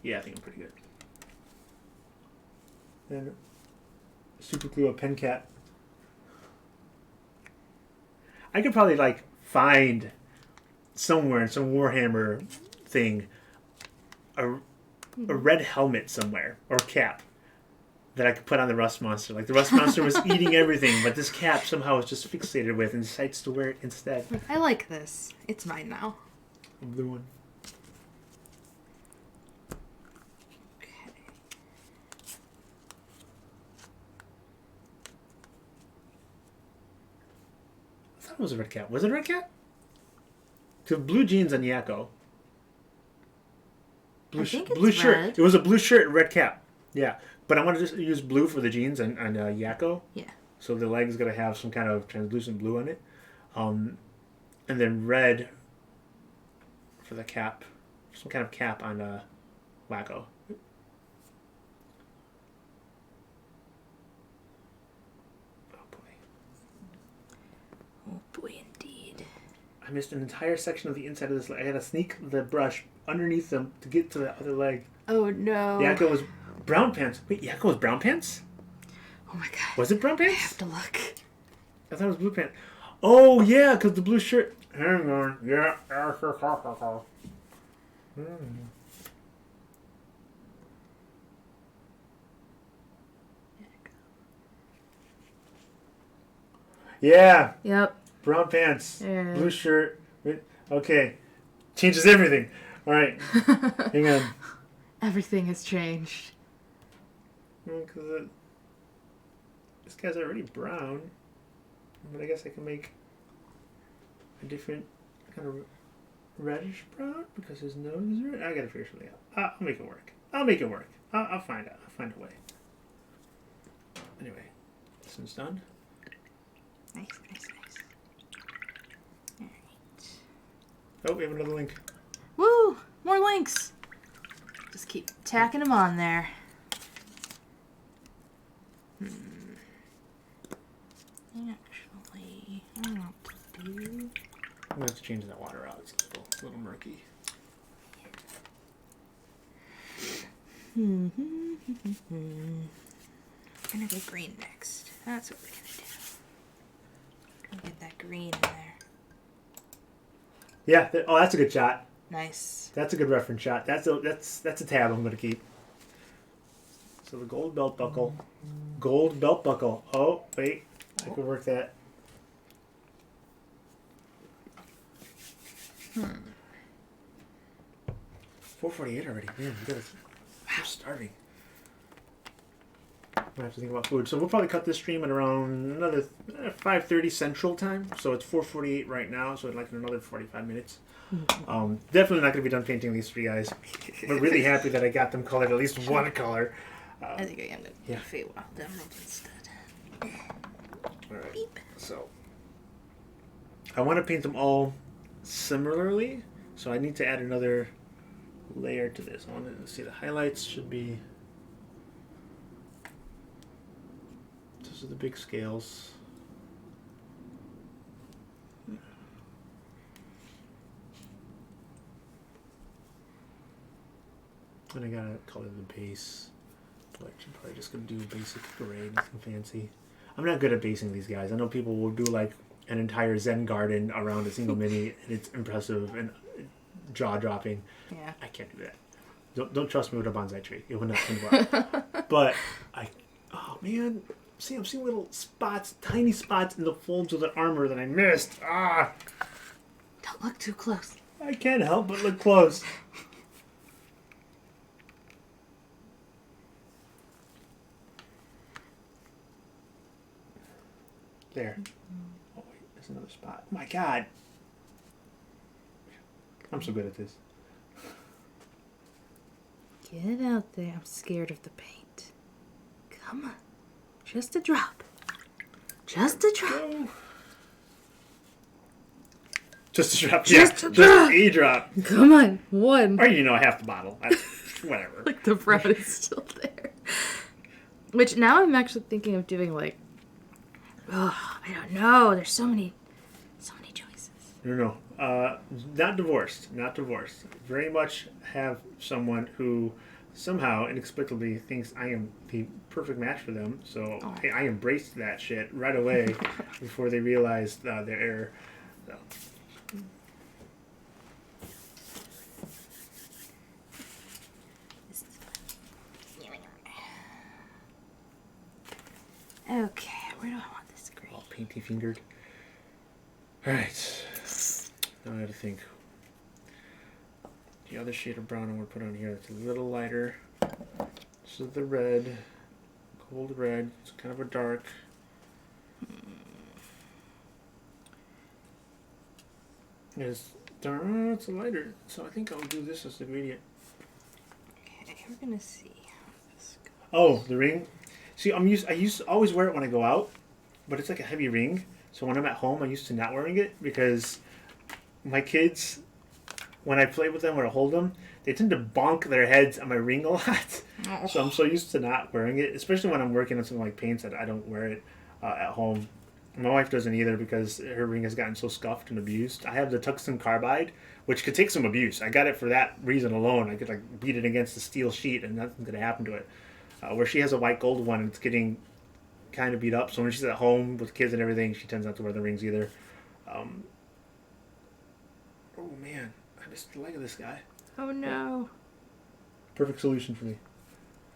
Yeah, I think I'm pretty good. Then super glue a pen cat. I could probably like find somewhere in some Warhammer thing a red helmet somewhere or cap that I could put on the rust monster. Like the rust monster was eating everything, but this cap somehow was just fixated with and decides to wear it instead. I like this. It's mine now. A blue one. Okay. I thought it was a red cap. Was it a red cap? So blue jeans on Yakko. I think it's blue shirt. red. It was a blue shirt and red cap. Yeah. But I want to just use blue for the jeans on Yakko. Yeah. So the leg's going to have some kind of translucent blue on it. And then red for the cap. Some kind of cap on Wacko. Oh boy. Oh boy, indeed. I missed an entire section of the inside of this leg. I had to sneak the brush underneath them to get to the other leg. Oh no. Yakko was brown pants. Wait, Yakko was brown pants? Oh my god. Was it brown I pants? have to look. I thought it was blue pants. Oh yeah, because the blue shirt. Hang on. Yeah. Yeah. Yep. Brown pants. Yeah. Blue shirt. Okay. Changes everything. All right. Hang on. Everything has changed. Because this guy's already brown. But I guess I can make a different kind of reddish brown because his nose is red. I gotta figure something out. I'll make it work. I'll find out. I'll find a way. Anyway, this one's done. Nice. Alright. Oh, we have another link. Woo! More links! Just keep tacking them on there. Actually, I don't know what to do. I'm gonna have to change that water out. It's a little murky. We're gonna go green next. That's what we're gonna do. Gonna get that green in there. Yeah. Oh, that's a good shot. Nice. That's a good reference shot. That's a tab I'm gonna keep. So the gold belt buckle. Gold belt buckle. Oh, wait. I could work that. 4:48 already. Man, I'm starving. I have to think about food. So we'll probably cut this stream at around another 5:30 Central Time. So it's 4:48 right now. So like in another 45 minutes. Definitely not going to be done painting these three guys. But really happy that I got them colored at least one color. I think I am gonna yeah. fade wild emeralds instead. Alright. Beep. So I want to paint them all similarly. So I need to add another layer to this. I want to see the highlights should be. Those are the big scales. And I gotta color the base. Which I'm probably just gonna do basic gray, nothing fancy. I'm not good at basing these guys. I know people will do like an entire Zen garden around a single mini, and it's impressive and jaw-dropping. Yeah. I can't do that. Don't trust me with a bonsai tree. It will not work. But oh man, see, I'm seeing little spots, tiny spots in the folds of the armor that I missed. Ah, Don't look too close. I can't help but look close. There. Oh wait, there's another spot. Oh my god. I'm so good at this. Get out there. I'm scared of the paint. Come on. Just a drop. Just a drop. Go. Just a drop. Just yeah, a drop. Just a drop. Come on. One. Or half the bottle. Whatever. Like the brown is still there. Which now I'm actually thinking of doing like, oh, I don't know. There's so many choices. No. Not divorced. Not divorced. Very much have someone who somehow inexplicably thinks I am the perfect match for them. So I embraced that shit right away before they realized their error. So. Okay, where do I want this green? All painty fingered. Alright. Now I have to think. The other shade of brown I'm going to put on here that's a little lighter. This is the red. Cold red. It's kind of a dark. It's dark. It's a lighter. So I think I'll do this as the gradient. Okay, we're gonna see. Oh, the ring. See, I used to always wear it when I go out, but it's like a heavy ring. So when I'm at home, I used to not wearing it because my kids, when I play with them or I hold them, they tend to bonk their heads on my ring a lot. Oh. So I'm so used to not wearing it, especially when I'm working on something like paints that I don't wear it at home. My wife doesn't either because her ring has gotten so scuffed and abused. I have the tungsten carbide, which could take some abuse. I got it for that reason alone. I could like beat it against a steel sheet and nothing's going to happen to it. Where she has a white gold one and it's getting kind of beat up. So when she's at home with kids and everything, she tends not to wear the rings either. Oh man, I missed the leg of this guy. Oh no. Perfect solution for me.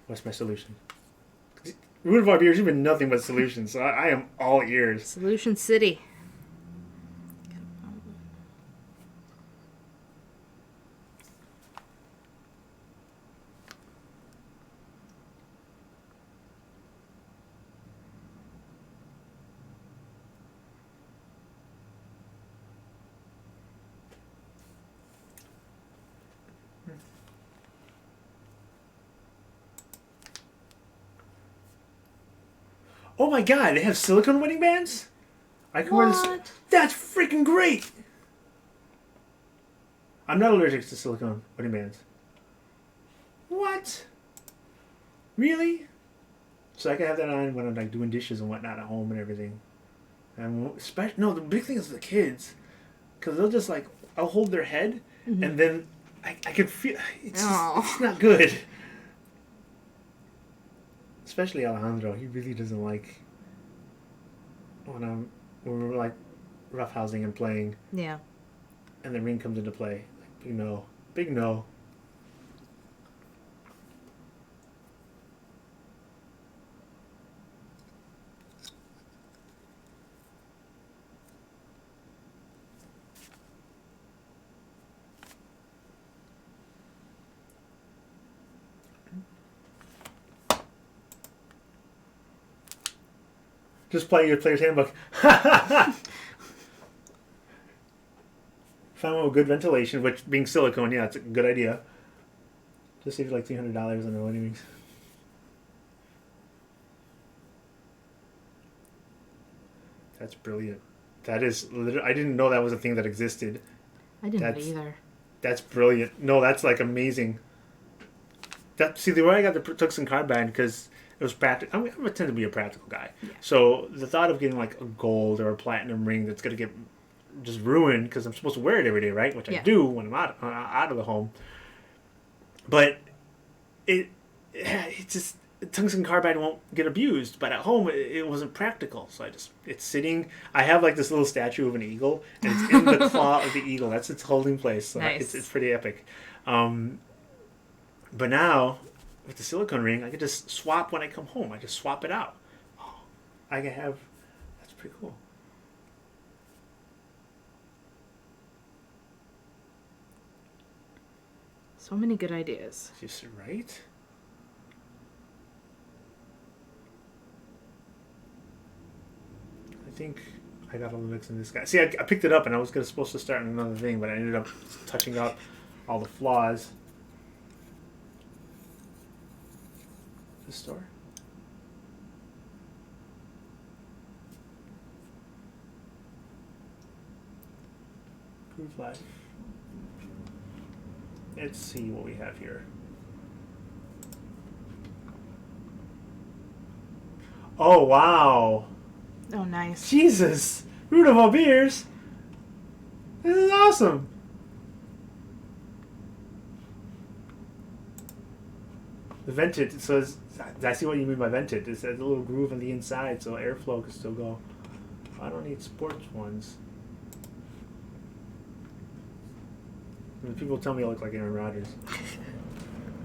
What's my solution? Rudolph ears, you've been nothing but solutions, so I am all ears. Solution City. Oh my god, they have silicone wedding bands? I can wear this. That's freaking great! I'm not allergic to silicone wedding bands. What? Really? So I can have that on when I'm like doing dishes and whatnot at home and everything. And no, the big thing is the kids, because they'll just like I'll hold their head and then I can feel it's not good. Especially Alejandro, he really doesn't like when we're like roughhousing and playing. Yeah. And the ring comes into play. Like, big no. Just playing your player's handbook. Found one with good ventilation, which being silicone, yeah, it's a good idea. Just save like $300 on the wedding rings. That's brilliant. That is literally, I didn't know that was a thing that existed. I didn't either. That's brilliant. No, that's like amazing. See, the way I got the tungsten carbide because it was practical. I tend to be a practical guy. Yeah. So the thought of getting like a gold or a platinum ring that's going to get just ruined because I'm supposed to wear it every day, right? Which I do when I'm out of the home. But it just tungsten carbide won't get abused, but at home it wasn't practical. So it's sitting. I have like this little statue of an eagle, and it's in the claw of the eagle. That's its holding place. So Nice. it's pretty epic. But now with the silicone ring, I can just swap when I come home. I just swap it out. Oh, I can have. That's pretty cool. So many good ideas. Just right. I think I got all the mix in this guy. See, I picked it up and I was supposed to start on another thing, but I ended up touching up all the flaws. This store? Prove life. Let's see what we have here. Oh, wow. Oh, nice. Jesus! Root of all beers! This is awesome! The vented, so I see what you mean by vented. It's a little groove on the inside so airflow can still go. I don't need sports ones. I mean, people tell me I look like Aaron Rodgers.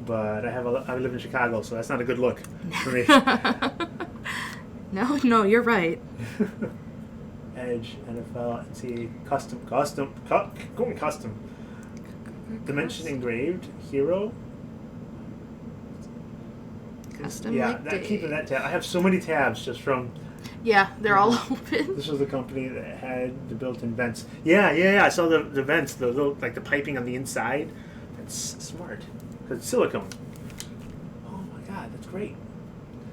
But I live in Chicago, so that's not a good look for me. No, you're right. Edge, NFL, NCAA, going custom. Dimension engraved, hero. Custom Yeah, like keeping that tab. I have so many tabs just from. Yeah, they're all open. This was the company that had the built-in vents. Yeah. I saw the vents, the little like the piping on the inside. That's smart because it's silicone. Oh my god, that's great.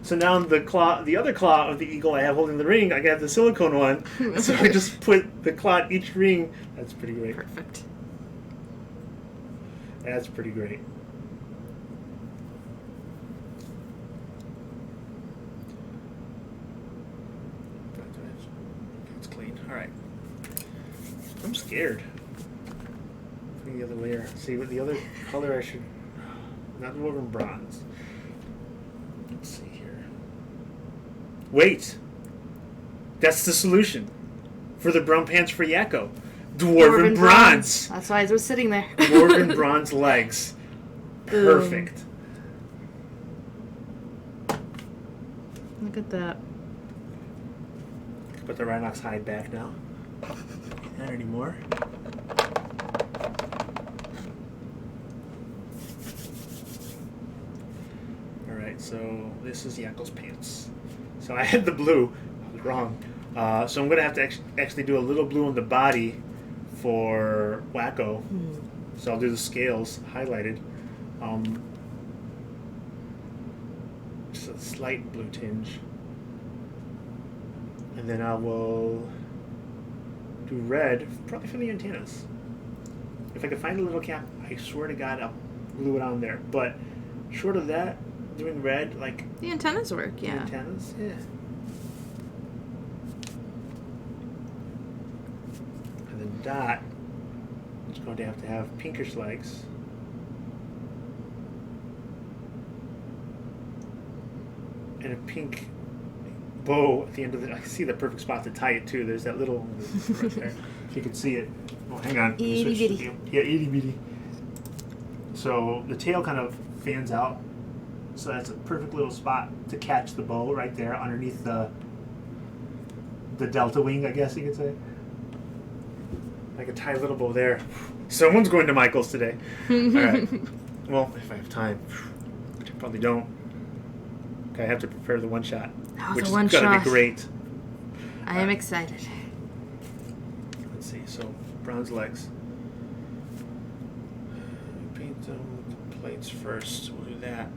So now the other claw of the eagle I have holding the ring, I got the silicone one. So I just put the claw at each ring. That's pretty great. Perfect. That's pretty great. It's clean. All right. I'm scared. Putting the other layer. See what the other color I should. Not dwarven bronze. Let's see here. Wait. That's the solution for the brown pants for Yakko. Dwarven bronze. That's why I was sitting there. Dwarven bronze legs. Perfect. Look at that. Put the Rhinox hide back now. Not anymore. Alright, so this is Yakko's pants. So I had the blue. I was wrong. So I'm going to have to actually do a little blue on the body for Wacko. So I'll do the scales highlighted. Just a slight blue tinge. And then I will do red, probably for the antennas. If I can find a little cap, I swear to God, I'll glue it on there. But short of that, doing red, like... The antennas work, the yeah. antennas, yeah. And then Dot is going to have pinkish legs. And a pink bow at the end of the... I can see the perfect spot to tie it to. There's that little... right there. If you can see it. Oh, hang on. Itty bitty. Yeah, itty bitty. So the tail kind of fans out. So that's a perfect little spot to catch the bow right there underneath the delta wing, I guess you could say. I could tie a little bow there. Someone's going to Michael's today. All right. Well, if I have time, which I probably don't. Okay, I have to prepare the one shot, Oh, which the is one gonna shot. be great. I am excited. Let's see. So bronze legs. Paint them with the plates first. We'll do that.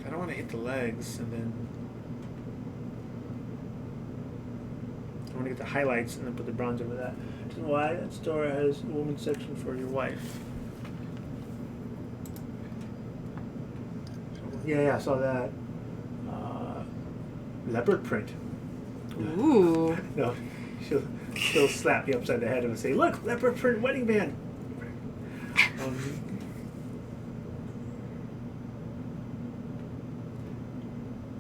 I don't want to hit the legs, and then I want to get the highlights and then put the bronze over that. Which is why that store has a women's section for your wife. Yeah, I saw that. Leopard print. Ooh. No, she'll slap you upside the head and say, "Look, leopard print wedding band."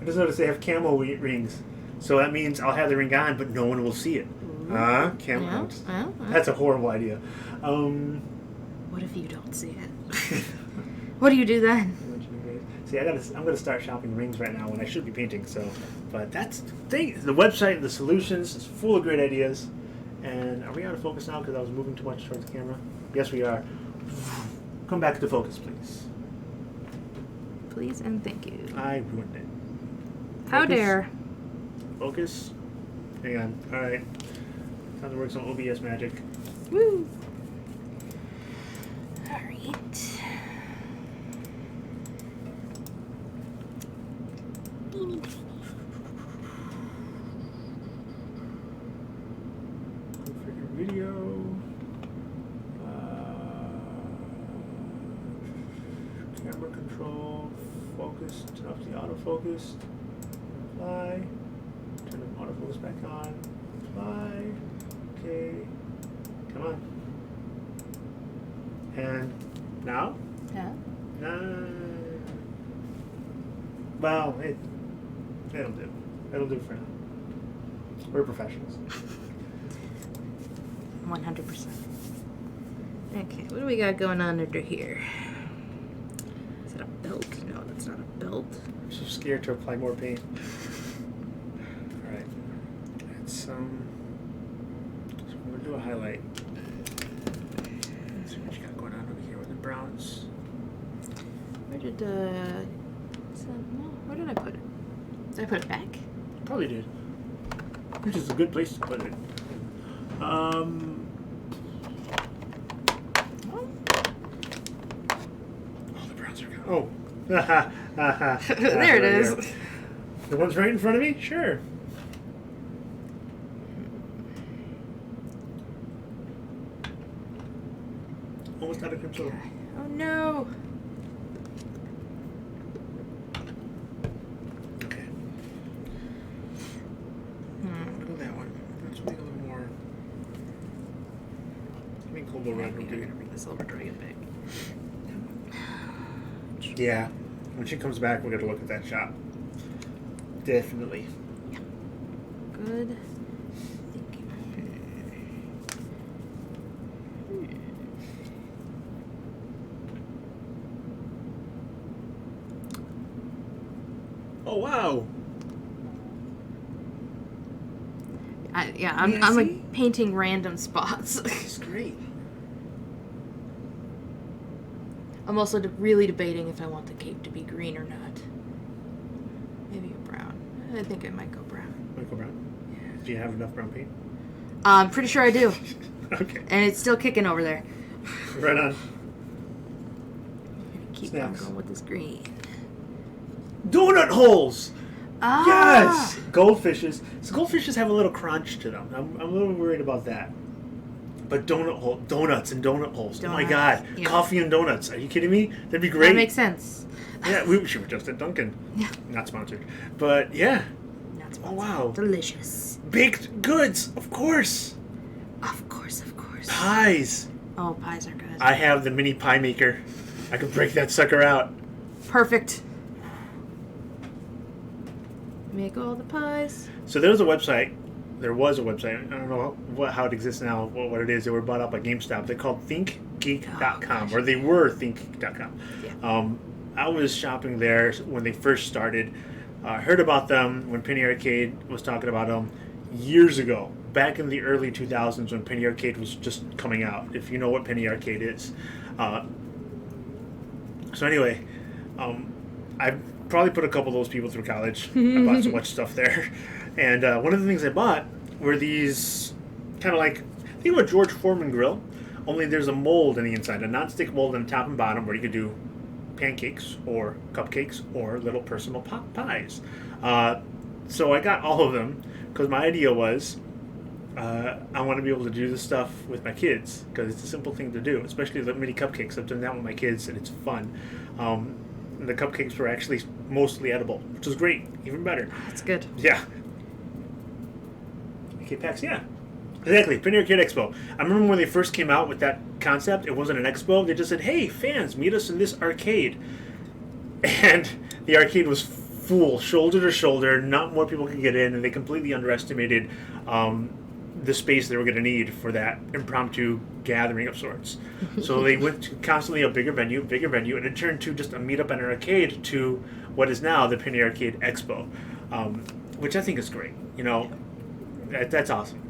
just noticed they have camo rings. So that means I'll have the ring on, but no one will see it. Camo. Yeah. That's a horrible idea. What if you don't see it? What do you do then? See, I'm gonna start shopping rings right now when I should be painting. So, but that's the thing. The website, the solutions, is full of great ideas. And are we out of focus now because I was moving too much towards the camera? Yes, we are. Come back to focus, please. Please and thank you. I ruined it. How Focus. dare? Focus. Hang on. All right. Time to work some OBS magic. Woo! Alright. Configure video. Camera control. Focus. Turn off the autofocus. Apply. Turn the autofocus back on. Apply. Okay. Come on. And now? Yeah. Well, it'll do. It'll do for now. We're professionals. 100%. Okay, what do we got going on under here? Is that a belt? No, that's not a belt. I'm so scared to apply more paint. Alright. Let's so I'm gonna do a highlight. Let's see what you got going on over here with the browns. Where did where did I put it? Did I put it back? Probably did. Which is a good place to put it. Oh, the browns are gone. Oh. There it is. The one's right in front of me? Sure. Almost out of control. Oh no. Okay. Look at that one. That's something a little more. I think Kobo Red will I'm do. gonna bring the silver dragon back. Yeah. When she comes back, we're going to look at that shop. Definitely. Good. Thank you. Oh, wow. I'm see? like painting random spots. That's great. I'm also really debating if I want the cape to be green or not. Maybe a brown. I think I might go brown. Michael Brown? Yeah. Do you have enough brown paint? I'm pretty sure I do. Okay. And it's still kicking over there. Right on. I'm gonna keep on Snaps. going with this green. Donut holes! Ah! Yes! Goldfishes. So goldfishes have a little crunch to them. I'm a little worried about that. But donuts and donut holes. Oh my Donuts, god. yeah. Coffee and donuts. Are you kidding me? That'd be great. That makes sense. Yeah, we should have just at Dunkin'. Yeah. Not sponsored. But yeah. That's Oh wow. delicious. Baked goods, of course. Of course, of course. Pies. Oh, pies are good. I have the mini pie maker. I can break that sucker out. Perfect. Make all the pies. So there was a website. There was a website. I don't know how it exists now, what it is. They were bought up by GameStop. They're called thinkgeek.com, or they were thinkgeek.com. Yeah. I was shopping there when they first started. Heard about them when Penny Arcade was talking about them years ago, back in the early 2000s when Penny Arcade was just coming out, if you know what Penny Arcade is. So anyway, I probably put a couple of those people through college. I bought so much stuff there. And one of the things I bought were these kind of like, think of a George Foreman grill, only there's a mold on the inside, a non-stick mold on the top and bottom where you could do pancakes or cupcakes or little personal pot pies. So I got all of them because my idea was I want to be able to do this stuff with my kids because it's a simple thing to do, especially the mini cupcakes. I've done that with my kids and it's fun. The cupcakes were actually mostly edible, which was great, even better. That's good. Yeah. Okay, PAX, yeah. Exactly, Penny Arcade Expo. I remember when they first came out with that concept, it wasn't an expo. They just said, hey, fans, meet us in this arcade. And the arcade was full, shoulder to shoulder. Not more people could get in, and they completely underestimated the space they were going to need for that impromptu gathering of sorts. So they went to constantly a bigger venue, and it turned to just a meetup and an arcade to what is now the Penny Arcade Expo, which I think is great. You know, that's awesome.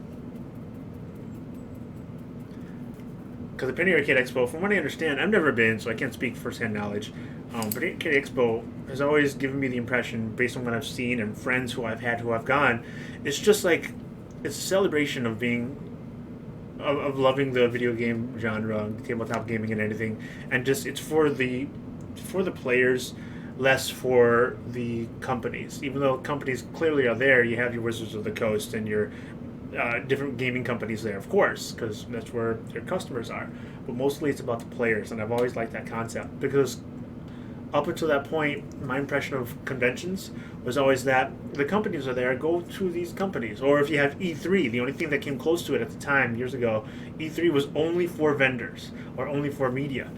Because the Penny Arcade Expo, from what I understand, I've never been, so I can't speak firsthand knowledge. But the Arcade Expo has always given me the impression, based on what I've seen and friends who I've had who have gone, it's just like it's a celebration of being, of loving the video game genre, tabletop gaming, and anything, and just it's for the players, less for the companies. Even though companies clearly are there, you have your Wizards of the Coast and your different gaming companies there, of course, because that's where their customers are. But mostly it's about the players, and I've always liked that concept because up until that point, my impression of conventions was always that the companies are there, go to these companies. Or if you have E3, the only thing that came close to it at the time, years ago, E3 was only for vendors or only for media.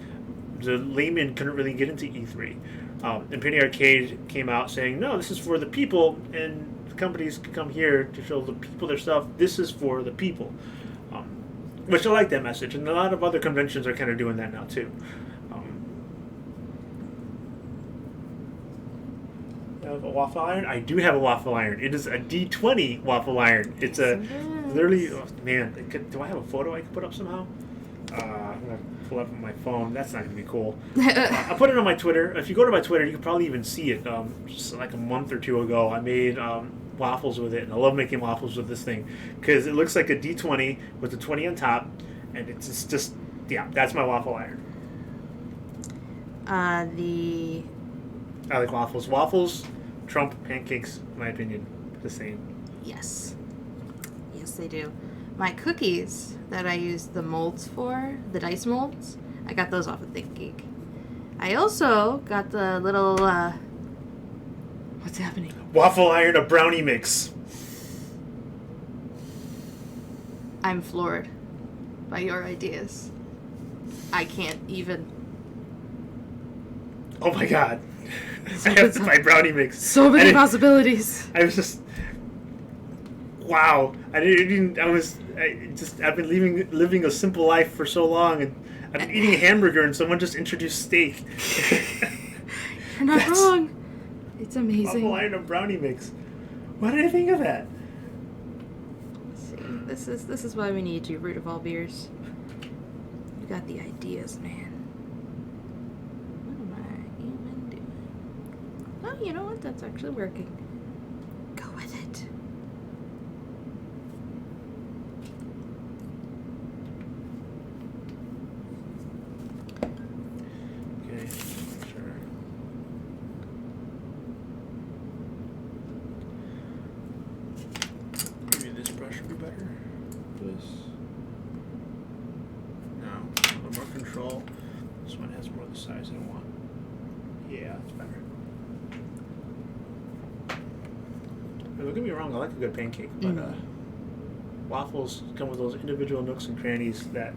The layman couldn't really get into E3. And Penny Arcade came out saying, no, this is for the people, and companies can come here to show the people their stuff. This is for the people, which I like that message, and a lot of other conventions are kind of doing that now too. I have a waffle iron. I do have a waffle iron. It is a D20 waffle iron. It's a literally. Oh, man, do I have a photo I can put up somehow? I'm gonna pull up on my phone. That's not gonna be cool. I put it on my Twitter. If you go to my Twitter, you can probably even see it. Just like a month or two ago, I made waffles with it, and I love making waffles with this thing because it looks like a D20 with the 20 on top, and it's just yeah, that's my waffle iron. I like waffles. Waffles trump pancakes, in my opinion, the same. Yes, they do. My cookies that I use the molds for, the dice molds, I got those off of ThinkGeek. I also got the little, what's happening? Waffle iron, a brownie mix. I'm floored by your ideas. I can't even. Oh my god. I have to buy brownie mix. So many possibilities. I was just, wow. I've been living a simple life for so long, and I've been eating a hamburger, and someone just introduced steak. You're not wrong. It's amazing. Waffle iron and brownie mix. Why did I think of that? See, this is why we need you, Root of all beers. You got the ideas, man. What am I even doing? Oh, you know what? That's actually working. Go with it. Okay, sure. Maybe this brush would be better. This. No, a little more control. This one has more of the size I want. Yeah, it's better. Don't get me wrong, I like a good pancake, but waffles come with those individual nooks and crannies that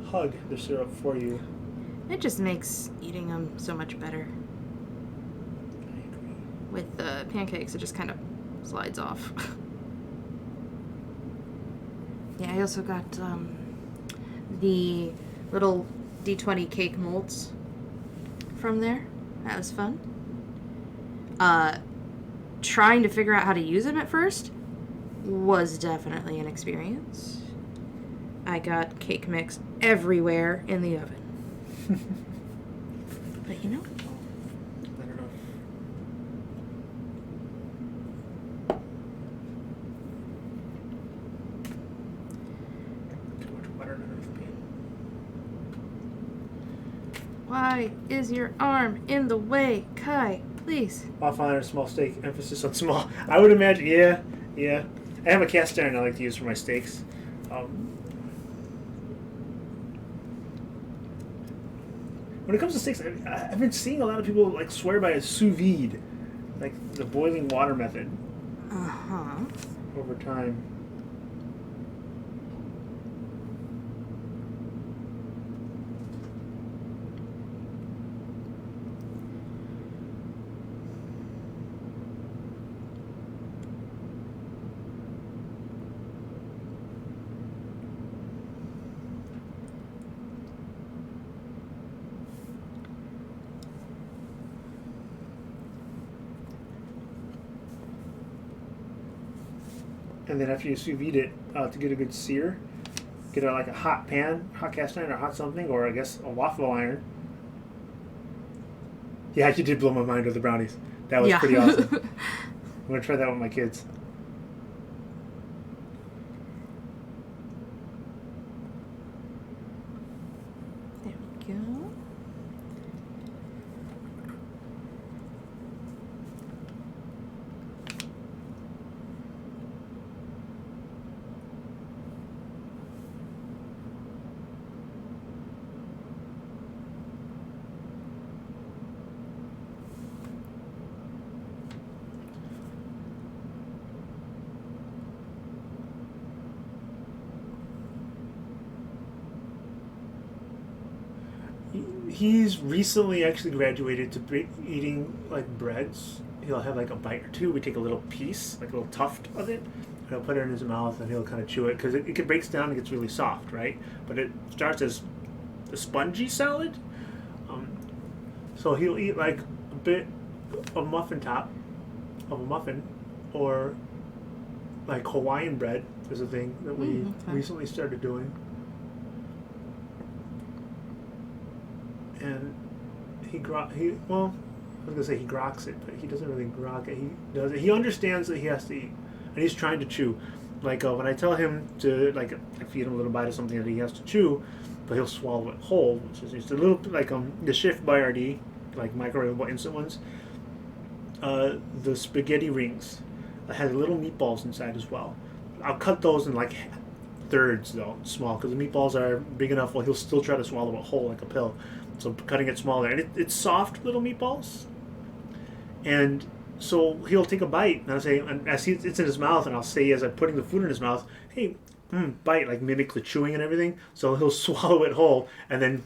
hug the syrup for you. It just makes eating them so much better. I agree. With the pancakes, it just kind of slides off. Yeah, I also got the little D20 cake molds from there. That was fun. Trying to figure out how to use them at first was definitely an experience. I got cake mix everywhere in the oven. But you know, I don't know. Too much butter, not enough paint. why is your arm in the way, Kai? Please. Waffle iron, small steak, emphasis on small. I would imagine, yeah. I have a cast iron I like to use for my steaks. When it comes to steaks, I've been seeing a lot of people like swear by a sous vide, like the boiling water method. Over time. and then after you sous vide it to get a good sear, get like a hot pan, hot cast iron, or hot something, or I guess a waffle iron. Yeah, you did blow my mind with the brownies. That was pretty awesome. I'm gonna try that with my kids. There we go. He's recently actually graduated to eating like breads. He'll have like a bite or two. We take a little piece, like a little tuft of it, and he'll put it in his mouth and he'll kind of chew it because it breaks down and gets really soft, right? But it starts as a spongy salad. So he'll eat like a bit of muffin top of a muffin, or like Hawaiian bread is a thing that we recently started doing. And he groks it, but he doesn't really grok it. He does it. He understands that he has to eat, and he's trying to chew. Like when I tell him to I feed him a little bite of something that he has to chew, but he'll swallow it whole, which is just a little like the Schiff Boyardee, like microwavable instant ones. The spaghetti rings has little meatballs inside as well. I'll cut those in like thirds though, small, because the meatballs are big enough. Well, he'll still try to swallow it whole like a pill. So cutting it smaller, and it's soft little meatballs, and so he'll take a bite, and I'll say, and as it's in his mouth, and I'll say as I'm putting the food in his mouth, hey, bite, like mimic the chewing and everything. So he'll swallow it whole, and then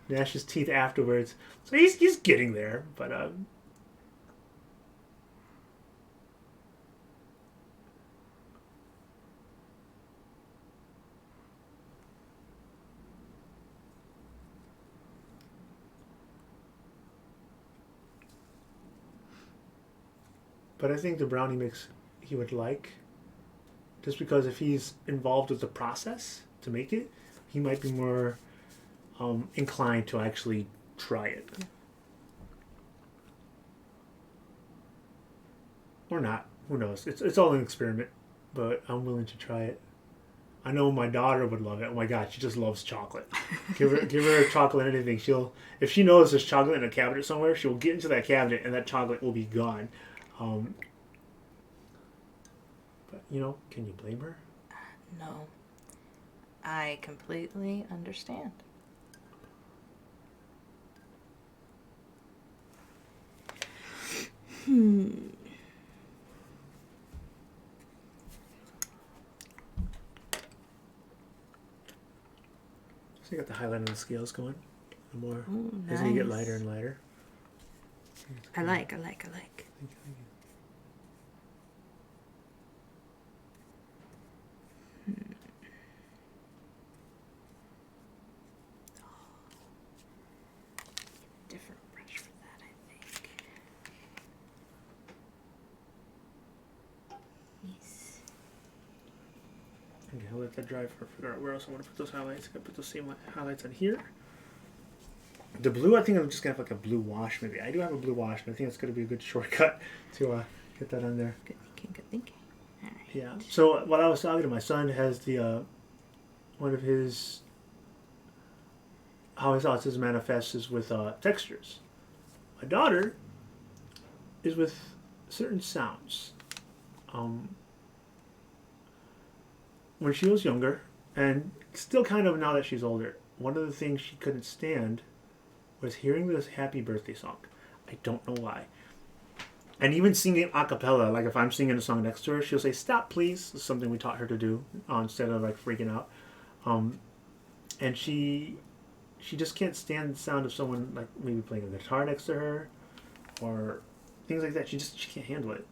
gnash his teeth afterwards. So he's getting there, but I think the brownie mix he would like, just because if he's involved with the process to make it, he might be more inclined to actually try it. Or not. Who knows? It's all an experiment, but I'm willing to try it. I know my daughter would love it. Oh my god, she just loves chocolate. Give her chocolate and anything. If she knows there's chocolate in a cabinet somewhere, she'll get into that cabinet and that chocolate will be gone. But can you blame her? No. I completely understand. So you got the highlight on the scales going. The more Ooh, as they get lighter and lighter. I like. Thank you. Different brush for that, I think. Yes. Okay, I'll let that dry for figure out where else I want to put those highlights. I'm gonna put those same highlights on here. The blue, I think I'm just gonna have like a blue wash maybe. I do have a blue wash, but I think it's gonna be a good shortcut to get that on there. Good thinking. All right. Yeah. So what I was talking to my son has the one of his how his autism manifests is with textures. My daughter is with certain sounds. When she was younger, and still kind of now that she's older, one of the things she couldn't stand was hearing this happy birthday song. I don't know why. And even singing a cappella, like if I'm singing a song next to her, she'll say, "Stop, please." It's something we taught her to do instead of like freaking out. And she just can't stand the sound of someone like maybe playing a guitar next to her or things like that. She can't handle it.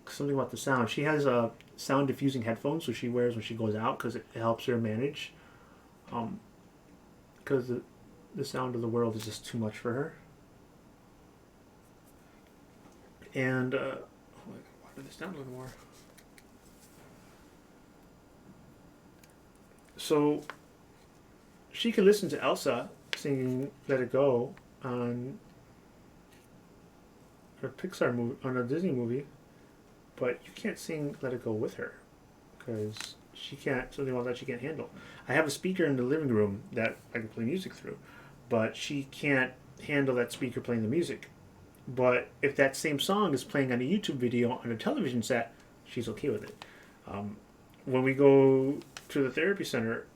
Something about the sound. She has sound diffusing headphones, so she wears when she goes out because it helps her manage. Because the sound of the world is just too much for her. And water this down a little more. So she can listen to Elsa singing "Let It Go" on a Pixar movie, on a Disney movie, but you can't sing "Let It Go" with her because she can't. Something about that she can't handle. I have a speaker in the living room that I can play music through, but she can't handle that speaker playing the music. But if that same song is playing on a YouTube video on a television set, she's okay with it. When we go to the therapy center,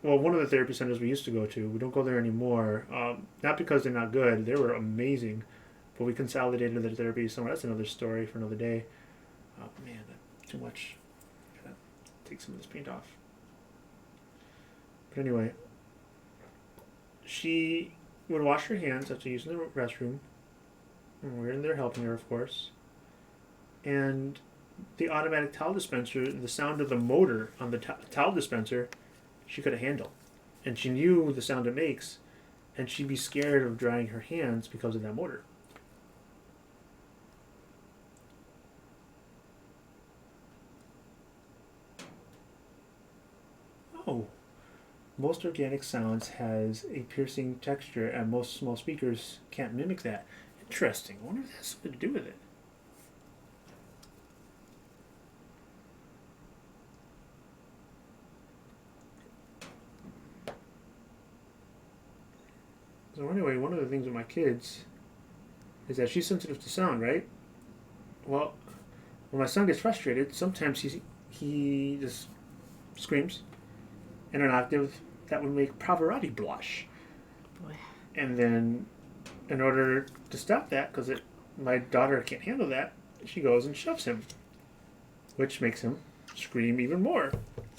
one of the therapy centers we used to go to, we don't go there anymore. Not because they're not good; they were amazing, but we consolidated the therapy somewhere. That's another story for another day. Oh man, too much. Gotta take some of this paint off. But anyway, she would wash her hands after using the restroom. And we're in there helping her, of course. And the automatic towel dispenser, the sound of the motor on the towel dispenser, she couldn't handle. And she knew the sound it makes, and she'd be scared of drying her hands because of that motor. Oh, most organic sounds has a piercing texture, and most small speakers can't mimic that. Interesting. I wonder if that has something to do with it. So anyway, one of the things with my kids is that she's sensitive to sound, right? Well, when my son gets frustrated, sometimes he just screams in an octave that would make Pavarotti blush. Boy. And then, in order to stop that, because my daughter can't handle that, she goes and shoves him, which makes him scream even more,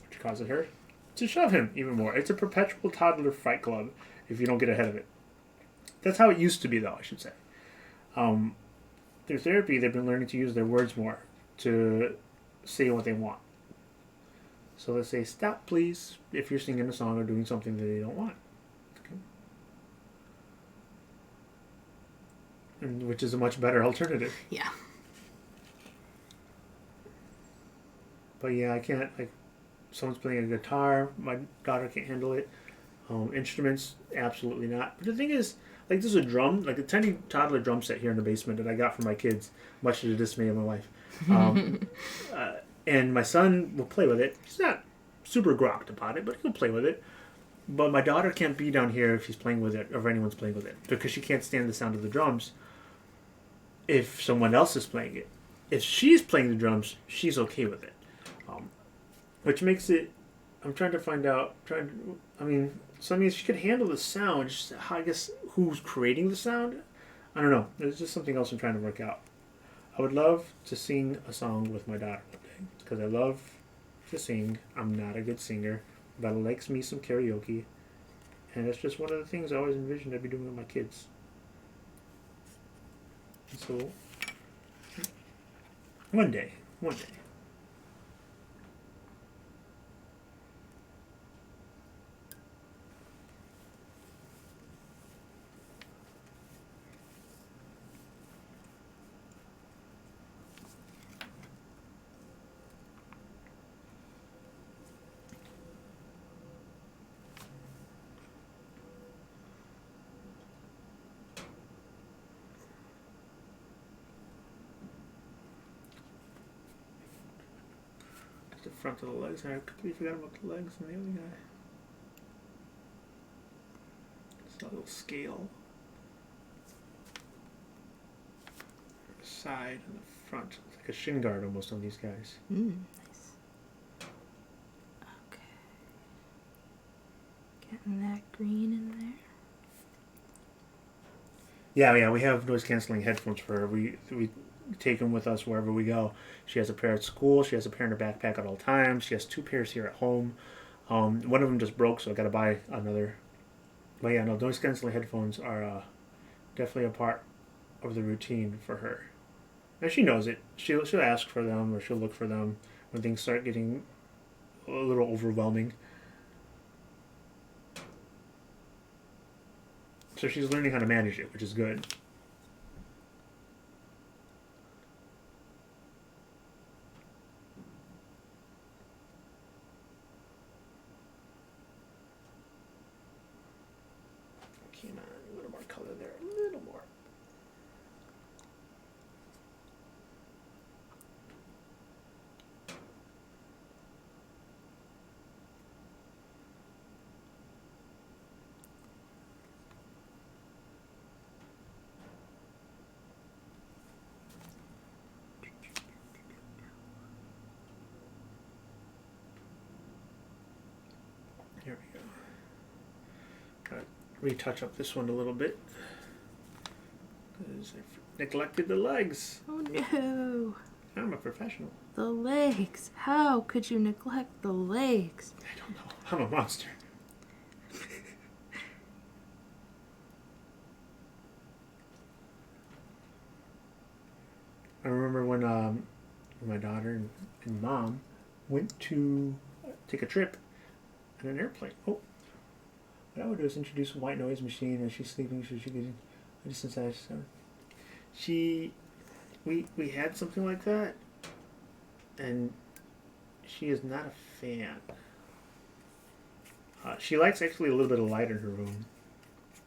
which causes her to shove him even more. It's a perpetual toddler fight club if you don't get ahead of it. That's how it used to be, though, I should say. Through therapy, they've been learning to use their words more to say what they want. So let's say, "Stop, please," if you're singing a song or doing something that they don't want. Okay. And which is a much better alternative. Yeah. But yeah, I can't, like, someone's playing a guitar, my daughter can't handle it. Instruments, absolutely not. But the thing is, like, there's a drum, like a tiny toddler drum set here in the basement that I got for my kids, much to the dismay of my wife. And my son will play with it. He's not super grokked about it, but he'll play with it. But my daughter can't be down here if he's playing with it, or if anyone's playing with it, because she can't stand the sound of the drums if someone else is playing it. If she's playing the drums, she's okay with it. Which makes it, I'm trying to find out, so I mean, she could handle the sound, just how, I guess, who's creating the sound? I don't know. There's just something else I'm trying to work out. I would love to sing a song with my daughter one day, because I love to sing. I'm not a good singer, but I like me some karaoke, and it's just one of the things I always envisioned I'd be doing with my kids. And so, one day. The front of the legs. I completely forgot about the legs and the other guy. It's a little scale. The side and the front. It's like a shin guard almost on these guys. Nice. Okay. Getting that green in there. Yeah, we have noise canceling headphones for her. We take them with us wherever we go. She has a pair at school. She has a pair in her backpack at all times. She has 2 pairs here at home. One of them just broke, so I got to buy another. But yeah, no, noise canceling headphones are definitely a part of the routine for her. And she knows it. She'll ask for them, or she'll look for them when things start getting a little overwhelming. So she's learning how to manage it, which is good. Come on, a little more color there, a little more. Here we go. Gotta retouch up this one a little bit. Because I neglected the legs. Oh no. I'm a professional. The legs. How could you neglect the legs? I don't know. I'm a monster. I remember when my daughter and mom went to take a trip in an airplane. Oh, what I would do is introduce a white noise machine as she's sleeping so she could just inside. We had something like that, and she is not a fan. She likes actually a little bit of light in her room.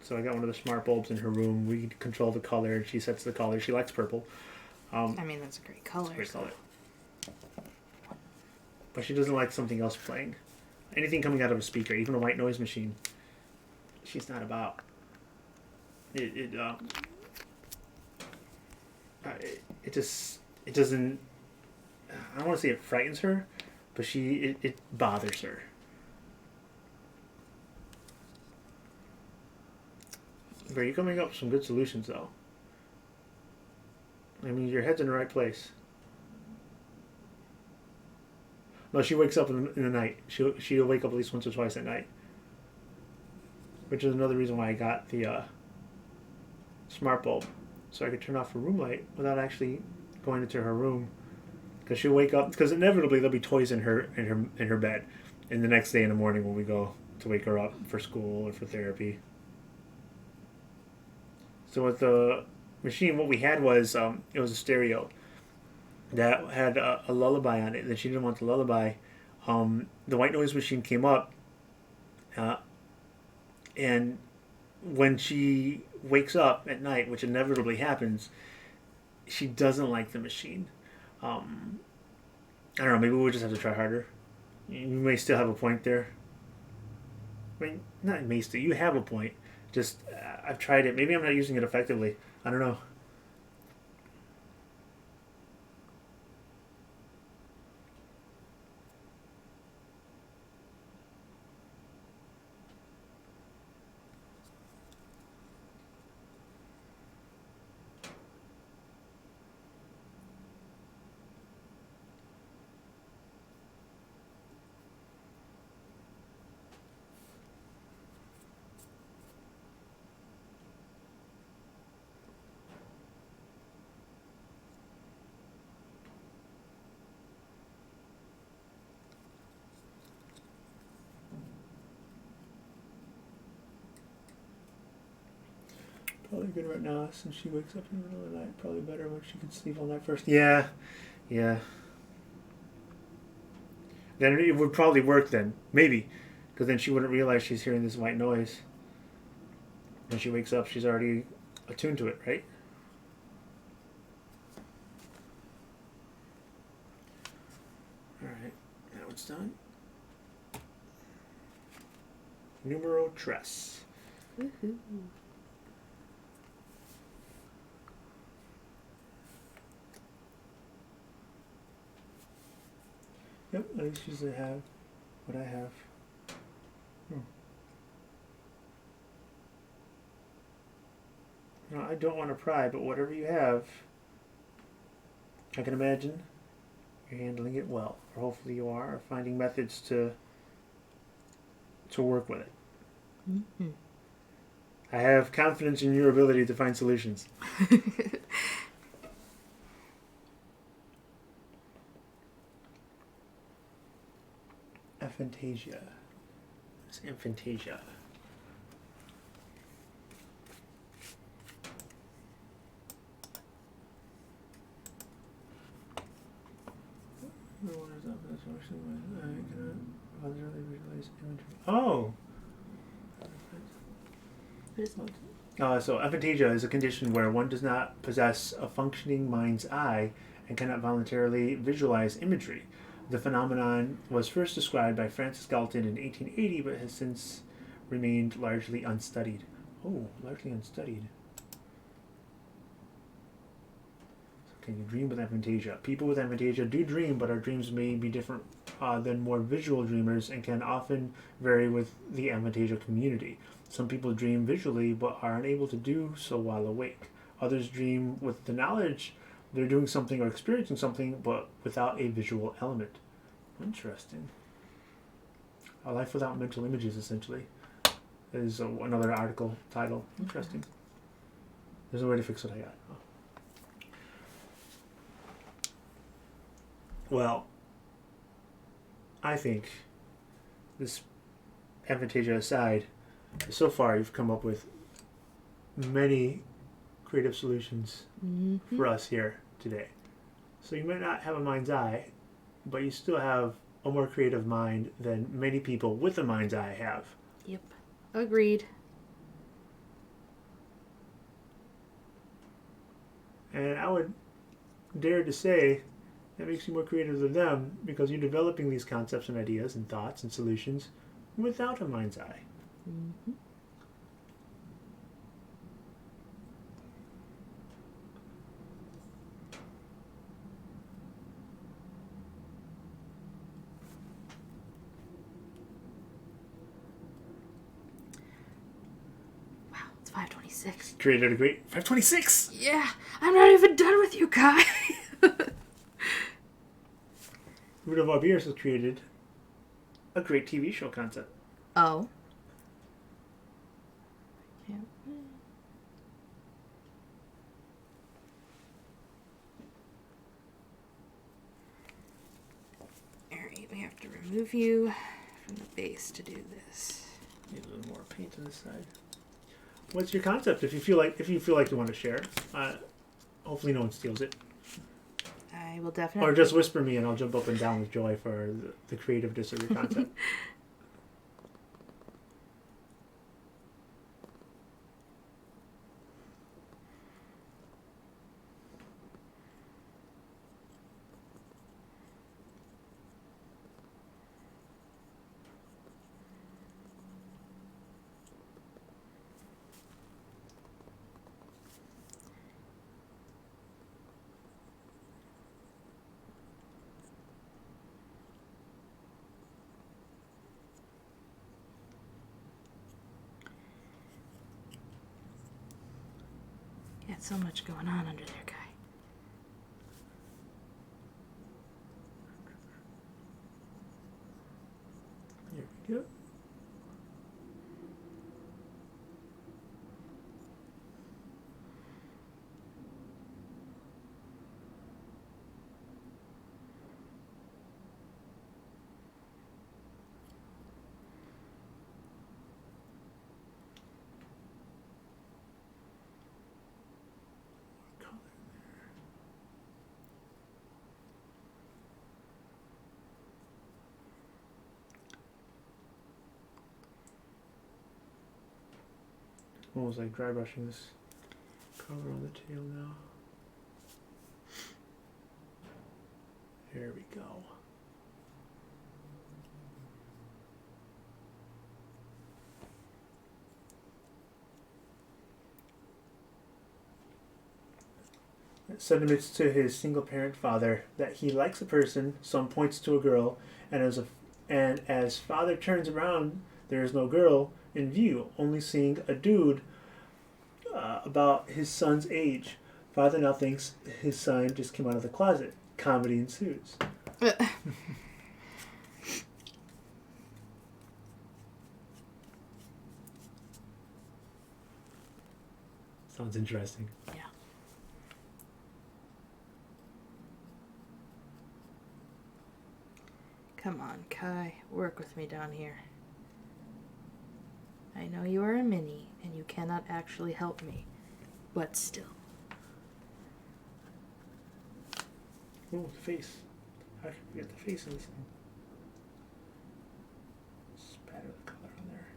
So I got one of the smart bulbs in her room. We control the color, and she sets the color. She likes purple. I mean, that's a great color. It's a great color. But she doesn't like something else playing. Anything coming out of a speaker, even a white noise machine, she's not about. It doesn't. I don't want to say it frightens her, but it bothers her. But you're coming up with some good solutions, though. I mean, your head's in the right place. No, she wakes up in the night. She'll wake up at least once or twice at night. Which is another reason why I got the smart bulb. So I could turn off her room light without actually going into her room. Because she'll wake up, because inevitably there'll be toys in her bed. And the next day in the morning when we go to wake her up for school or for therapy. So with the machine, what we had was, it was a stereo that had a lullaby on it. And then she didn't want the lullaby. The white noise machine came up, and when she wakes up at night, which inevitably happens, she doesn't like the machine. I don't know, maybe we'll just have to try harder. You may still have a point there. I mean, not may still, you have a point. Just, I've tried it. Maybe I'm not using it effectively. I don't know. Probably good right now since she wakes up in the middle of the night. Probably better when she can sleep all night first. Yeah. Then it would probably work then. Maybe. Because then she wouldn't realize she's hearing this white noise. When she wakes up, she's already attuned to it, right? Alright. Now it's done. Numero tres. Woohoo. Yep, at least she's to have what I have. No, I don't want to pry, but whatever you have, I can imagine you're handling it well. Or hopefully you are, or finding methods to work with it. Mm-hmm. I have confidence in your ability to find solutions. Aphantasia. It's aphantasia. Oh! What is it? So aphantasia is a condition where one does not possess a functioning mind's eye and cannot voluntarily visualize imagery. The phenomenon was first described by Francis Galton in 1880, but has since remained largely unstudied. Oh, largely unstudied. Can you dream with aphantasia? People with aphantasia do dream, but our dreams may be different than more visual dreamers and can often vary with the aphantasia community. Some people dream visually but are unable to do so while awake. Others dream with the knowledge they're doing something or experiencing something but without a visual element. Interesting. A life without mental images, essentially, is another article title. Interesting. There's no way to fix what I got. Oh. Well, I think, this aphantasia aside, so far you've come up with many creative solutions for us here today. So you might not have a mind's eye, but you still have a more creative mind than many people with a mind's eye have. Yep. Agreed. And I would dare to say that makes you more creative than them because you're developing these concepts and ideas and thoughts and solutions without a mind's eye. Mm-hmm. Wow, it's 5:26. Created a great 526. Yeah, I'm not even done with you, Kai. Rudolph Beers has created a great TV show concept. Oh. Alright, we have to remove you from the base to do this. Need a little more paint on this side. What's your concept? If you feel like you want to share, hopefully no one steals it. I will definitely. Or just whisper me and I'll jump up and down with joy for the creativeness of your concept. Got so much going on under there, Kai. Here we go. Almost like dry brushing this color on the tail now. There we go. Sentiments to his single-parent father that he likes a person, some points to a girl, and as father turns around, there is no girl in view, only seeing a dude about his son's age. Father now thinks his son just came out of the closet. Comedy ensues. Sounds interesting. Yeah. Come on, Kai. Work with me down here. I know you are a mini, and you cannot actually help me. But still. Oh, the face. How can we get the face in this thing? Spatter the color on there.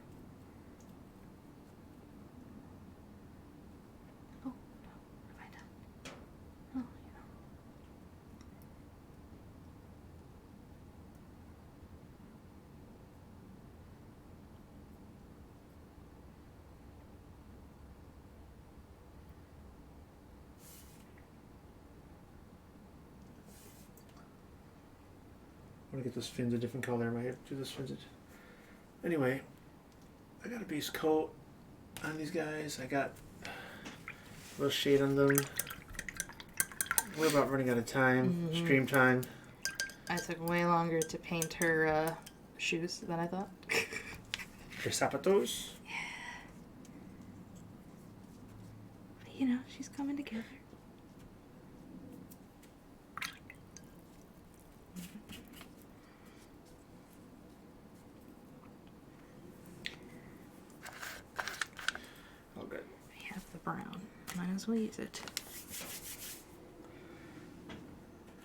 I want to get those fins a different color. I might have to do this fins. Anyway, I got a base coat on these guys. I got a little shade on them. We're about running out of time. Stream time. I took way longer to paint her shoes than I thought. Her zapatos. Yeah. But you know, she's coming together. Oh, good. We have the brown. Might as well use it.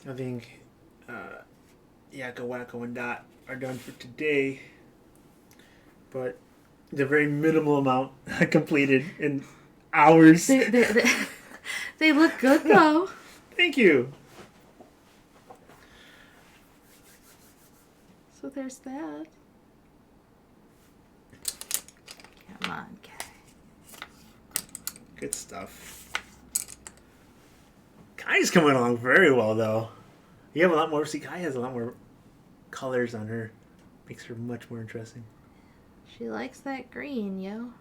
I think Yakko, Wacko, and Dot are done for today. But the very minimal amount completed in hours. They look good, though. Thank you. So there's that. Come on, Kai. Good stuff. Kai's coming along very well, though. You have a lot more. See, Kai has a lot more colors on her. Makes her much more interesting. She likes that green, yo.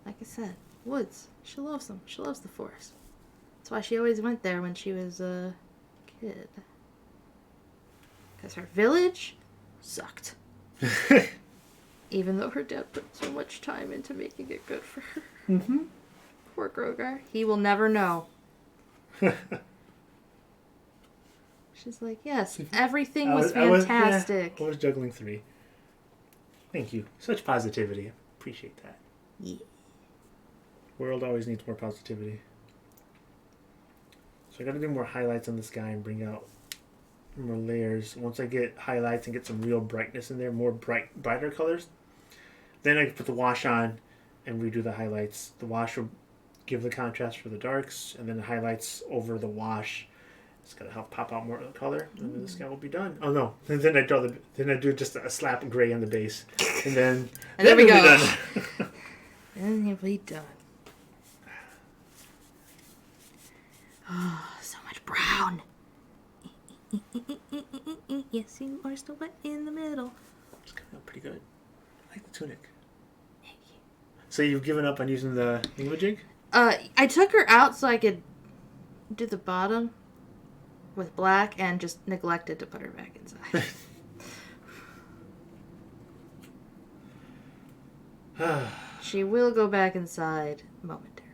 Like I said, woods. She loves them. She loves the forest. That's why she always went there when she was a kid. Because her village sucked. Even though her dad put so much time into making it good for her. Mm-hmm. Poor Grogar. He will never know. She's like, yes, everything was fantastic. I was juggling 3. Thank you. Such positivity. Appreciate that. Yeah. World always needs more positivity. So I got to do more highlights on this guy and bring out more layers. Once I get highlights and get some real brightness in there, more brighter colors, then I can put the wash on and redo the highlights. The wash will give the contrast for the darks, and then the highlights over the wash. It's gonna help pop out more of the color, and then this guy will be done. Oh no! And then I do just a slap of gray on the base, and then and there we go. Done. Then you'll be done. Oh, so much brown. Yes, you are still wet in the middle. It's coming out pretty good. I like the tunic. So you've given up on using the thingamajig? I took her out so I could do the bottom with black and just neglected to put her back inside. She will go back inside momentarily.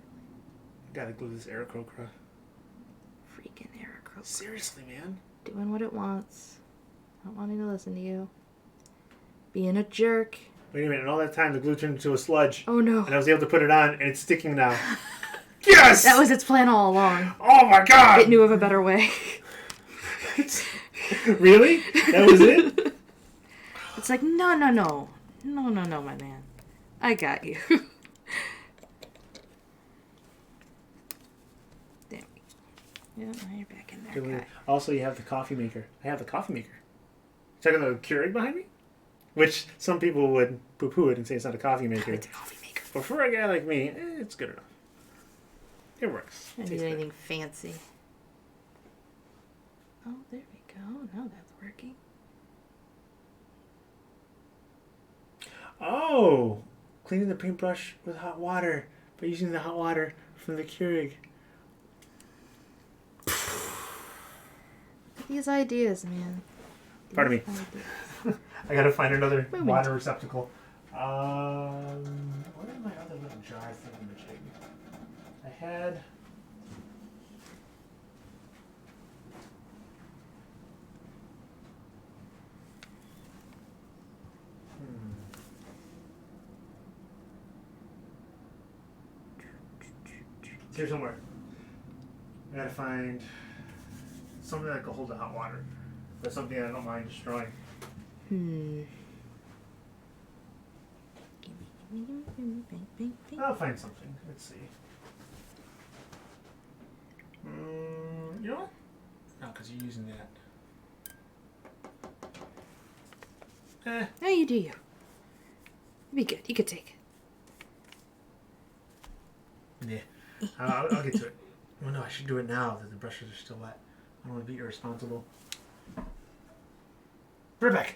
Gotta glue this Aarakocra. Freaking Aarakocra. Seriously, man. Doing what it wants. Not wanting to listen to you. Being a jerk. Wait a minute, and all that time the glue turned into a sludge. Oh no. And I was able to put it on, and it's sticking now. Yes! That was its plan all along. Oh my god! It knew of a better way. Really? That was it? It's like, no, my man. I got you. There we go. Yeah, now you're back in there, guy. Also, you have the coffee maker. I have the coffee maker. Checking the Keurig behind me? Which some people would poo-poo it and say it's not a coffee maker. It's a coffee maker. But for a guy like me, it's good enough. It works. I don't need anything fancy. Oh, there we go. Now that's working. Oh! Cleaning the paintbrush with hot water by using the hot water from the Keurig. These ideas, man. Pardon me. I gotta find another water receptacle. What are my other little jar thingamajig? I had... It's here somewhere. I gotta find something that can hold the hot water. But something I don't mind destroying. I'll find something. Let's see. You know what? No, because you're using that. No, you do you. It'd be good. You could take it. Yeah. I'll get to it. Oh no, I should do it now that the brushes are still wet. I don't want to be irresponsible. Right back.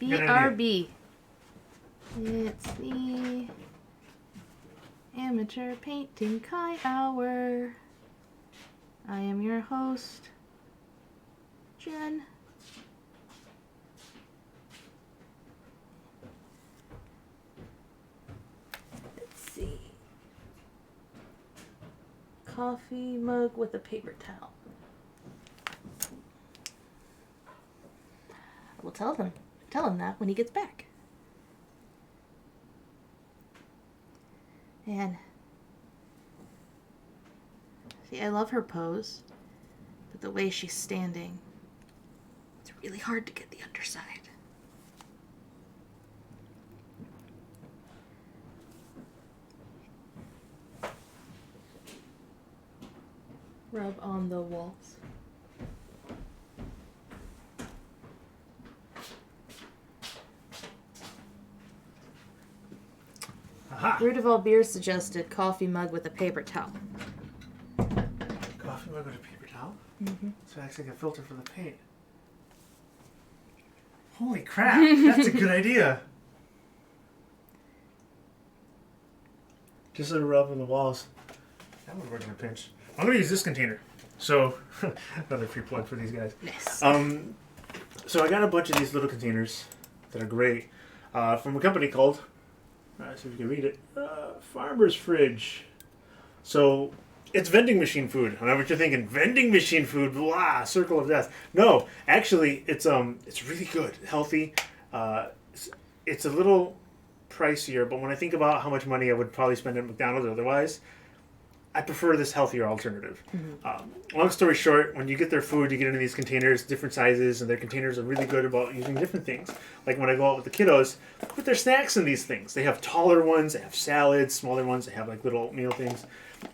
BRB. It's the Amateur Painting Kai Hour. I am your host, Jen. Let's see. Coffee mug with a paper towel. We'll tell him that when he gets back. And see, I love her pose, but the way she's standing, it's really hard to get the underside. Rub on the walls. Aha. Rudival Beer suggested coffee mug with a paper towel. Coffee mug with a paper towel? Mm-hmm. So it acts like a filter for the paint. Holy crap, that's a good idea. Just a rub on the walls. That would work in a pinch. I'm going to use this container. So, another free plug for these guys. Nice. So I got a bunch of these little containers that are great from a company called, see if you can read it, Farmer's Fridge. So it's vending machine food. I know what you're thinking. Vending machine food, blah, circle of death. No, actually, it's really good, healthy. It's a little pricier, but when I think about how much money I would probably spend at McDonald's otherwise, I prefer this healthier alternative. Mm-hmm. Long story short, when you get their food, you get into these containers, different sizes, and their containers are really good about using different things. Like when I go out with the kiddos, they put their snacks in these things. They have taller ones, they have salads, smaller ones, they have like little oatmeal things.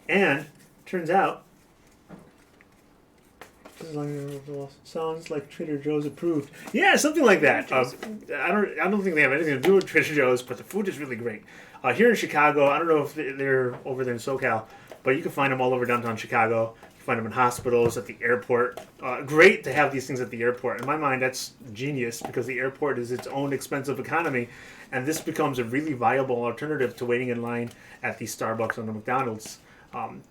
And turns out, sounds like Trader Joe's approved. Yeah, something like that. I don't think they have anything to do with Trader Joe's, but the food is really great. Here in Chicago, I don't know if they're over there in SoCal, but you can find them all over downtown Chicago. You can find them in hospitals, at the airport. Great to have these things at the airport. In my mind, that's genius because the airport is its own expensive economy, and this becomes a really viable alternative to waiting in line at the Starbucks or the McDonald's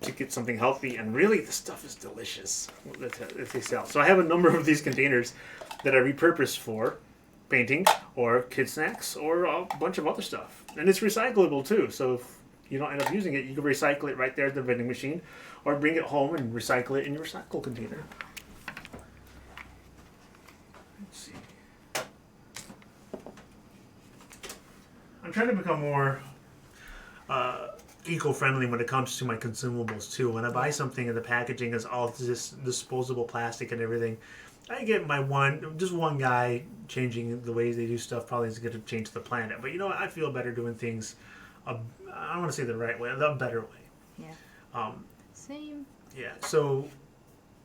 to get something healthy. And really, the stuff is delicious that they sell. So I have a number of these containers that I repurpose for painting or kid snacks or a bunch of other stuff. And it's recyclable too. So if you don't end up using it, you can recycle it right there at the vending machine or bring it home and recycle it in your recycle container. Let's see. I'm trying to become more eco-friendly when it comes to my consumables too. When I buy something and the packaging is all this disposable plastic and everything, I get one guy changing the ways they do stuff probably is going to change the planet. But you know what? I feel better doing things, I don't want to say the right way, the better way. Yeah. Same. Yeah, so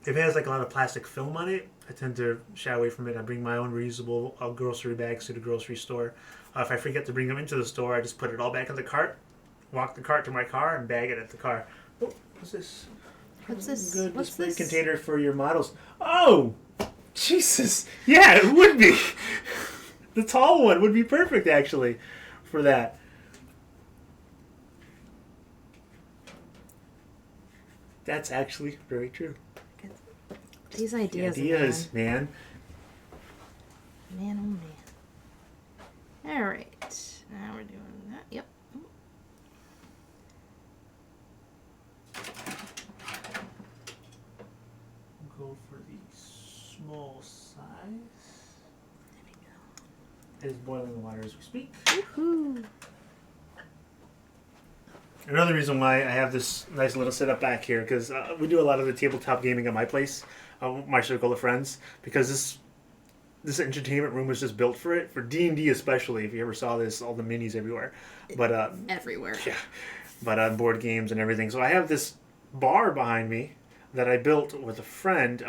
if it has like a lot of plastic film on it, I tend to shy away from it. I bring my own reusable grocery bags to the grocery store. If I forget to bring them into the store, I just put it all back in the cart, walk the cart to my car, and bag it at the car. Oh, what's this? What's this? Good What's display this? container for your models. Oh, Jesus. Yeah, it would be. The tall one would be perfect, actually, for that. That's actually very true. These ideas, man. Man, oh man. All right. Now we're doing that. Yep. Go for the small size. There we go. It is boiling the water as we speak. Woohoo! Another reason why I have this nice little setup back here, because we do a lot of the tabletop gaming at my place, my circle of friends, because this entertainment room was just built for it, for D&D especially. If you ever saw this, all the minis everywhere. But everywhere. Yeah, but board games and everything. So I have this bar behind me that I built with a friend.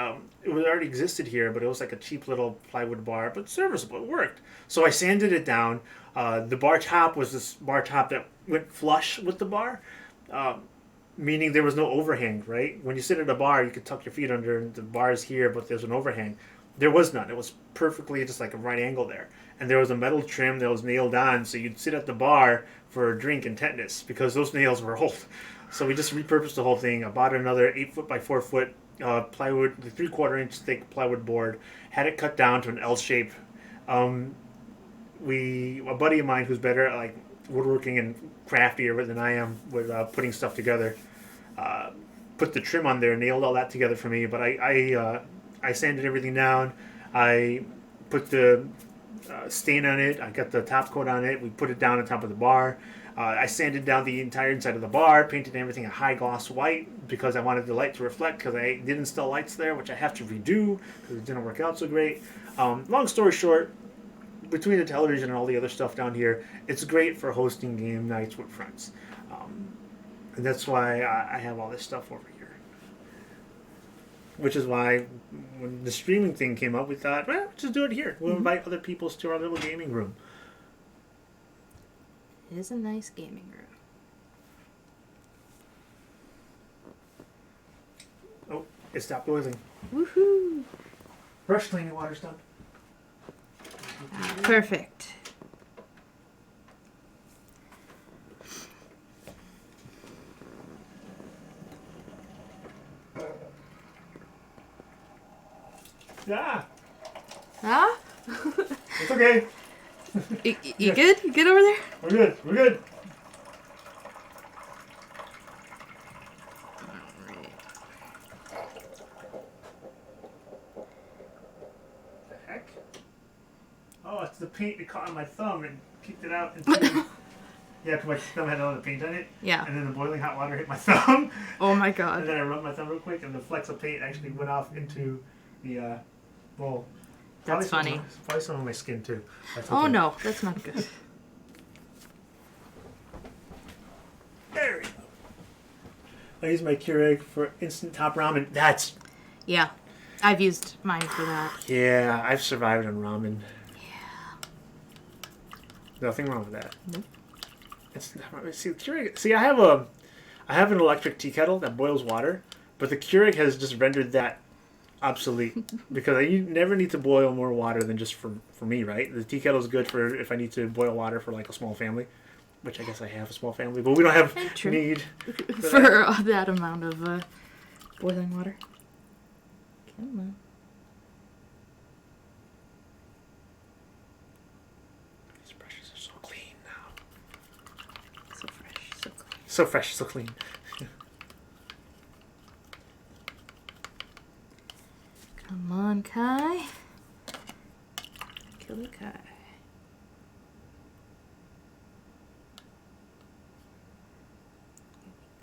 It already existed here, but it was like a cheap little plywood bar, but serviceable. It worked. So I sanded it down. The bar top was this bar top that went flush with the bar, meaning there was no overhang, right? When you sit at a bar, you could tuck your feet under, and the bar is here, but there's an overhang. There was none. It was perfectly just like a right angle there. And there was a metal trim that was nailed on, so you'd sit at the bar for a drink in tetanus because those nails were old. So we just repurposed the whole thing. I bought another 8 foot by 4 foot plywood, the 3/4 inch thick plywood board, had it cut down to an L shape. A buddy of mine who's better at like woodworking and craftier than I am with putting stuff together, put the trim on there, nailed all that together for me. But I sanded everything down. I put the stain on it. I got the top coat on it. We put it down on top of the bar. I sanded down the entire inside of the bar, painted everything a high gloss white because I wanted the light to reflect because I did install lights there, which I have to redo because it didn't work out so great. Long story short, between the television and all the other stuff down here, it's great for hosting game nights with friends. And that's why I have all this stuff over here. Which is why when the streaming thing came up, we thought, well, just do it here. We'll invite other people to our little gaming room. It is a nice gaming room. Oh, it stopped boiling. Woohoo! Brush cleaning water's done. Perfect. Yeah, Huh? it's okay. You good? You good over there? We're good. We're good. The heck? Oh, it's the paint that caught on my thumb and peeked it out. Yeah, because my thumb had all the paint on it. Yeah. And then the boiling hot water hit my thumb. Oh my And god. then I rubbed my thumb real quick, and the flecks of paint actually went off into the bowl. That's funny. Probably some of my skin too. That's Oh okay. no, that's not good. There we go. I use my Keurig for instant top ramen. That's Yeah. I've used mine for that. yeah. I've survived on ramen. Nothing wrong with that. Nope. See, Keurig. See, I have an electric tea kettle that boils water, but the Keurig has just rendered that obsolete because you never need to boil more water than just for me, right? The tea kettle is good for if I need to boil water for like a small family, which I guess I have a small family, but we don't have True. need For that amount of boiling water. Come on. These brushes are so clean now. So fresh, so clean. So fresh, so clean. Come on, Kai. Killer Kai.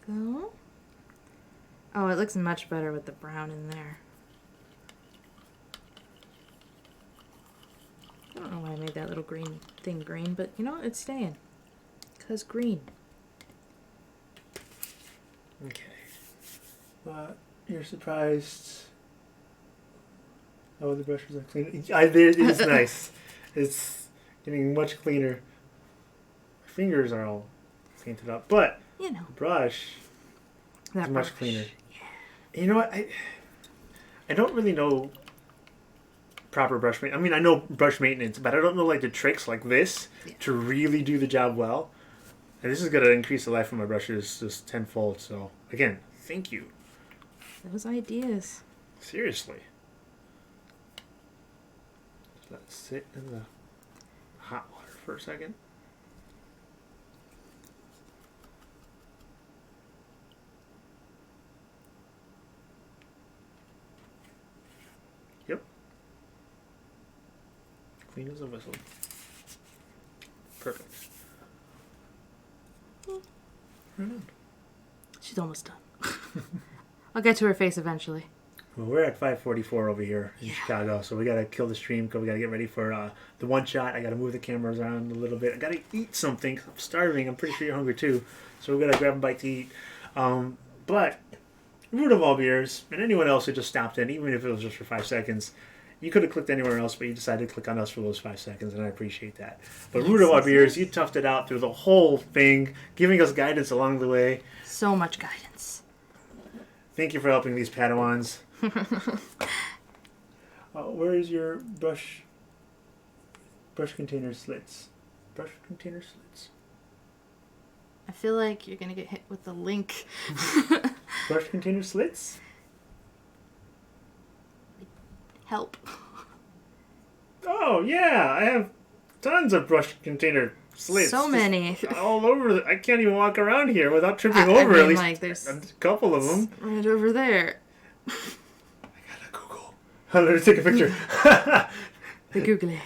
Here we go. Oh, it looks much better with the brown in there. I don't know why I made that little green thing green, but you know, it's staying. 'Cause green. Okay. You're surprised. Oh, the brushes are clean. It is nice. It's getting much cleaner. My fingers are all painted up, but You know. the brush That is much brush. cleaner. You know what? I don't really know proper brush maintenance. I mean, I know brush maintenance, but I don't know like the tricks like this to really do the job well. And this is going to increase the life of my brushes just tenfold. So, again, thank you. Those ideas. Seriously. Just let it sit in the hot water for a second. Yep. Clean as a whistle. Perfect. Right on. She's almost done. I'll get to her face eventually. Well, we're at 5:44 over here in Chicago, so we gotta kill the stream because we gotta get ready for the one shot. I gotta move the cameras around a little bit. I gotta eat something. 'Cause I'm starving. I'm pretty sure you're hungry too, so we're gonna grab a bite to eat. But root of all beers, and anyone else who just stopped in, even if it was just for 5 seconds, you could have clicked anywhere else, but you decided to click on us for those 5 seconds, and I appreciate that. But root of all beers, you toughed it out through the whole thing, giving us guidance along the way. So much guidance. Thank you for helping these Padawans. Where is your brush container slits? Brush container slits. I feel like you're gonna get hit with the link. Brush container slits? Help. Oh, yeah. I have tons of brush container slits. So many. All over. I can't even walk around here without tripping over at least like, there's a couple of them. right over there. I gotta Google. Let me take a picture. The googly.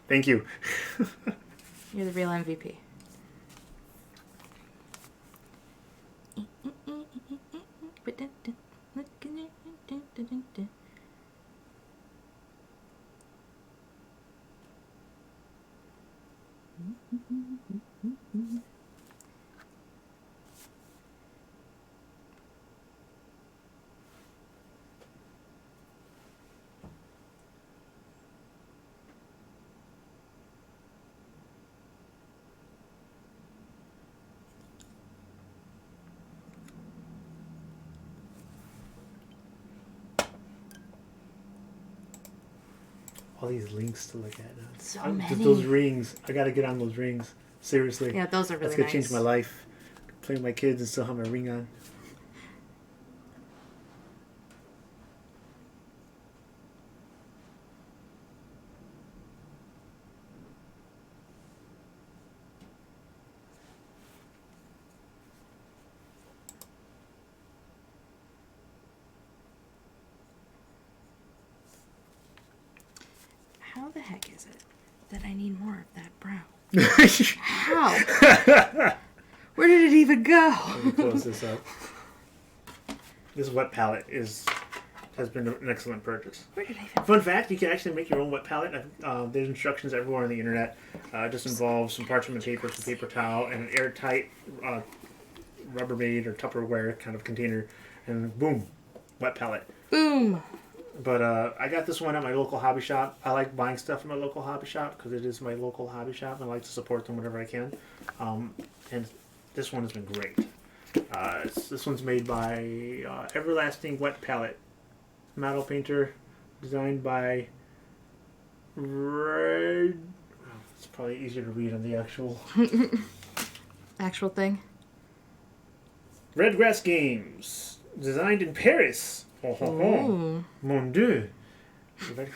Thank you. You're the real MVP. All these links to look at now. So Just many. those rings. I gotta get on those rings. Seriously. Yeah, those are really That's gonna nice. change my life. Play with my kids and still have my ring on. How the heck is it that I need more of that brown? How? Where did it even go? Let me close this up. This wet palette has been an excellent purchase. Where did I even... Fun fact, you can actually make your own wet palette. There's instructions everywhere on the internet. It just involves some parchment paper, some paper towel, and an airtight Rubbermaid or Tupperware kind of container. And boom, wet palette. Boom! But I got this one at my local hobby shop. I like buying stuff from my local hobby shop because it is my local hobby shop. I like to support them whenever I can. And this one has been great. This one's made by Everlasting Wet Palette. Metal painter, designed by Red. Oh, it's probably easier to read on the Actual thing. Redgrass Games, designed in Paris. Oh, ho, ho. Ooh. Mon Dieu. You ready?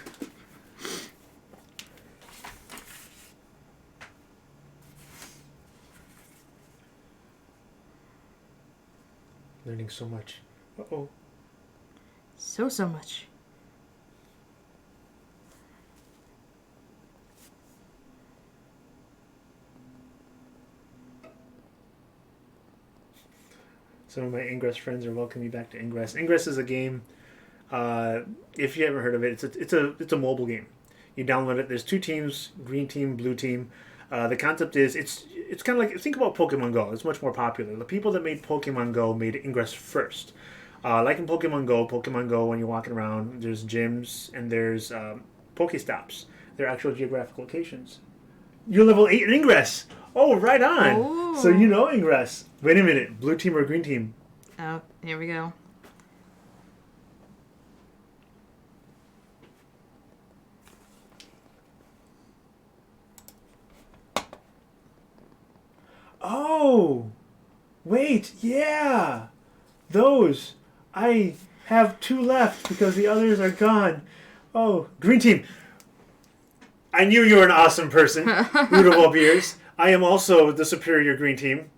Learning so much. Uh-oh. So much. Some of my Ingress friends are welcoming me back to Ingress. Ingress is a game. If you haven't heard of it, it's a mobile game. You download it. There's two teams: green team, blue team. The concept is it's kind of like, think about Pokemon Go. It's much more popular. The people that made Pokemon Go made Ingress first. Like in Pokemon Go, when you're walking around, there's gyms and there's Pokestops. They're actual geographic locations. You're level 8 in Ingress. Oh, right on. Oh. So you know Ingress. Wait a minute. Blue team or green team? Oh, here we go. Oh, wait, yeah. Those. I have 2 left because the others are gone. Oh, green team. I knew you were an awesome person, Rootable Beers. I am also the superior green team.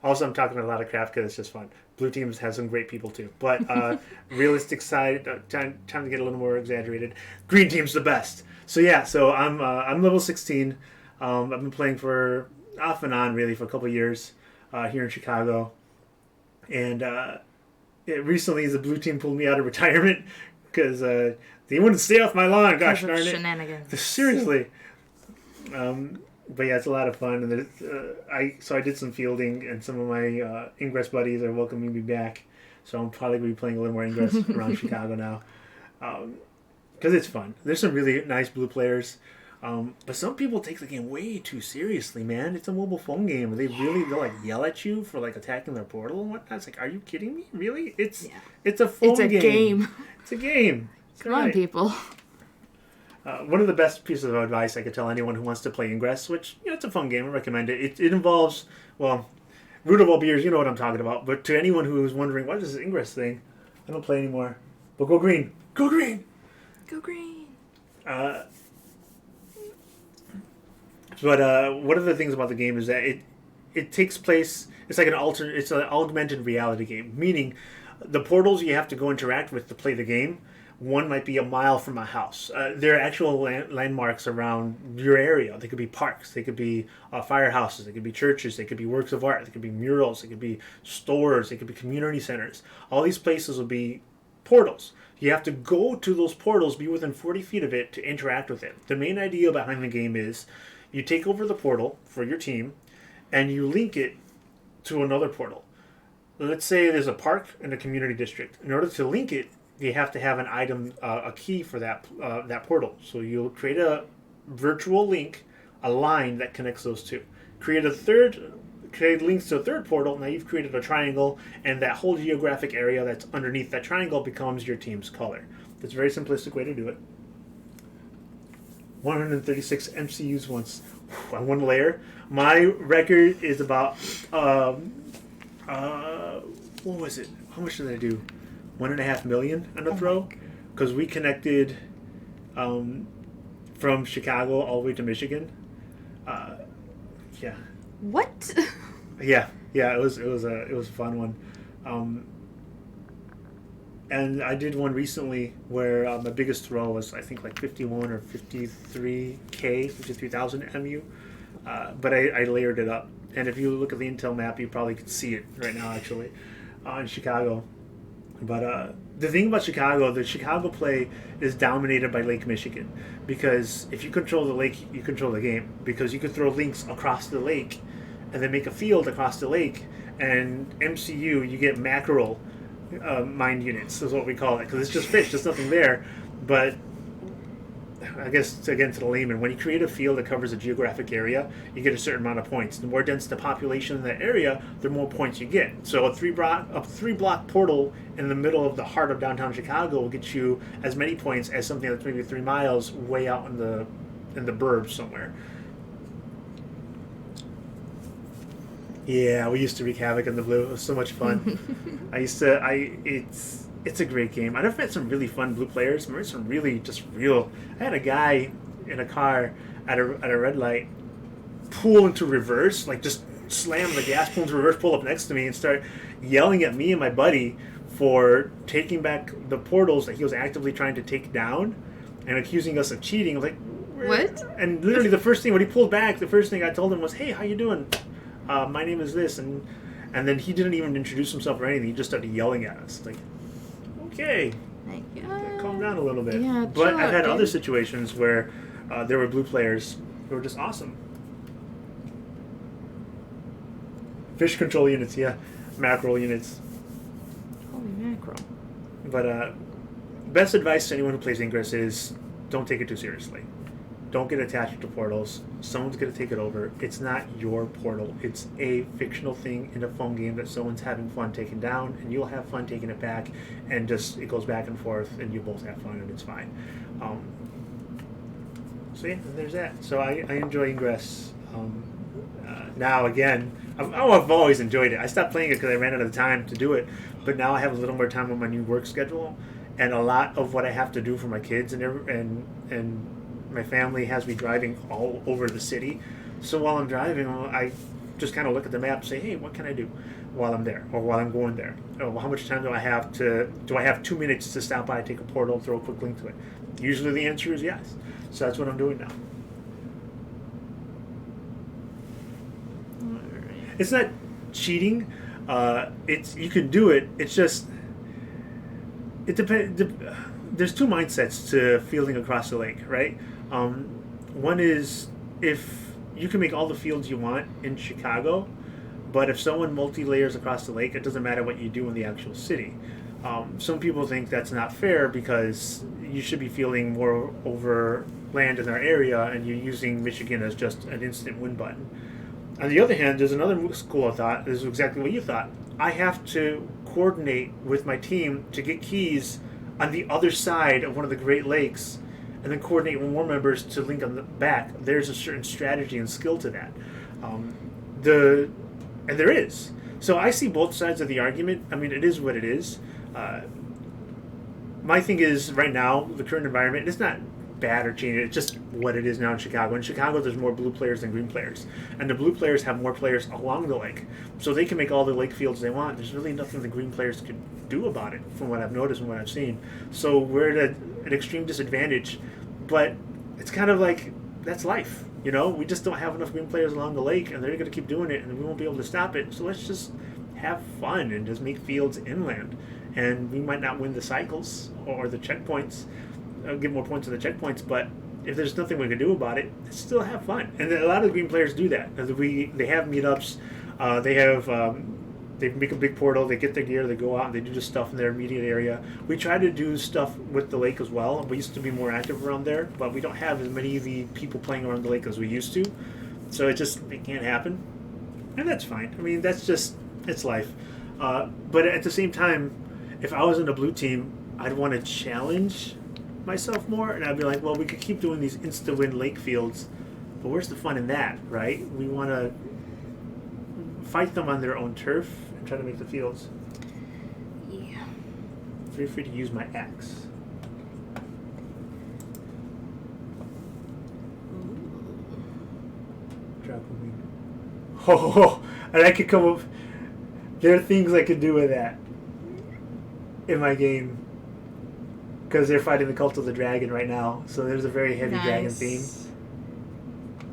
Also, I'm talking a lot of crap because it's just fun. Blue teams have some great people too. But realistic side, time to get a little more exaggerated. Green team's the best. So yeah, I'm level 16. I've been playing for off and on really for a couple of years here in Chicago, and recently the blue team pulled me out of retirement because they wouldn't stay off my lawn. Gosh darn it! Shenanigans. Seriously. But yeah, it's a lot of fun, and I did some fielding, and some of my Ingress buddies are welcoming me back. So I'm probably going to be playing a little more Ingress around Chicago now, because it's fun. There's some really nice blue players, but some people take the game way too seriously, man. It's a mobile phone game. They'll like yell at you for like attacking their portal and whatnot. It's like, are you kidding me? Really? It's a phone game. It's a game. It's a game. Come on, people. One of the best pieces of advice I could tell anyone who wants to play Ingress, which, it's a fun game, I recommend it. It involves, well, root of all beers, you know what I'm talking about. But to anyone who is wondering, what is this Ingress thing? I don't play anymore. But go green. Go green! Go green. But one of the things about the game is that it takes place. It's like it's an augmented reality game, meaning the portals you have to go interact with to play the game. One might be a mile from a house. There are actual landmarks around your area. They could be parks. They could be firehouses. They could be churches. They could be works of art. They could be murals. They could be stores. They could be community centers. All these places will be portals. You have to go to those portals, be within 40 feet of it to interact with it. The main idea behind the game is you take over the portal for your team and you link it to another portal. Let's say there's a park and a community district. In order to link it, you have to have an item, a key for that portal. So you'll create a virtual link, a line that connects those two. Create links to a third portal. Now you've created a triangle, and that whole geographic area that's underneath that triangle becomes your team's color. That's a very simplistic way to do it. 136 MCUs once on one layer. My record is about what was it? How much did I do? 1.5 million on a throw, because we connected from Chicago all the way to Michigan. Yeah. What? Yeah. It was a fun one. And I did one recently where my biggest throw was, I think, like 51 or 53,000 MU. But I layered it up. And if you look at the Intel map, you probably could see it right now, actually, in Chicago. But the thing about Chicago, the Chicago play is dominated by Lake Michigan. Because if you control the lake, you control the game. Because you could throw links across the lake and then make a field across the lake. And MCU, you get mackerel mine units, is what we call it. Because it's just fish, there's nothing there. But I guess, again, to the layman, when you create a field that covers a geographic area, you get a certain amount of points. The more dense the population in that area, the more points you get. So a three-block portal in the middle of the heart of downtown Chicago will get you as many points as something that's maybe 3 miles way out in the burbs somewhere. Yeah, we used to wreak havoc in the blue. It was so much fun. It's a great game. I've met some really fun blue players. I met some really just real. I had a guy in a car at a red light pull into reverse, like just slam the gas, pull into reverse, pull up next to me, and start yelling at me and my buddy for taking back the portals that he was actively trying to take down, and accusing us of cheating. I was like, what? And literally the first thing when he pulled back, the first thing I told him was, "Hey, how you doing? My name is this," and then he didn't even introduce himself or anything. He just started yelling at us, like. Okay, calm down a little bit. Yeah, but chill I've had out, other dude. situations where there were blue players who were just awesome. Fish control units, yeah. Mackerel units. Holy mackerel. But best advice to anyone who plays Ingress is don't take it too seriously. Don't get attached to portals. Someone's going to take it over. It's not your portal. It's a fictional thing in a phone game that someone's having fun taking down, and you'll have fun taking it back, and just it goes back and forth, and you both have fun, and it's fine. So yeah, and there's that. So I enjoy Ingress. Now again, I've always enjoyed it. I stopped playing it because I ran out of time to do it, but now I have a little more time on my new work schedule, and a lot of what I have to do for my kids and my family has me driving all over the city. So while I'm driving, I just kind of look at the map and say, hey, what can I do while I'm there or while I'm going there? Oh, how much time do I have do I have 2 minutes to stop by, take a portal, throw a quick link to it? Usually the answer is yes. So that's what I'm doing now. It's not cheating. You can do it. It's just, it depends. There's two mindsets to fielding across the lake, right? One is if you can make all the fields you want in Chicago, but if someone multi-layers across the lake, it doesn't matter what you do in the actual city. Some people think that's not fair because you should be fielding more over land in our area, and you're using Michigan as just an instant win button. On the other hand, there's another school of thought. This is exactly what you thought. I have to coordinate with my team to get keys on the other side of one of the Great Lakes and then coordinate with more members to link on the back. There's a certain strategy and skill to that. And there is. So I see both sides of the argument. I mean, it is what it is. My thing is, right now, the current environment, it's not bad or changing. It's just what it is now in Chicago. In Chicago, there's more blue players than green players. And the blue players have more players along the lake. So they can make all the lake fields they want. There's really nothing the green players could do about it, from what I've noticed and what I've seen. So we're at an extreme disadvantage. But it's kind of like, that's life. You know, we just don't have enough green players along the lake, and they're going to keep doing it, and we won't be able to stop it. So let's just have fun and just make fields inland. And we might not win the cycles or the checkpoints, get more points on the checkpoints, but if there's nothing we can do about it, still have fun. And a lot of the green players do that. They have meetups, they make a big portal, they get their gear, they go out and they do the stuff in their immediate area. We try to do stuff with the lake as well. We used to be more active around there, but we don't have as many of the people playing around the lake as we used to. So it can't happen. And that's fine. I mean, it's life. But at the same time, if I was in the blue team, I'd want to challenge myself more, and I'd be like, well, we could keep doing these insta-win lake fields, but where's the fun in that, right? We want to fight them on their own turf and try to make the fields. Yeah. Feel free to use my axe. Drop a wing. Oh, and I could come up. There are things I could do with that in my game, because they're fighting the Cult of the Dragon right now, so there's a very heavy dragon theme.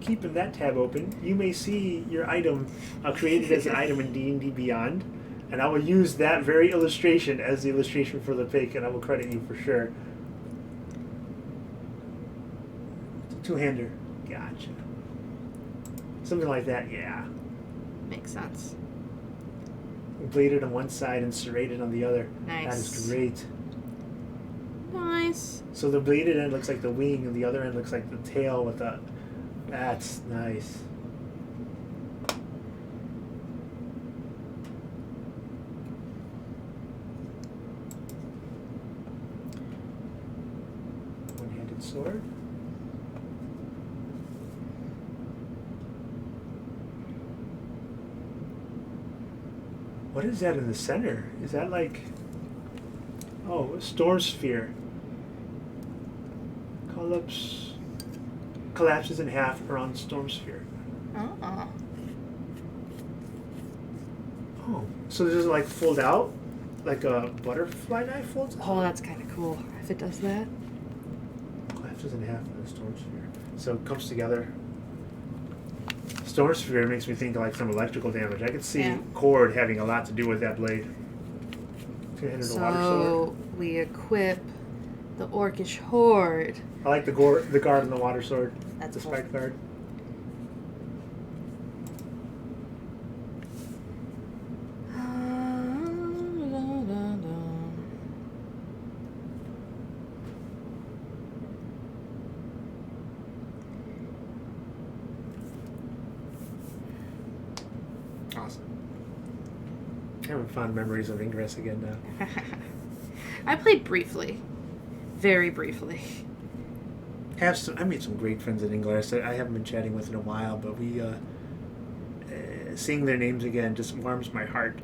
Keeping that tab open, you may see your item created as an item in D&D Beyond, and I will use that very illustration as the illustration for the pick, and I will credit you for sure. Two-hander, gotcha. Something like that, yeah. Makes sense. Bladed on one side and serrated on the other. Nice. That is great. Nice. So the bladed end looks like the wing, and the other end looks like the tail with the... That's nice. One-handed sword. What is that in the center? Is that like... Oh, a storm sphere. Collapses in half around storm sphere. Oh. Oh, so does it like fold out? Like a butterfly knife folds out? Oh, that's kind of cool. If it does that. Collapses in half in the storm sphere. So it comes together. Storm sphere makes me think of like some electrical damage. I could see cord having a lot to do with that blade. So we equip the orcish horde. I like the guard and the water sword. That's the cool. spike guard. Awesome. Having fond memories of Ingress again now. I played briefly. Very briefly. I made some great friends at Ingress. I haven't been chatting with in a while, but we seeing their names again just warms my heart.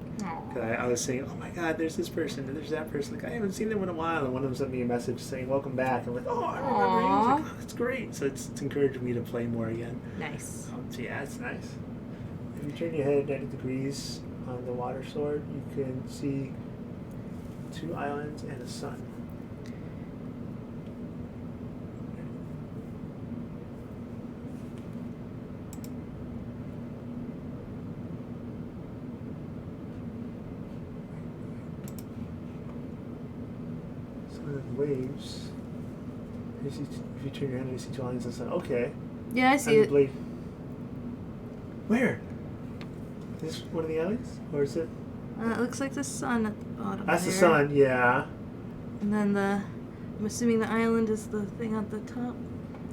I was saying, oh my God, there's this person and there's that person. Like, I haven't seen them in a while, and one of them sent me a message saying, welcome back. I'm like, oh, I remember you. I was like, oh, that's great. So it's encouraged me to play more again. Nice. So yeah, it's nice. If you turn your head 90 degrees on the water sword, you can see 2 islands and a sun. Waves. If you turn your hand, you see 2 lines of sun. Okay. Yeah, I see it. Blade. Where? Is this one of the islands, or is it? It looks like the sun at the bottom. That's there. the sun. Yeah. And then I'm assuming the island is the thing at the top,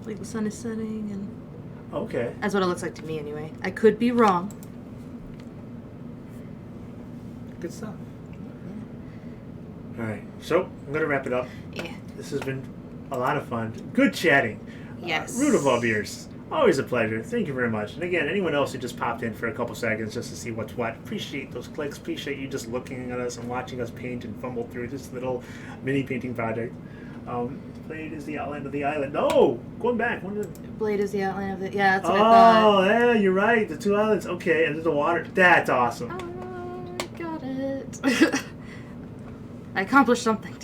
like the sun is setting, and. Okay. That's what it looks like to me, anyway. I could be wrong. Good stuff. All right, so I'm gonna wrap it up. Yeah. This has been A lot of fun. Good chatting. Yes. Root of all beers. Always a pleasure. Thank you very much. And again, anyone else who just popped in for a couple seconds just to see what's what, appreciate those clicks. Appreciate you just looking at us and watching us paint and fumble through this little mini painting project. Blade is the outline of the island. No! Going back. Blade is the outline of the... Yeah, that's what I Oh, thought. yeah, you're right. The two islands. Okay, and then the water. That's awesome. Oh, I got it. I accomplished something.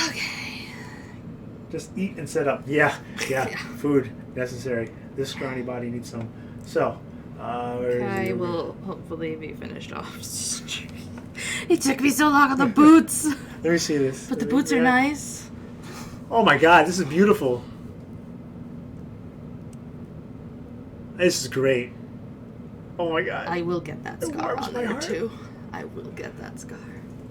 Okay. Just eat and set up. Yeah. Yeah. Food necessary. This scrawny body needs some. So, I will hopefully be finished off. It took me so long on the boots. Let me see this. But the boots are nice. Oh my god, this is beautiful. This is great. Oh my god. I will get that scar warms on my there heart. too. I will get that scar.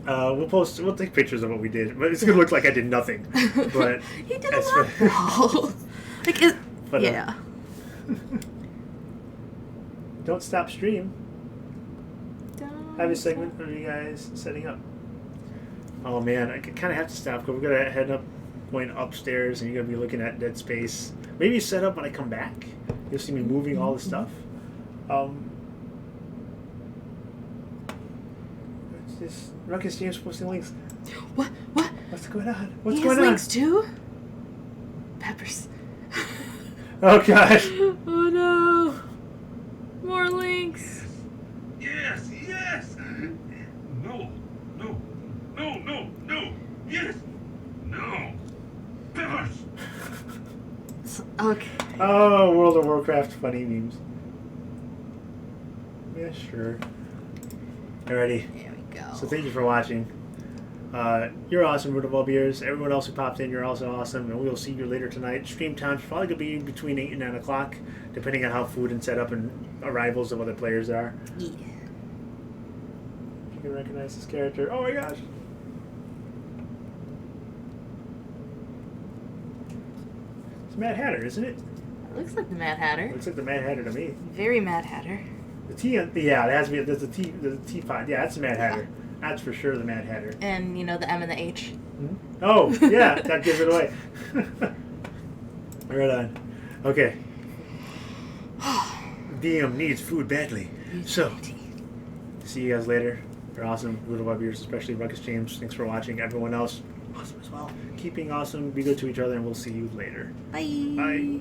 We'll take pictures of what we did, but it's gonna look like I did nothing. But He did a as lot for- though. Like it, But, yeah. Don't stop stream. Have a segment of you guys setting up. Oh man, I kind of have to stop because we're gonna head up, going upstairs, and you're gonna be looking at dead space. Maybe set up when I come back. You'll see me moving all the stuff. What's this? Ruckus James posting links. What? What's going on? What's He going has on? links too? Peppers. Oh gosh. Oh no. More links. Yes, yes. No, no, no, no, no. Yes, no. Peppers. Okay. Oh, World of Warcraft funny memes. Yeah, sure. Alrighty. There we go. So thank you for watching. You're awesome, Root of all beers. Everyone else who popped in, you're also awesome, and we'll see you later tonight. Stream time's probably gonna be between 8 and 9 o'clock, depending on how food and setup and arrivals of other players are. Yeah. You can recognize this character. Oh my gosh! It's Mad Hatter, isn't it? It looks like the Mad Hatter. Looks like the Mad Hatter to me. Very Mad Hatter. The T, yeah, it has to be. There's the teapot. Yeah, that's the Mad Hatter. That's for sure the Mad Hatter. And, you know, the M and the H. Hmm? Oh, yeah, that gives it away. Right on. Okay. DM needs food badly. So, see you guys later. You're awesome. Root of all beers, especially Ruckus James. Thanks for watching. Everyone else, awesome as well. Keep being awesome. Be good to each other, and we'll see you later. Bye. Bye.